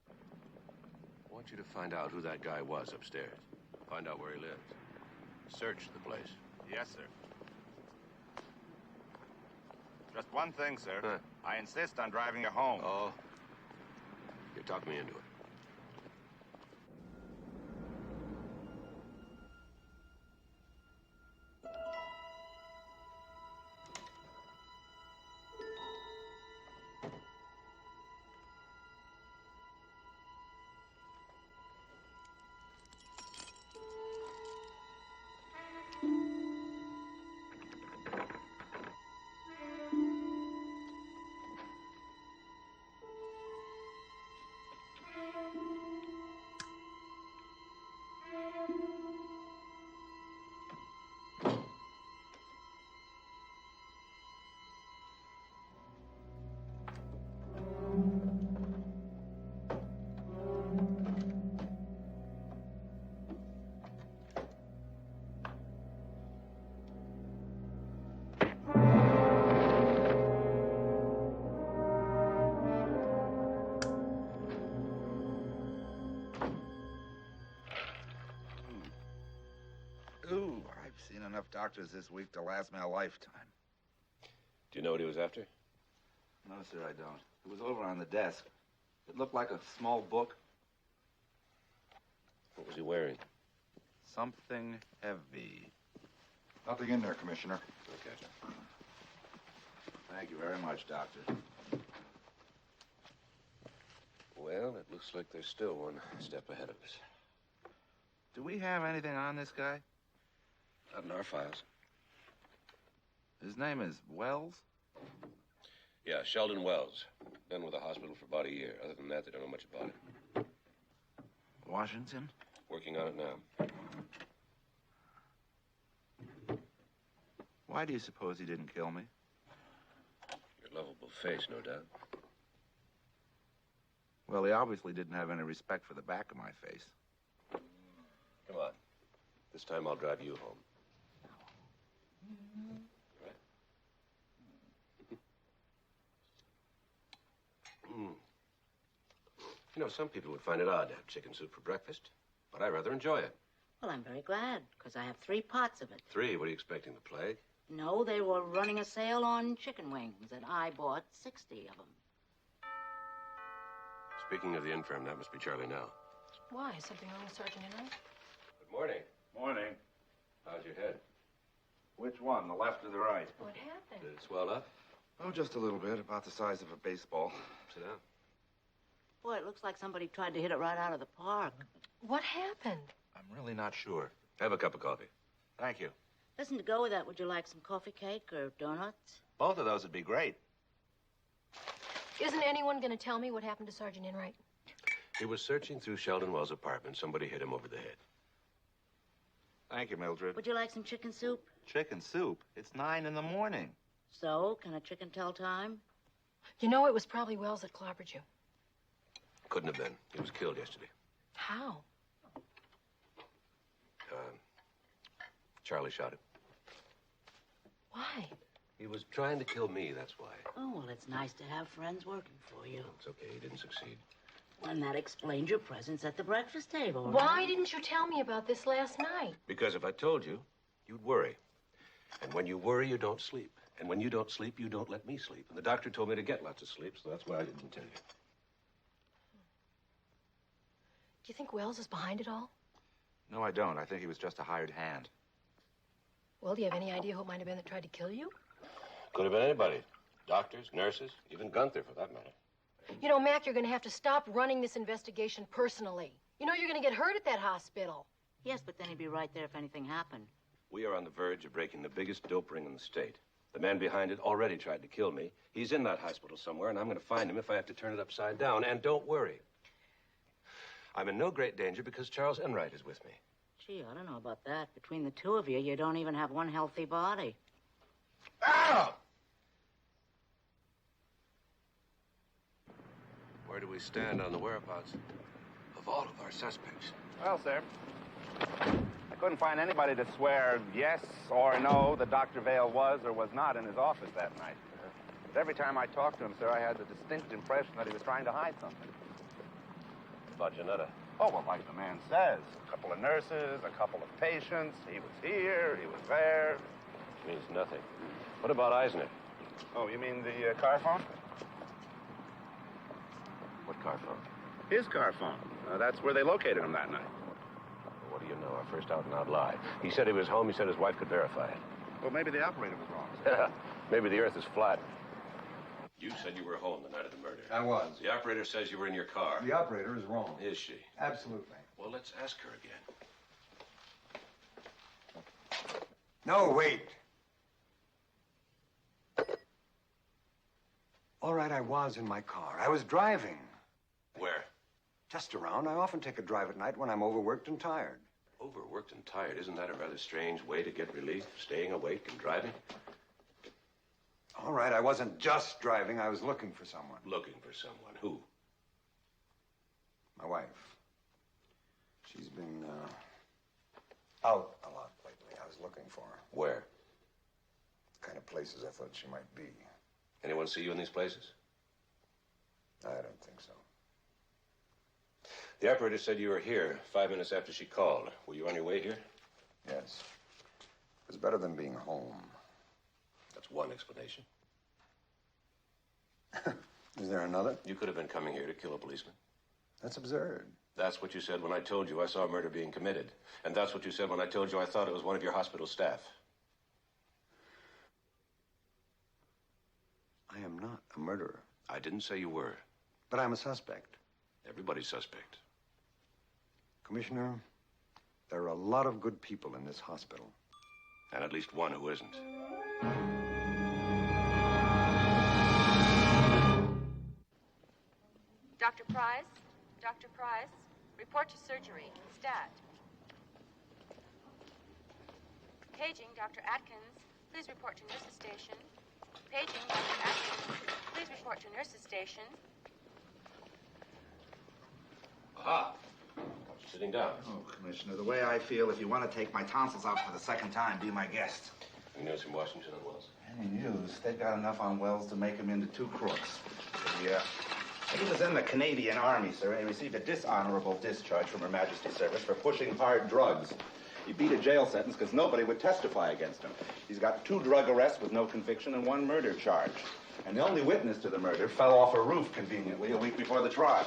I want you to find out who that guy was upstairs. Find out where he lives. Search the place. Yes, sir. Just one thing, sir. Huh. I insist on driving you home. Oh. You talked me into it. Ooh, I've seen enough doctors this week to last me a lifetime. Do you know what he was after? No, sir, I don't. It was over on the desk. It looked like a small book. What was he wearing? Something heavy. Nothing in there, Commissioner. Okay. Thank you very much, Doctor. Well, it looks like there's still one step ahead of us. Do we have anything on this guy? Not in our files. His name is Wells? Yeah, Sheldon Wells. Been with the hospital for about a year. Other than that, they don't know much about it. Washington? Working on it now. Why do you suppose he didn't kill me? Your lovable face, no doubt. Well, he obviously didn't have any respect for the back of my face. Come on. This time I'll drive you home. Right? You know, some people would find it odd to have chicken soup for breakfast, but I rather enjoy it. Well, I'm very glad, because I have 3 pots of it. 3? What are you expecting, the plague? No, they were running a sale on chicken wings, and I bought 60 of them. Speaking of the infirm, that must be Charlie now. Why? Is something wrong with Sergeant Enright? Good morning. Morning. How's your head? Which one, the left or the right? What happened? Did it swell up? Oh, just a little bit, about the size of a baseball. Sit down. Boy, it looks like somebody tried to hit it right out of the park. What happened? I'm really not sure. Have a cup of coffee. Thank you. Listen, to go with that, would you like some coffee cake or donuts? Both of those would be great. Isn't anyone going to tell me what happened to Sergeant Enright? He was searching through Sheldon Wells' apartment. Somebody hit him over the head. Thank you, Mildred. Would you like some chicken soup? Chicken soup? It's 9 in the morning. So, can a chicken tell time? You know, it was probably Wells that clobbered you. Couldn't have been. He was killed yesterday. How? Charlie shot him. Why? He was trying to kill me, that's why. Oh, well, it's nice to have friends working for you. It's okay, he didn't succeed. And that explains your presence at the breakfast table. Why right? didn't you tell me about this last night? Because if I told you, you'd worry. And when you worry, you don't sleep. And when you don't sleep, you don't let me sleep. And the doctor told me to get lots of sleep, so that's why I didn't tell you. Do you think Wells is behind it all? No, I don't. I think he was just a hired hand. Well, do you have any idea who it might have been that tried to kill you? Could have been anybody. Doctors, nurses, even Gunther, for that matter. You know, Mac, you're going to have to stop running this investigation personally. You know you're going to get hurt at that hospital. Yes, but then he'd be right there if anything happened. We are on the verge of breaking the biggest dope ring in the state. The man behind it already tried to kill me. He's in that hospital somewhere, and I'm going to find him if I have to turn it upside down. And don't worry. I'm in no great danger because Charles Enright is with me. Gee, I don't know about that. Between the two of you, you don't even have one healthy body. Ow! Where do we stand on the whereabouts of all of our suspects? Well, sir, I couldn't find anybody to swear yes or no that Dr. Vale was or was not in his office that night. But every time I talked to him, sir, I had the distinct impression that he was trying to hide something. About Janetta? Oh, well, like the man says. A couple of nurses, a couple of patients. He was here, he was there. Which means nothing. What about Eisner? Oh, you mean the car phone? What car phone? His car phone. That's where they located him that night. What do you know? Our first out-and-out lie. He said he was home. He said his wife could verify it. Well, maybe the operator was wrong, sir. Maybe the earth is flat. You said you were home the night of the murder. I was. The operator says you were in your car. The operator is wrong. Is she? Absolutely. Well, let's ask her again. No, wait. All right, I was in my car. I was driving. Where? Just around. I often take a drive at night when I'm overworked and tired. Overworked and tired. Isn't that a rather strange way to get relief? Staying awake and driving? All right, I wasn't just driving. I was looking for someone. Looking for someone. Who? My wife. She's been out a lot lately. I was looking for her. Where? The kind of places I thought she might be. Anyone see you in these places? I don't think so. The operator said you were here 5 minutes after she called. Were you on your way here? Yes. It was better than being home. That's one explanation. Is there another? You could have been coming here to kill a policeman. That's absurd. That's what you said when I told you I saw a murder being committed. And that's what you said when I told you I thought it was one of your hospital staff. I am not a murderer. I didn't say you were. But I'm a suspect. Everybody's suspect. Commissioner, there are a lot of good people in this hospital. And at least one who isn't. Dr. Price? Dr. Price? Report to surgery. Stat. Paging Dr. Atkins. Please report to nurses station. Paging Dr. Atkins. Please report to nurses station. Aha. Sitting down. Oh, Commissioner, the way I feel, if you want to take my tonsils out for the second time, be my guest. Any news from Washington on Wells? Any news? They've got enough on Wells to make him into 2 crooks. Yeah. He was in the Canadian Army, sir, and he received a dishonorable discharge from Her Majesty's service for pushing hard drugs. He beat a jail sentence because nobody would testify against him. He's got 2 drug arrests with no conviction and 1 murder charge. And the only witness to the murder fell off a roof conveniently a week before the trial.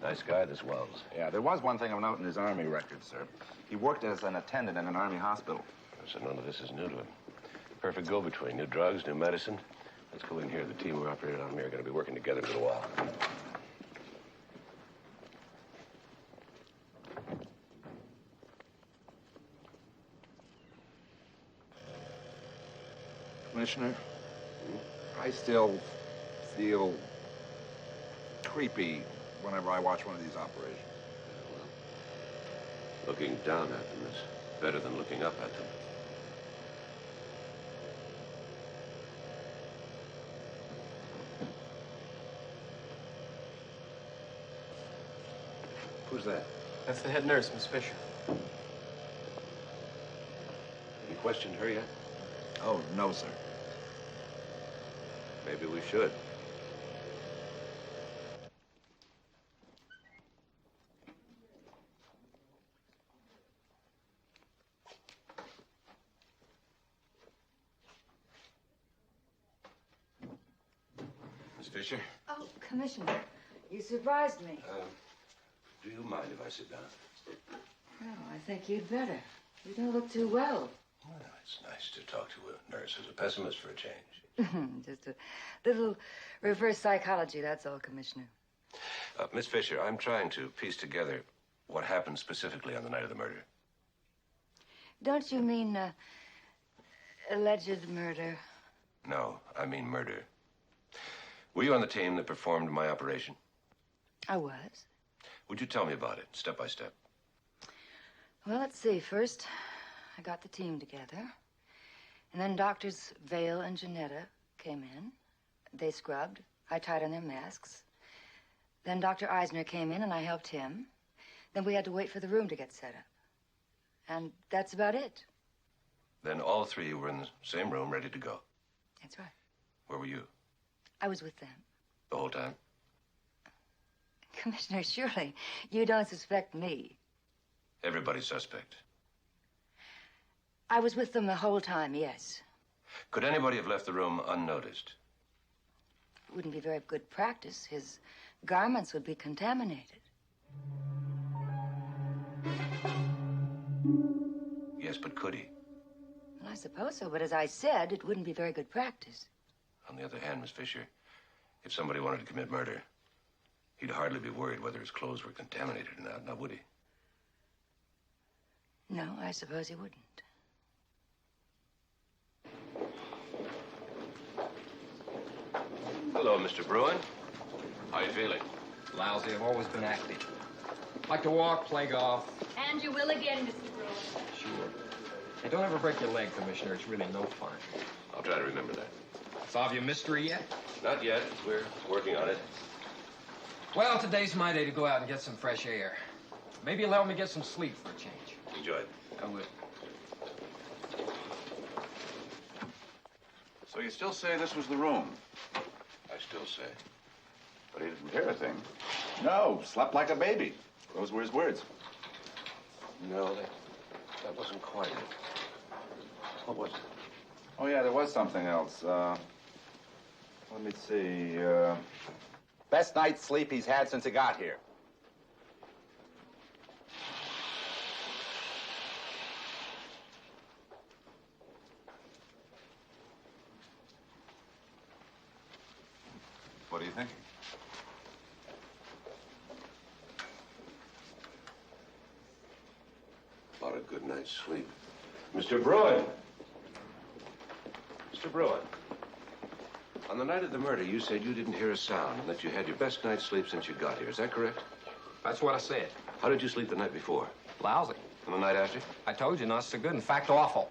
Nice guy, this Wells. Yeah, there was one thing of note in his Army record, sir. He worked as an attendant in an Army hospital. So none of this is new to him. Perfect go-between. New drugs, new medicine. Let's go in here. The team who operated on me are going to be working together in a little while. Commissioner, I still feel creepy whenever I watch one of these operations. Looking down at them is better than looking up at them. Who's that? That's the head nurse, Miss Fisher. You questioned her yet? Oh, no, sir. Maybe we should. Miss Fisher? Oh, Commissioner, you surprised me. Do you mind if I sit down? No, I think you'd better. You don't look too well. Well, it's nice to talk to a nurse who's a pessimist for a change. Just a little reverse psychology, that's all, Commissioner. Miss Fisher, I'm trying to piece together what happened specifically on the night of the murder. Don't you mean alleged murder? No, I mean murder. Were you on the team that performed my operation? I was. Would you tell me about it, step by step? Well, let's see. First, I got the team together. And then doctors Vale and Janetta came in. They scrubbed. I tied on their masks. Then Dr. Eisner came in and I helped him. Then we had to wait for the room to get set up. And that's about it. Then all three were in the same room, ready to go. That's right. Where were you? I was with them. The whole time? Commissioner, surely you don't suspect me. Everybody's suspect. I was with them the whole time, yes. Could anybody have left the room unnoticed? It wouldn't be very good practice. His garments would be contaminated. Yes, but could he? Well, I suppose so, but as I said, it wouldn't be very good practice. On the other hand, Miss Fisher, if somebody wanted to commit murder, he'd hardly be worried whether his clothes were contaminated or not, now would he? No, I suppose he wouldn't. Hello, Mr. Bruin. How you feeling? Lousy. I've always been active. Like to walk, play golf. And you will again, Mr. Bruin. Sure. Hey, don't ever break your leg, Commissioner. It's really no fun. I'll try to remember that. Solve your mystery yet? Not yet. We're working on it. Well, today's my day to go out and get some fresh air. Maybe you'll help me get some sleep for a change. Enjoy it. I will. So you still say this was the room? I still say. But he didn't hear a thing. No, slept like a baby. Those were his words. No, that wasn't quite it. What was it? Oh, yeah, there was something else. Let me see. Best night's sleep he's had since he got here. What are you thinking? About a good night's sleep. Mr. Bruin! Mr. Bruin. On the night of the murder, you said you didn't hear a sound and that you had your best night's sleep since you got here. Is that correct? That's what I said. How did you sleep the night before? Lousy. And the night after? I told you, not so good. In fact, awful.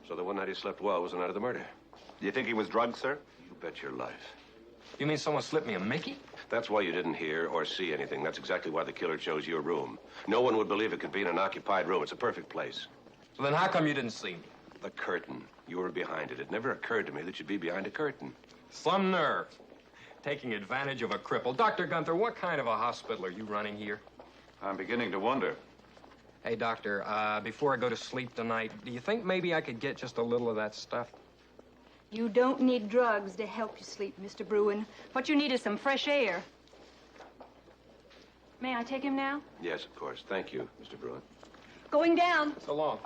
So the one night he slept well was the night of the murder. Do you think he was drugged, sir? You bet your life. You mean someone slipped me a Mickey? That's why you didn't hear or see anything. That's exactly why the killer chose your room. No one would believe it could be in an occupied room. It's a perfect place. So then how come you didn't see me? The curtain. You were behind it. It never occurred to me that you'd be behind a curtain. Some nerve. Taking advantage of a cripple. Dr. Gunther, what kind of a hospital are you running here? I'm beginning to wonder. Hey, Doctor, before I go to sleep tonight, do you think maybe I could get just a little of that stuff? You don't need drugs to help you sleep, Mr. Bruin. What you need is some fresh air. May I take him now? Yes, of course. Thank you, Mr. Bruin. Going down. So long.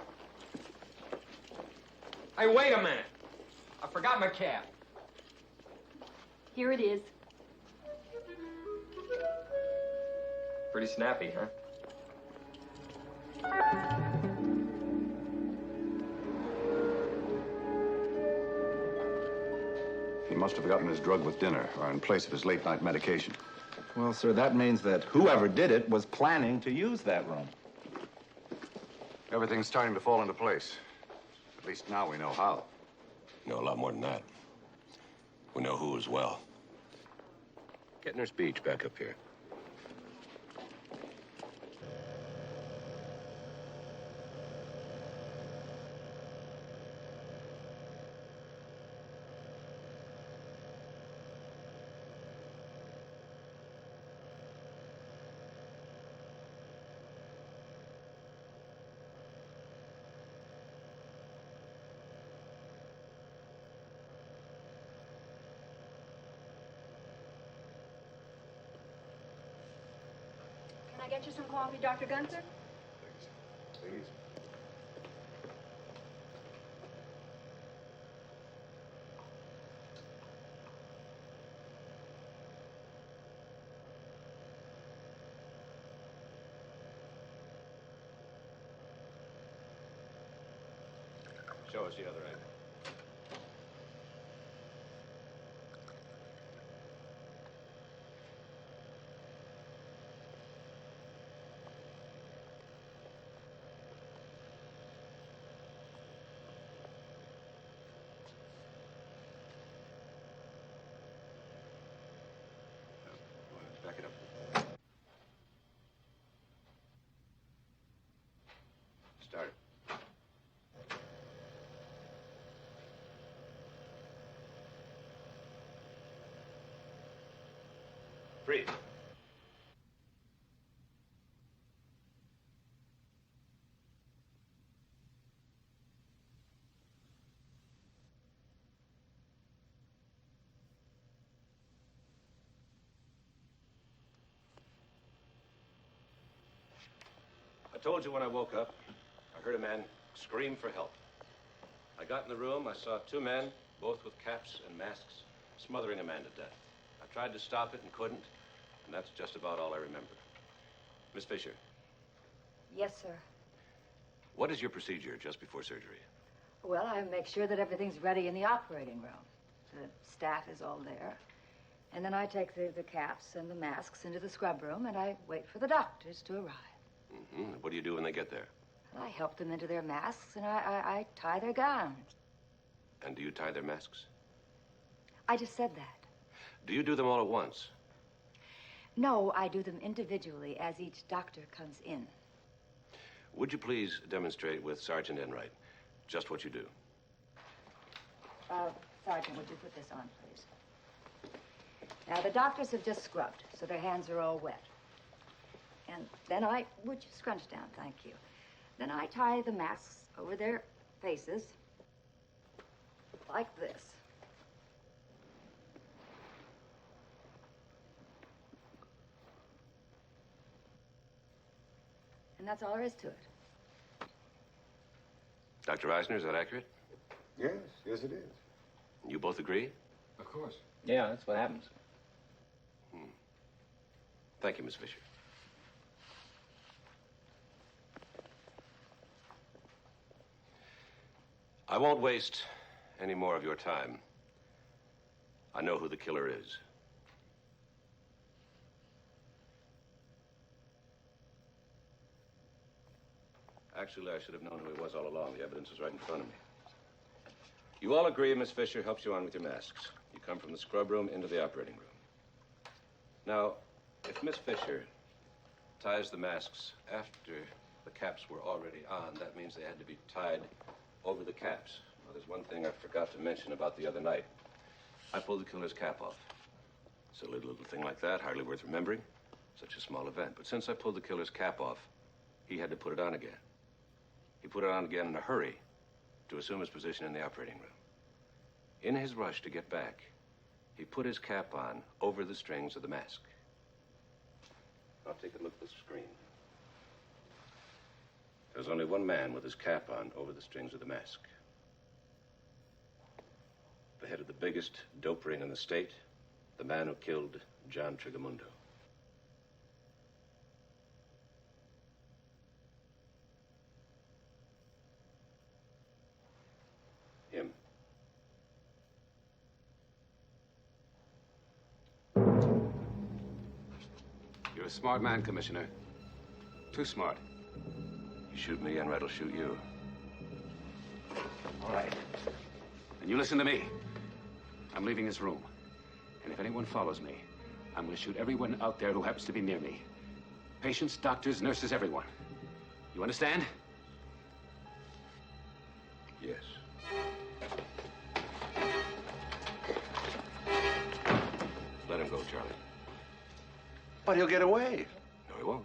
Hey, wait a minute. I forgot my cap. Here it is. Pretty snappy, huh? must have gotten his drug with dinner or in place of his late-night medication. Well, sir, that means that whoever did it was planning to use that room. Everything's starting to fall into place. At least now we know how. We know a lot more than that. We know who as well. Get Nurse Beach back up here. Can I get you some coffee, Dr. Gunther? Please. Show us the other end. Back it up. Start it. Breathe. I told you when I woke up, I heard a man scream for help. I got in the room, I saw two men, both with caps and masks, smothering a man to death. I tried to stop it and couldn't, and that's just about all I remember. Miss Fisher, Yes, sir. what is your procedure just before surgery? Well, I make sure that everything's ready in the operating room. The staff is all there. And then I take the caps and the masks into the scrub room, and I wait for the doctors to arrive. Mm-hmm. What do you do when they get there? I help them into their masks, and I tie their gowns. And do you tie their masks? I just said that. Do you do them all at once? No, I do them individually as each doctor comes in. Would you please demonstrate with Sergeant Enright just what you do? Sergeant, would you put this on, please? Now, the doctors have just scrubbed, so their hands are all wet. And then would you scrunch down, thank you. Then I tie the masks over their faces, like this. And that's all there is to it. Dr. Eisner, is that accurate? Yes, yes it is. You both agree? Of course. Yeah, that's what happens. Thank you, Miss Fisher. I won't waste any more of your time. I know who the killer is. Actually, I should have known who he was all along. The evidence is right in front of me. You all agree Miss Fisher helps you on with your masks. You come from the scrub room into the operating room. Now, if Miss Fisher ties the masks after the caps were already on, that means they had to be tied over the caps. Now, there's one thing I forgot to mention about the other night. I pulled the killer's cap off. Silly little thing like that, hardly worth remembering. Such a small event. But since I pulled the killer's cap off, he had to put it on again. He put it on again in a hurry to assume his position in the operating room. In his rush to get back, he put his cap on over the strings of the mask. Now take a look at the screen. There's only one man with his cap on over the strings of the mask. The head of the biggest dope ring in the state, the man who killed John Trigamundo. Him. a smart man, Commissioner. Too smart. You shoot me, and Red'll shoot you. All right. Then you listen to me. I'm leaving this room. And if anyone follows me, I'm going to shoot everyone out there who happens to be near me. Patients, doctors, nurses, everyone. You understand? Yes. Let him go, Charlie. But he'll get away. No, he won't.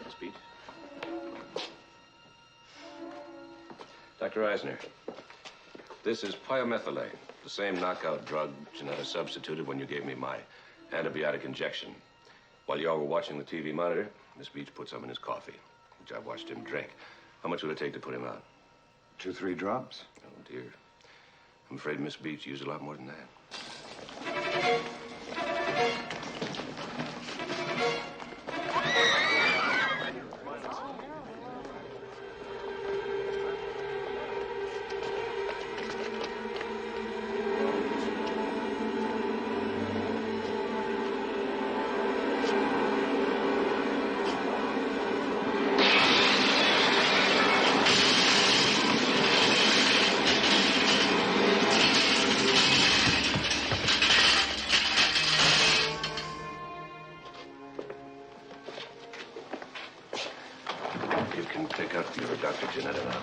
Speech. Dr. Eisner, this is pyomethylane, the same knockout drug Janetta substituted when you gave me my antibiotic injection. While you all were watching the TV monitor, Miss Beach put some in his coffee, which I watched him drink. How much would it take to put him out? 2, 3 drops. Oh, dear. I'm afraid Miss Beach used a lot more than that. You can pick up your Dr. Janetta now.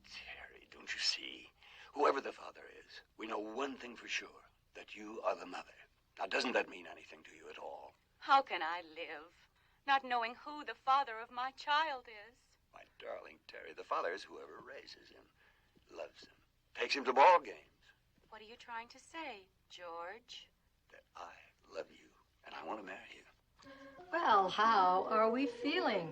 Terry, don't you see? Whoever the father is, we know one thing for sure, that you are the mother. Now, doesn't that mean anything to you at all? How can I live, not knowing who the father of my child is? My darling Terry, the father is whoever raises him, loves him, takes him to ball games. What are you trying to say, George? That I love you, and I want to marry you. Well, how are we feeling?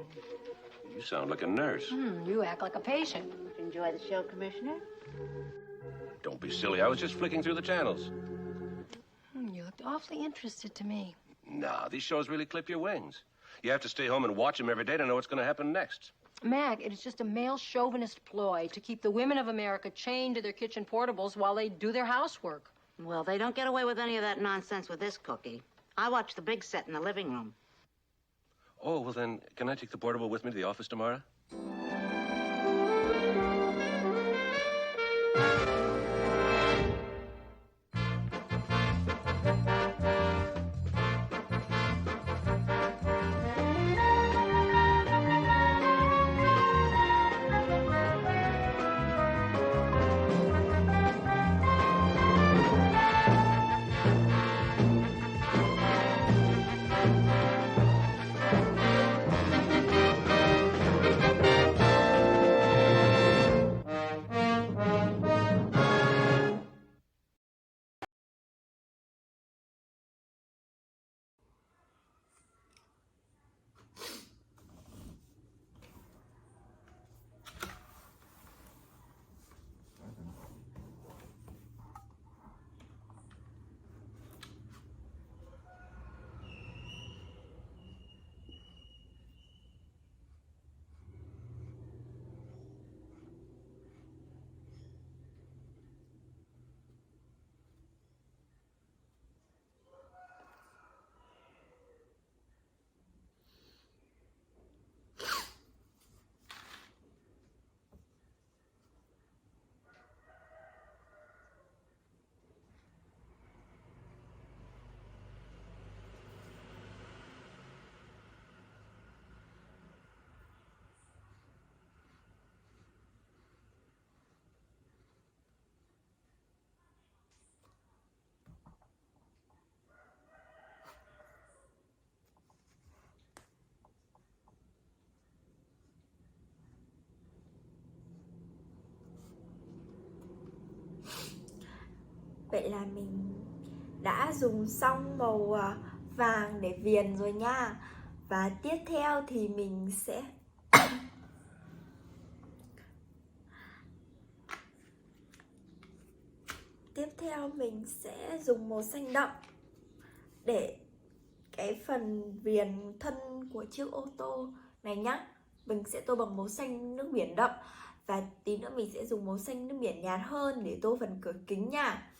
You sound like a nurse. You act like a patient. Enjoy the show, Commissioner? Don't be silly. I was just flicking through the channels. You looked awfully interested to me. Nah, these shows really clip your wings. You have to stay home and watch them every day to know what's going to happen next. Mac, it is just a male chauvinist ploy to keep the women of America chained to their kitchen portables while they do their housework. Well, they don't get away with any of that nonsense with this cookie. I watch the big set in the living room. Oh, well then, can I take the portable with me to the office tomorrow? Vậy là mình đã dùng xong màu vàng để viền rồi nha. Và tiếp theo thì mình sẽ tiếp theo mình sẽ dùng màu xanh đậm để cái phần viền thân của chiếc ô tô Này nhá, mình sẽ tô bằng màu xanh nước biển đậm. Và tí nữa mình sẽ dùng màu xanh nước biển nhạt hơn để tô phần cửa kính nha.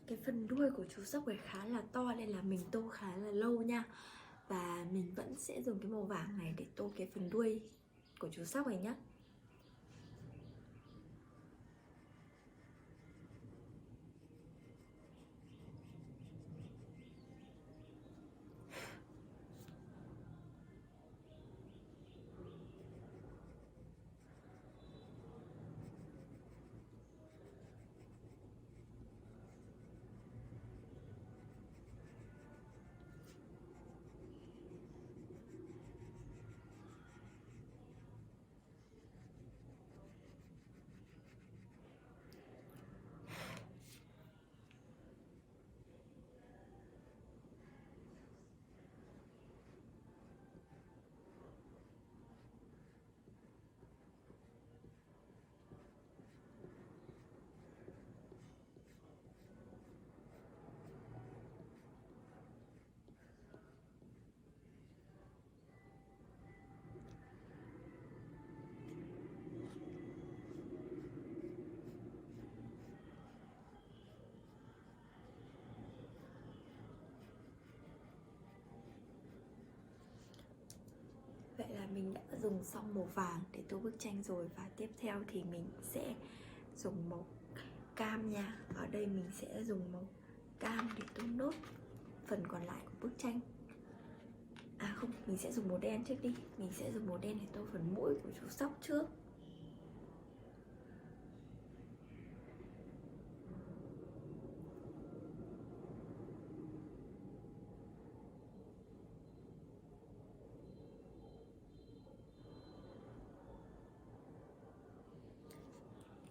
Cái phần đuôi của chú sóc này khá là to nên là mình tô khá là lâu nha. Và mình vẫn sẽ dùng cái màu vàng này để tô cái phần đuôi của chú sóc này nhé. mình đã dùng xong màu vàng để tô bức tranh rồi. Và tiếp theo thì mình sẽ dùng màu cam nha. Ở đây mình sẽ dùng màu cam để tô nốt phần còn lại của bức tranh. À không, mình sẽ dùng màu đen trước đi. Mình sẽ dùng màu đen để tô phần mũi của chú Sóc trước.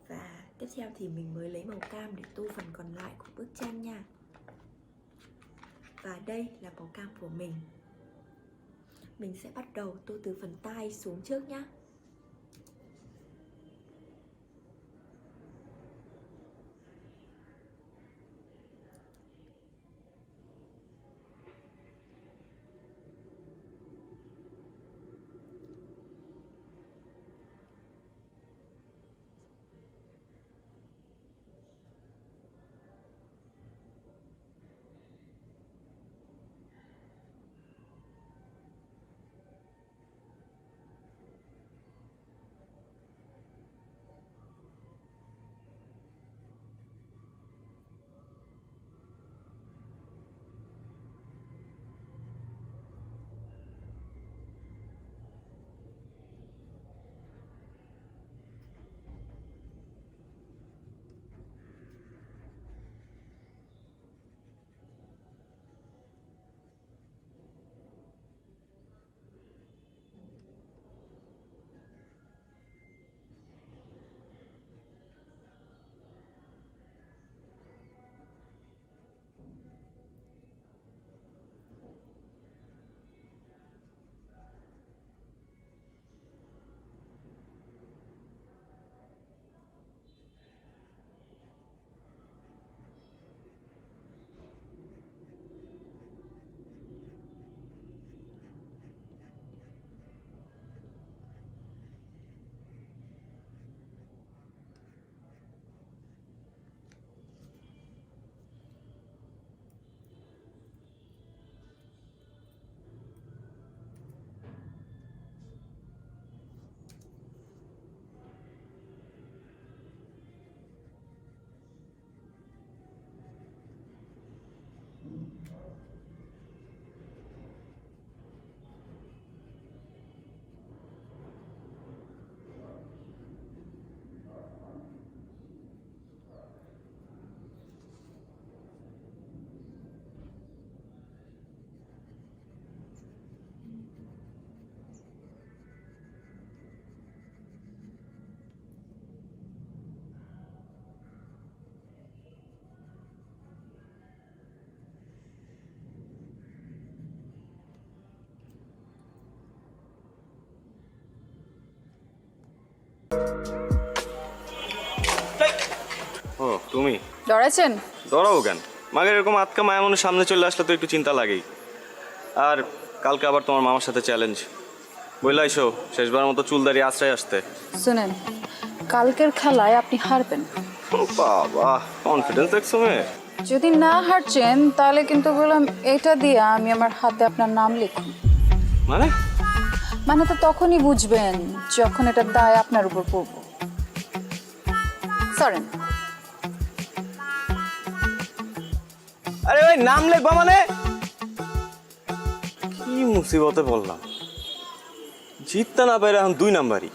Và tiếp theo thì mình mới lấy màu cam để tô phần còn lại của bức tranh nha. Và đây là màu cam của mình. Mình sẽ bắt đầu tô từ phần tai xuống trước nhé. ও তুমি ডরাইছেন? ডরাবো কেন? মাগের এরকম আটকা মায়া মনে সামনে চলে আসলে তো একটু চিন্তা লাগেই। আর কালকে আবার তোমার মামার সাথে চ্যালেঞ্জ, বললে আইসো শেষবার মতো চুলদারি আশ্রয় আসতে। শুনেন, কালকের খেলায় আপনি হারবেন। বাবা, কনফিডেন্স দেখছো মেয়ে। যদি না হারছেন তাহলে কিন্তু বললাম এটা দিয়ে আমি আমার হাতে আপনার নাম লিখুন। মানে? মানে তো তখনই বুঝবেন যখন এটার দায় আপনার উপর পড়ব। সরেন। আরে ভাই, নাম লিখবা মানে? কি মুসিবতে বললাম, জিততে না পারে এখন 2 নাম্বারই।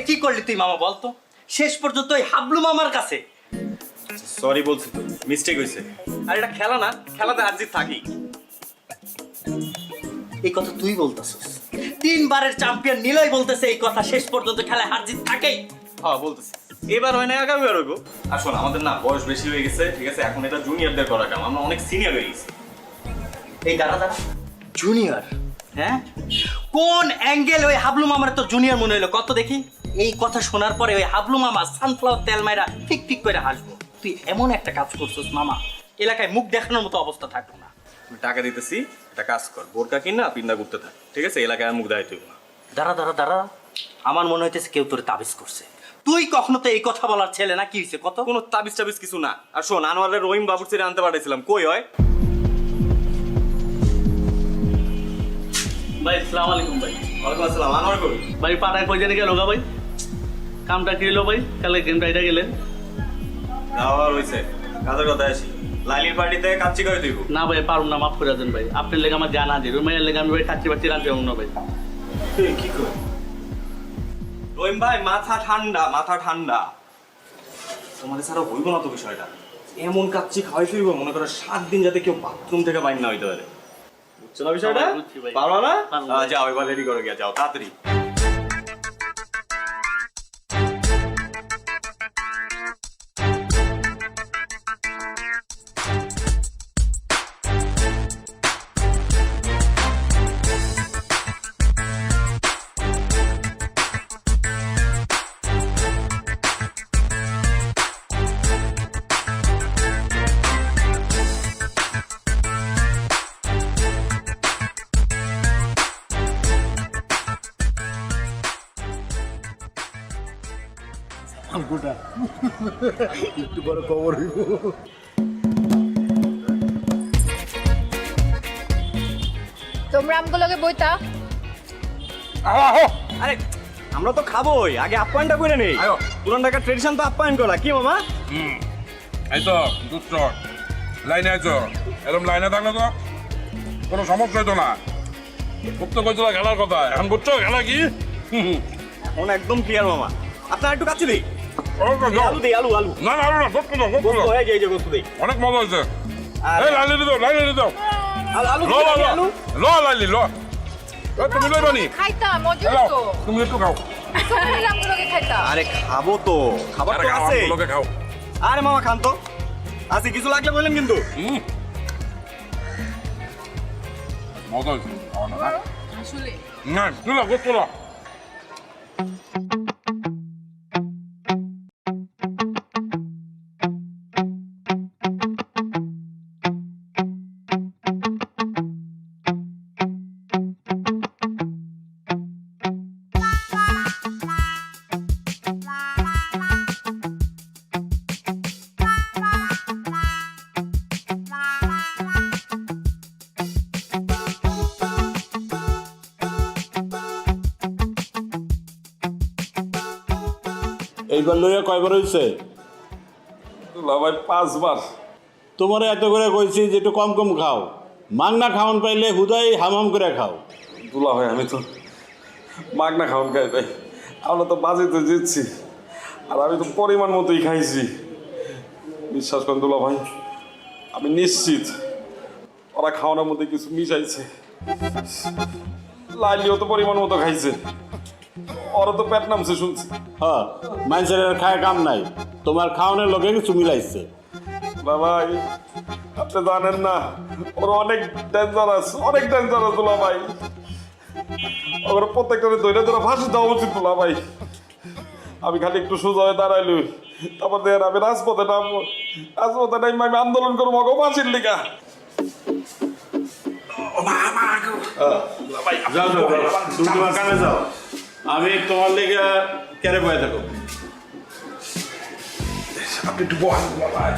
কি করলি তুই মামা বলতো? শেষ পর্যন্ত ওই হাবলু মামার কাছে। সরি বলছি তো, মিস্টেক হয়েছে। আর এটা খেলা না, খেলাতে হার জিত থাকি। এই কথা তুই বলতেছিস? 3 বারের চ্যাম্পিয়ন নিলয় বলতেছে এই কথা, শেষ পর্যন্ত খেলায় হার জিত থাকেই। হ্যাঁ বলতেছি, এবার হয় না আগামীবার হইব। আর শোন, আমাদের না বয়স বেশি হয়ে গেছে, ঠিক আছে? এখন এটা জুনিয়রদের করা কাম, আমরা অনেক সিনিয়র হয়ে গেছি। এই দাঁড়া জুনিয়র, হ্যাঁ? কোন অ্যাঙ্গেল ওই হাবলু মামার তো জুনিয়র মনে হইলো কত দেখি? এই কথা শোনার পরে ওই হাবলু মামা সানফ্লাওয়ার তেল মাইরা ঠিক ঠিক করে হাসবো। তুই এমন একটা কাজ করছিস মামা, এলাকায় মুখ দেখানোর মতো অবস্থা থাকলো না। টাকা দিতেছি, একটা কাজ কর, বোরকা কিন না পিন্দা করতে থাক, ঠিক আছে? এলাকায় আর মুখ দেখাইতে হইব না। দাঁড়া, আমার মনে হইতেছে কেউ তোর তাবিজ করছে। তুই কখনো তো এই কথা বলার ছেলে না, কি হয়েছে কত? কোনো তাবিজ টাবিজ কিছু না। আর শোন, আনোয়ারের রহিম বাবুর ছেড়ে আনতে পাঠাইছিলাম, কই হয়? ভাই আসসালামু আলাইকুম ভাই। ওয়ালাইকুম আসসালাম। আনোয়ার কই? ভাই পাড়ায় কই জানি গেল গা ভাই? কামটা কি হলো ভাই? কালকে গেমটা এটা গেলেন? যাওয়ার হইছে, কাজের কথা আসি। লাইলির পার্টিতে কাচ্চি করে দিব না ভাই, পারুম না, মাফ করে দেন ভাই। আপনার লেগে আমার জানা আছে, রুমাইয়ের লেগে আমি ভাই কাচ্চি বাচ্চি রাখতে পারবো না ভাই। কি কর রহিম ভাই? মাথা ঠান্ডা, মাথা ঠান্ডা। তোমাদের ছাড়া হইব না তো বিষয়টা। এমন কাচ্চি খাওয়াই ফিরবো, মনে করো 7 দিন যাতে কেউ বাথরুম থেকে বাইর না হইতে পারে। বুঝছো না বিষয়টা? পারো না? যাও এবার রেডি করে গিয়া, যাও তাড়াতাড়ি। একটু বড় খবর হইব। তোমরা আমগুলোকে বইতা। আরে আমরা তো খাবোই, আগে আপ্যায়নটা করে নেই। পুরান ঢাকার ট্রেডিশন তো আপ্যায়ন করা, কি মামা? এই তো দুধ লাইনে আইছো, এরকম লাইনে থাকলে তো কোনো সমস্যা হইতো না। খুব তো কইছিল খেলার কথা, এখন বুঝছো খেলা কি? এখন একদম ক্লিয়ার মামা। আপনার একটু কাচ্চি দিই। আলু দিই, আলু আলু। না না আলু না, গোস্ত দাও, গোস্ত দাও। এই যে গোস্ত দিই। অনেক মজা হয়েছে। এই লাইলি দাও, লাইলি দাও। আলু ল লাইলি ল। তুমি লইবা নি? খাইতাম, মজা তো। তুমি একটু খাও। সব মিলে আমগুলোকে খাইতাম। আরে খাবো তো, খাবার তো আছে। আমগুলোকে খাও। আরে মামা খান তো। আছে, কিছু লাগলে বললেন কিন্তু। মজা হয়েছে। আসলে না, তুলা গোস্ত দাও। এইবার লইয়া কয়বার হয়েছে? ভাই 5 বার। তোমার এত করে কইছি যে একটু কম কম খাও, মাগনা খাওয়ান পাইলে হুদাই হাম করে খাও। দুলা ভাই আমি তো মাগনা খাওয়ান খাই ভাই, আমরা তো বাজেতে জিতছি আর আমি তো পরিমাণ মতোই খাইছি। বিশ্বাস করেন দুলা ভাই, আমি নিশ্চিত ওরা খাওয়ানোর মধ্যে কিছু মিশাইছে। লাইলিও তো পরিমাণ মতো খাইছে, ওরা তো পেট নামছে শুনছি। হ্যাঁ, মানুষের খায় কাম নাই, তোমার খাওয়ানোর লোকে কিছু মিলাইছে। ভাই আপনি জানেন না, ওরা অনেক ডেঞ্জারাস, অনেক ডেঞ্জারাস দুলা ভাই। ওরা প্রত্যেকটা ধরে ধরে ফাঁসি দেওয়া উচিত দুলা ভাই। আমি খালি একটু সোজা হয়ে দাঁড়াইলই, তারপর দেখেন আমি রাজপথে নামবো, রাজপথে নামবো, আমি আন্দোলন করবো গো ফাঁসির লিগা। যাও যাও, তুমি তোমার কামে যাও, আমি তোমার লেগে কেড়ে বয়ে থাকো। আপনি একটু বহান ভাই।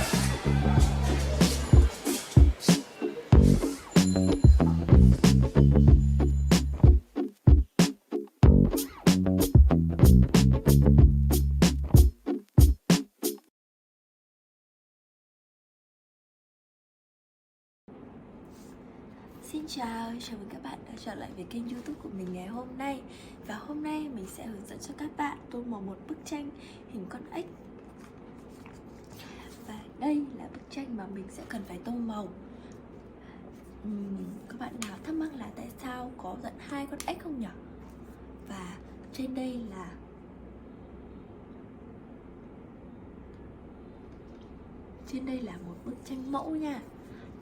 Xin chào mừng các bạn đã trở lại với kênh YouTube của mình ngày hôm nay. Và hôm nay mình sẽ hướng dẫn cho các bạn tô màu một bức tranh hình con ếch. Và đây là bức tranh mà mình sẽ cần phải tô màu. Các bạn nào thắc mắc là tại sao có tận 2 con ếch không nhỉ? Và trên đây là một bức tranh mẫu nha.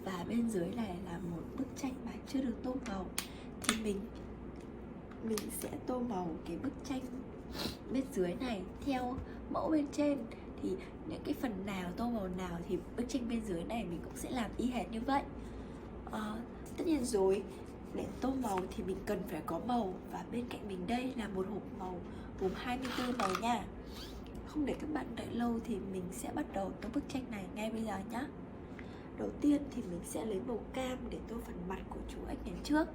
Và bên dưới này là một bức tranh mà chưa được tô màu. Thì mình sẽ tô màu cái bức tranh bên dưới này theo mẫu bên trên. Thì những cái phần nào tô màu nào thì bức tranh bên dưới này mình cũng sẽ làm y hệt như vậy. Tất nhiên rồi, để tô màu thì mình cần phải có màu. Và bên cạnh mình đây là một hộp màu gồm 24 màu nha. Không để các bạn đợi lâu thì mình sẽ bắt đầu tô bức tranh này ngay bây giờ nhé. Đầu tiên thì mình sẽ lấy màu cam để tô phần mặt của chú ếch này trước.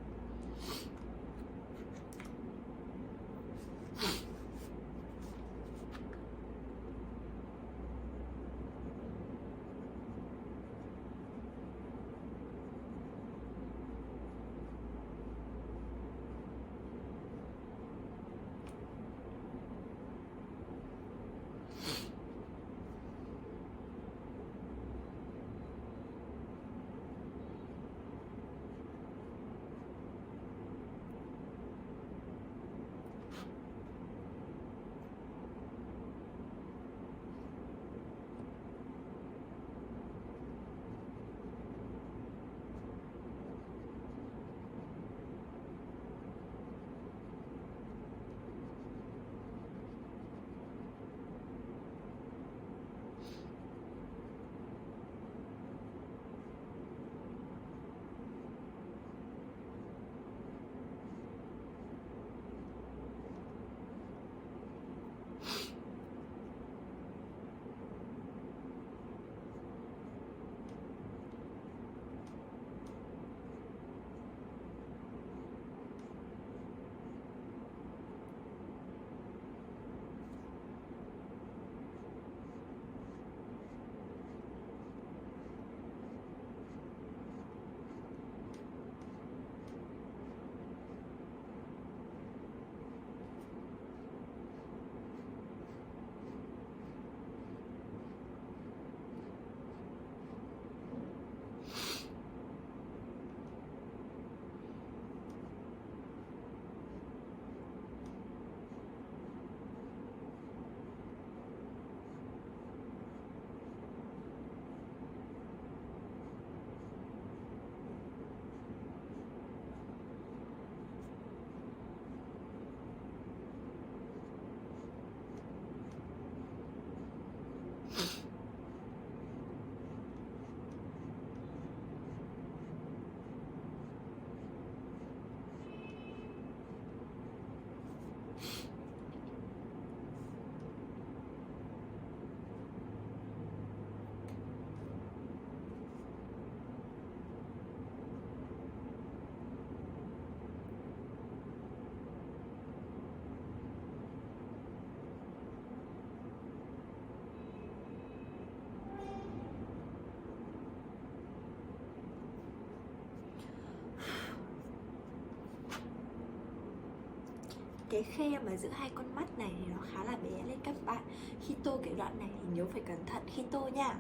Cái khe mà giữa hai con mắt này thì nó khá là bé nên các bạn khi tô cái đoạn này thì nhớ phải cẩn thận khi tô nha.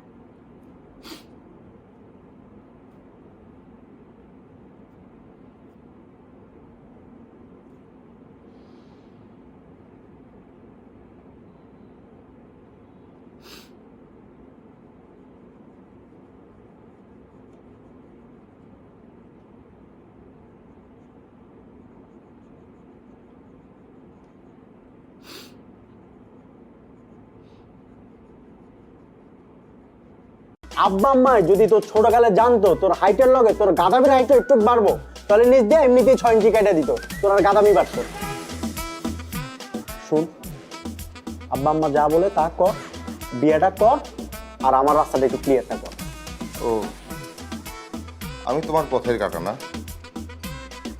আব্বা আম্মা যদি তোর ছোটকালে জানতো তোর হাইটের লগে তোর গাদামির হাইট একটু বাড়বো তাহলে নিজ দিয়ে এমনিতেই 6 ইঞ্চি কেটে দিত তোর আর গাদামি বাড়তো। শুন, আব্বা আম্মা যা বলে তা কর, বিয়েটা কর আর আমার রাস্তাটা একটু ক্লিয়ারটা কর। ও, আমি তোমার পথের কাটা না?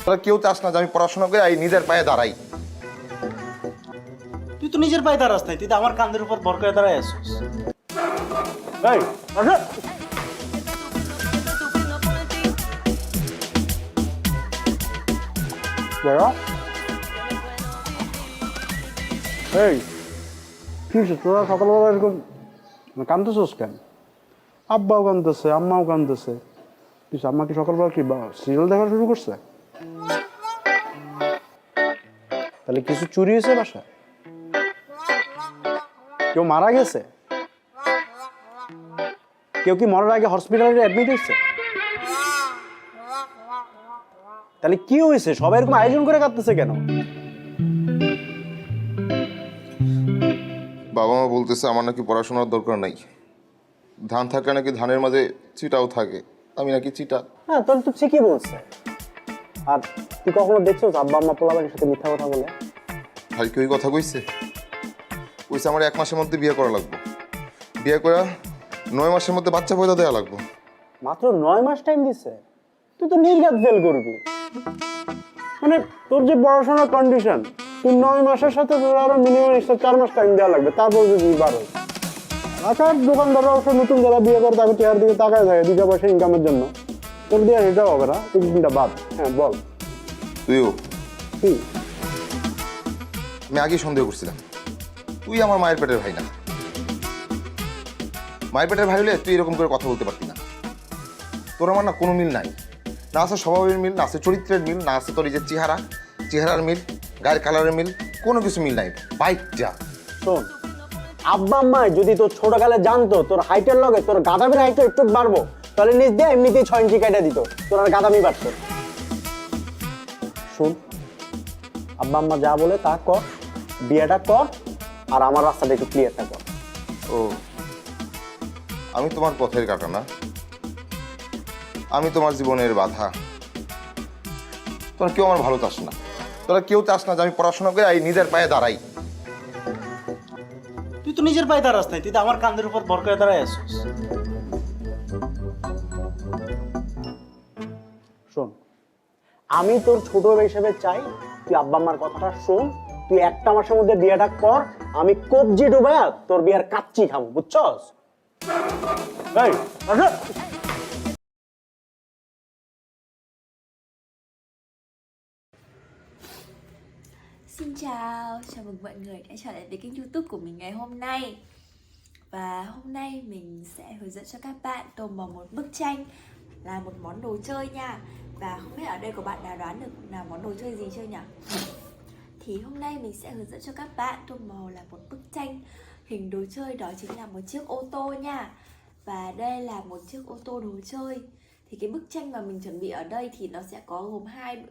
তোরা কেউ চাস না যে আমি পড়াশোনা করে এই নিজের পায়ে দাঁড়াই? তুই তো নিজের পায়ে দাঁড়াস নাই, তুই তো আমার কাঁধের উপর ভর করে দাঁড়ায় আসছিস। এই আসো। এই কি হয়েছে তোরা সকালবেলা এরকম কান্দতেছোস কেন? আব্বাও কান্দতেছে, আম্মাও কান্দতেছে। কিছু আম্মা কি সকালবেলা কি সিরিয়াল দেখা শুরু করছে? তাহলে কিছু চুরি হয়েছে বাসা? কেউ মারা গেছে? কেউ কি মরার আগে হসপিটালে অ্যাডমিট হয়েছে? তাহলে কি হয়েছে? সবাই এরকম আয়োজন করে কাঁদতেছে কেন? বাবা মা বলতেছে আমার নাকি পড়াশোনার দরকার নাই, ধান থাকলে নাকি ধানের মাঝে চিটাও থাকে, আমি নাকি চিটা। হ্যাঁ, তোর তো ঠিকই বলছে। আর তুই কখনো দেখছো আব্বা আম্মা পোলাপানের সাথে মিথ্যা কথা বলে? ভাই কি ওই কথা কইছে? কইছে আমার 1 মাসের মধ্যে বিয়ে করা লাগবে, বিয়ে করা 9 মাসের মধ্যে বাচ্চা পয়দা দেওয়া লাগবে। মাত্র 9 মাস টাইম দিছে? তুই তো নির্ঘাত ফেল করবি। মানে তোর যে পড়াশোনার কন্ডিশন, তুই 9 মাসের সাথে তোর আরো মিনিমাম এক্সট্রা 4 মাস টাইম দেওয়া লাগবে, তারপর যদি বাড়ো। আকার দোকানদাররা অবশ্য নতুন যারা বিয়ে করে তাকে টিয়ার দিকে তাকায় থাকে 2 পয়সা ইনকামের জন্য। তোর দিয়ে সেটাও হবে না, তুই চিন্তা বাদ। হ্যাঁ বল। তুইও? কি? আমি আগে সন্দেহ করছিলাম তুই আমার মায়ের পেটের ভাই না। মায়ের পেটের ভাই হলে তুই এরকম করে কথা বলতে পারতি না। তোর আমার না কোনো মিল নাই, না আছে স্বভাবের মিল, না আছে চরিত্রের মিল, না আছে তোর এই যে চেহারার মিল, গায়ের কালারের মিল, কোনো কিছু মিল নাই। বাইকটা শোন, আব্বা আম্মা যদি তোর ছোটকালে জানতো তোর হাইটের লগে তোর গাদামির হাইটটা একটু বাড়বো, তাহলে নিজ দিয়ে এমনিতেই 6 ইঞ্চি কেটে দিত, তোর আর গাদামি বাড়তো। শোন, আব্বা আম্মা যা বলে তা কর, বিয়েটা কর, আর আমার রাস্তাটা একটু ক্লিয়ারটা কর। ও, আমি তোমার পথের কাটা না, আমি তোমার জীবনের বাধা। তোরা কেউ আমার ভালো চাস না, তোরা কেউ চাস না যে আমি পড়াশোনা করে এই নিজের পায়ে দাঁড়াই। তুই তো নিজের পায়ে দাঁড়াস নাই, তুই তো আমার কাঁধের উপর ভর করে দাঁড়ায় আসছিস। শোন, আমি তোর ছোট হিসেবে চাই তুই আব্বা আম্মার কথাটা শোন, তুই 1 মাসের মধ্যে বিয়েটা কর, আমি কবজি ডুবায়া তোর বিয়ের কাচ্চি খাবো, বুঝছস? এই আসো। Xin chào mừng mọi người đã trở lại với kênh YouTube của mình ngày hôm nay. Và hôm nay mình sẽ hướng dẫn cho các bạn tô màu một bức tranh là một món đồ chơi nha. Và không biết ở đây có bạn nào đoán được là món đồ chơi gì chưa nhỉ? Thì hôm nay mình sẽ hướng dẫn cho các bạn tô màu là một bức tranh. Hình đồ chơi đó chính là một chiếc ô tô nha. Và đây là một chiếc ô tô đồ chơi. Thì cái bức tranh mà mình chuẩn bị ở đây thì nó sẽ có gồm 2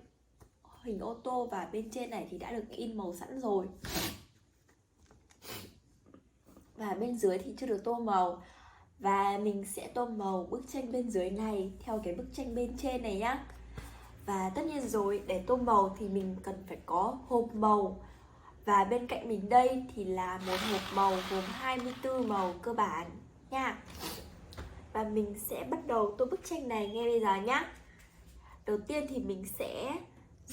hình ô tô và bên trên này thì đã được in màu sẵn rồi. Và bên dưới thì chưa được tô màu. Và mình sẽ tô màu bức tranh bên dưới này theo cái bức tranh bên trên này nhá. Và tất nhiên rồi, để tô màu thì mình cần phải có hộp màu. Và bên cạnh mình đây thì là một hộp màu gồm 24 màu cơ bản nha. Và mình sẽ bắt đầu tô bức tranh này ngay bây giờ nhá. Đầu tiên thì mình sẽ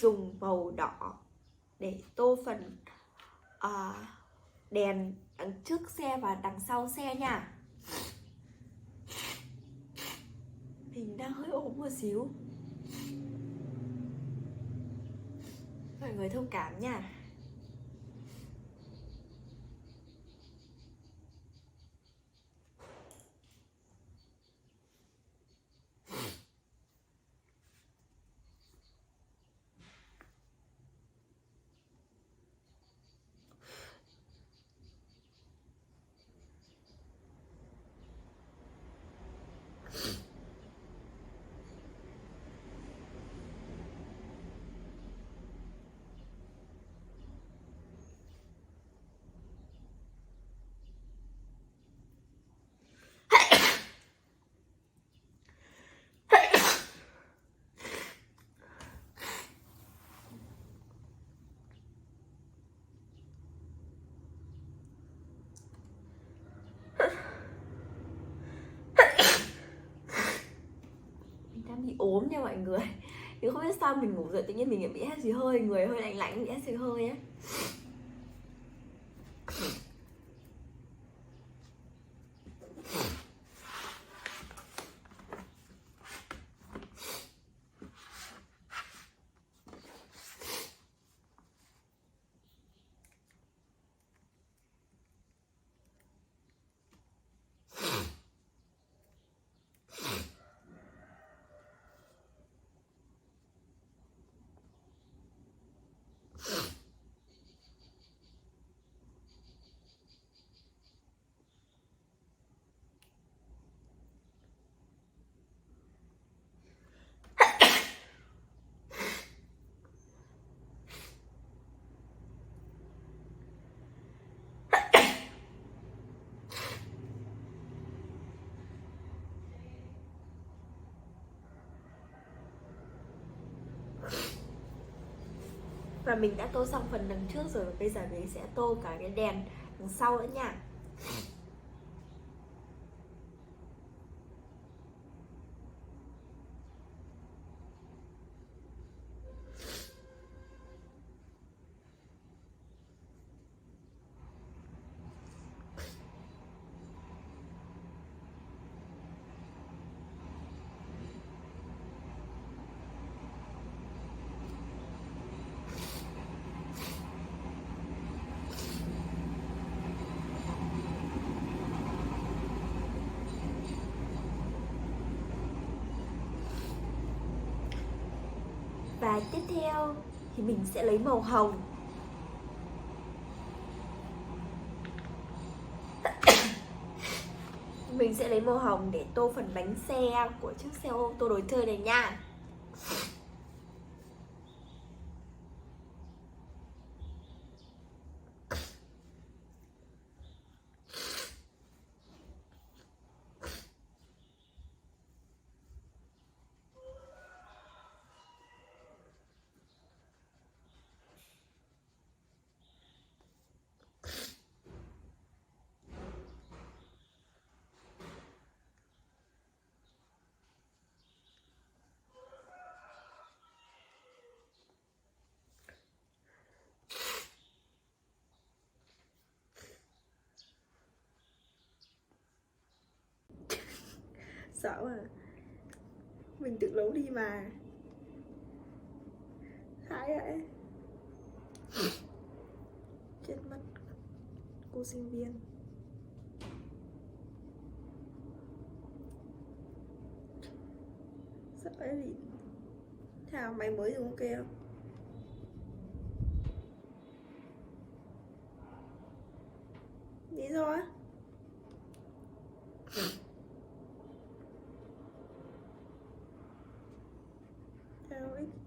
dùng màu đỏ để tô phần đèn đằng trước xe và đằng sau xe nha. Mình đang hơi ốm một xíu, mọi người thông cảm nha. Đang bị ốm nha mọi người. Thì không biết sao mình ngủ dậy tự nhiên mình bị hắt xì hơi, người hơi lạnh lạnh bị hắt xì hơi á. Và mình đã tô xong phần đằng trước rồi, bây giờ mình sẽ tô cả cái đèn đằng sau nữa nha. Và tiếp theo thì mình sẽ lấy màu hồng. Mình sẽ lấy màu hồng để tô phần bánh xe của chiếc xe ô tô đồ chơi này nha. Sợ à. Mình tự nấu đi mà. Hại vậy. Chết mất. Cô sinh viên. Sợ cái gì. Thảo mày mới dùng ok không? Lý do á?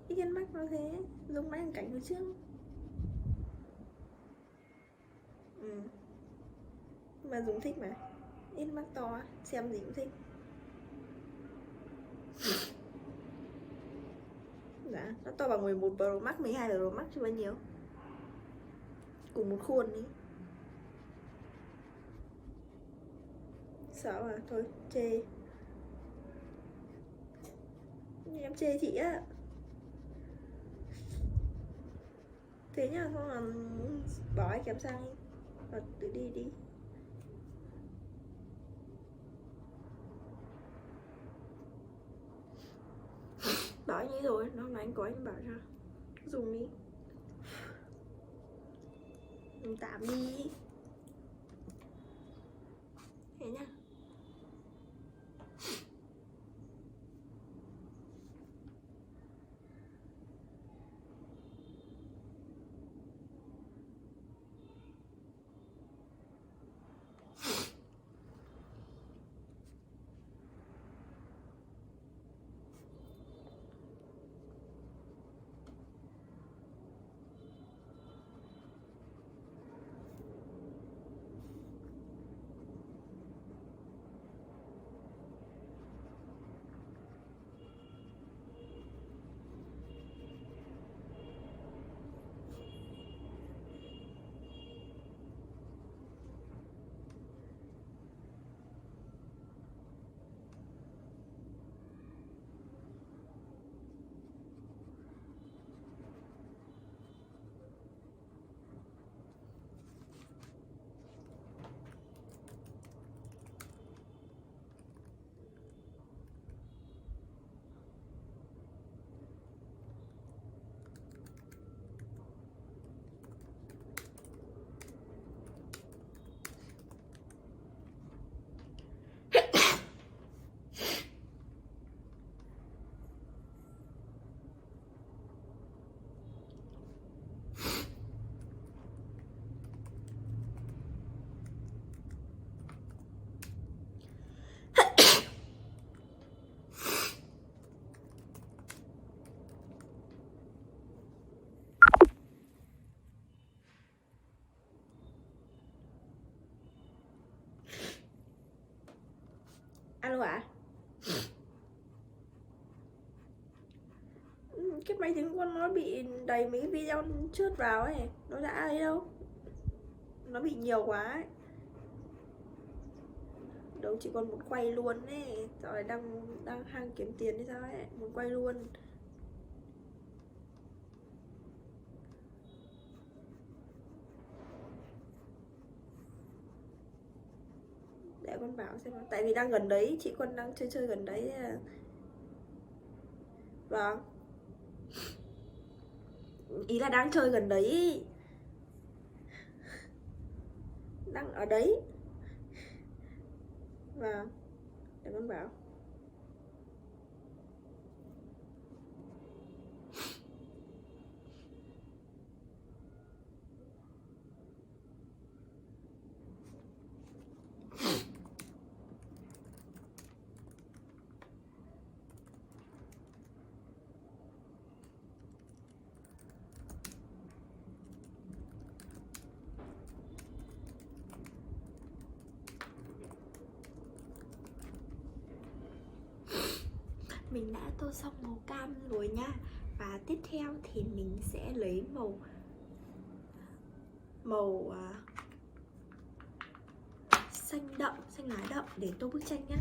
Ít cái mắt nó thế, giống mấy thằng cảnh hồi trước. Mà Dũng thích mà. Ít mắt to, xem gì cũng thích. Dạ, nó to bằng 11 Pro Max, 12 Pro Max chứ bao nhiêu. Cùng một khuôn đi. Sợ à, thôi, chê. Em chê chị á. Thế nhá, không là bỏ ai kém sang đi. Và tự đi đi. Bảo như rồi, nó nói anh có anh bảo cho. Dùng đi. Dùng tạm đi. Thế nhá. Alo ạ? cái máy tính của con nó bị đầy mấy cái video chướt vào ấy, nó đã ấy đâu, nó bị nhiều quá ấy. Đâu chỉ còn muốn quay luôn ấy, rồi đang hang kiếm tiền hay sao ấy, muốn quay luôn. Để con bảo xem, tại vì đang gần đấy, chị con đang chơi gần đấy. Vâng, ý là đang chơi gần đấy, đang ở đấy. Vâng, để con bảo. Mình đã tô xong màu cam rồi nha. Và tiếp theo thì mình sẽ lấy màu xanh đậm, xanh lá đậm để tô bức tranh nhá.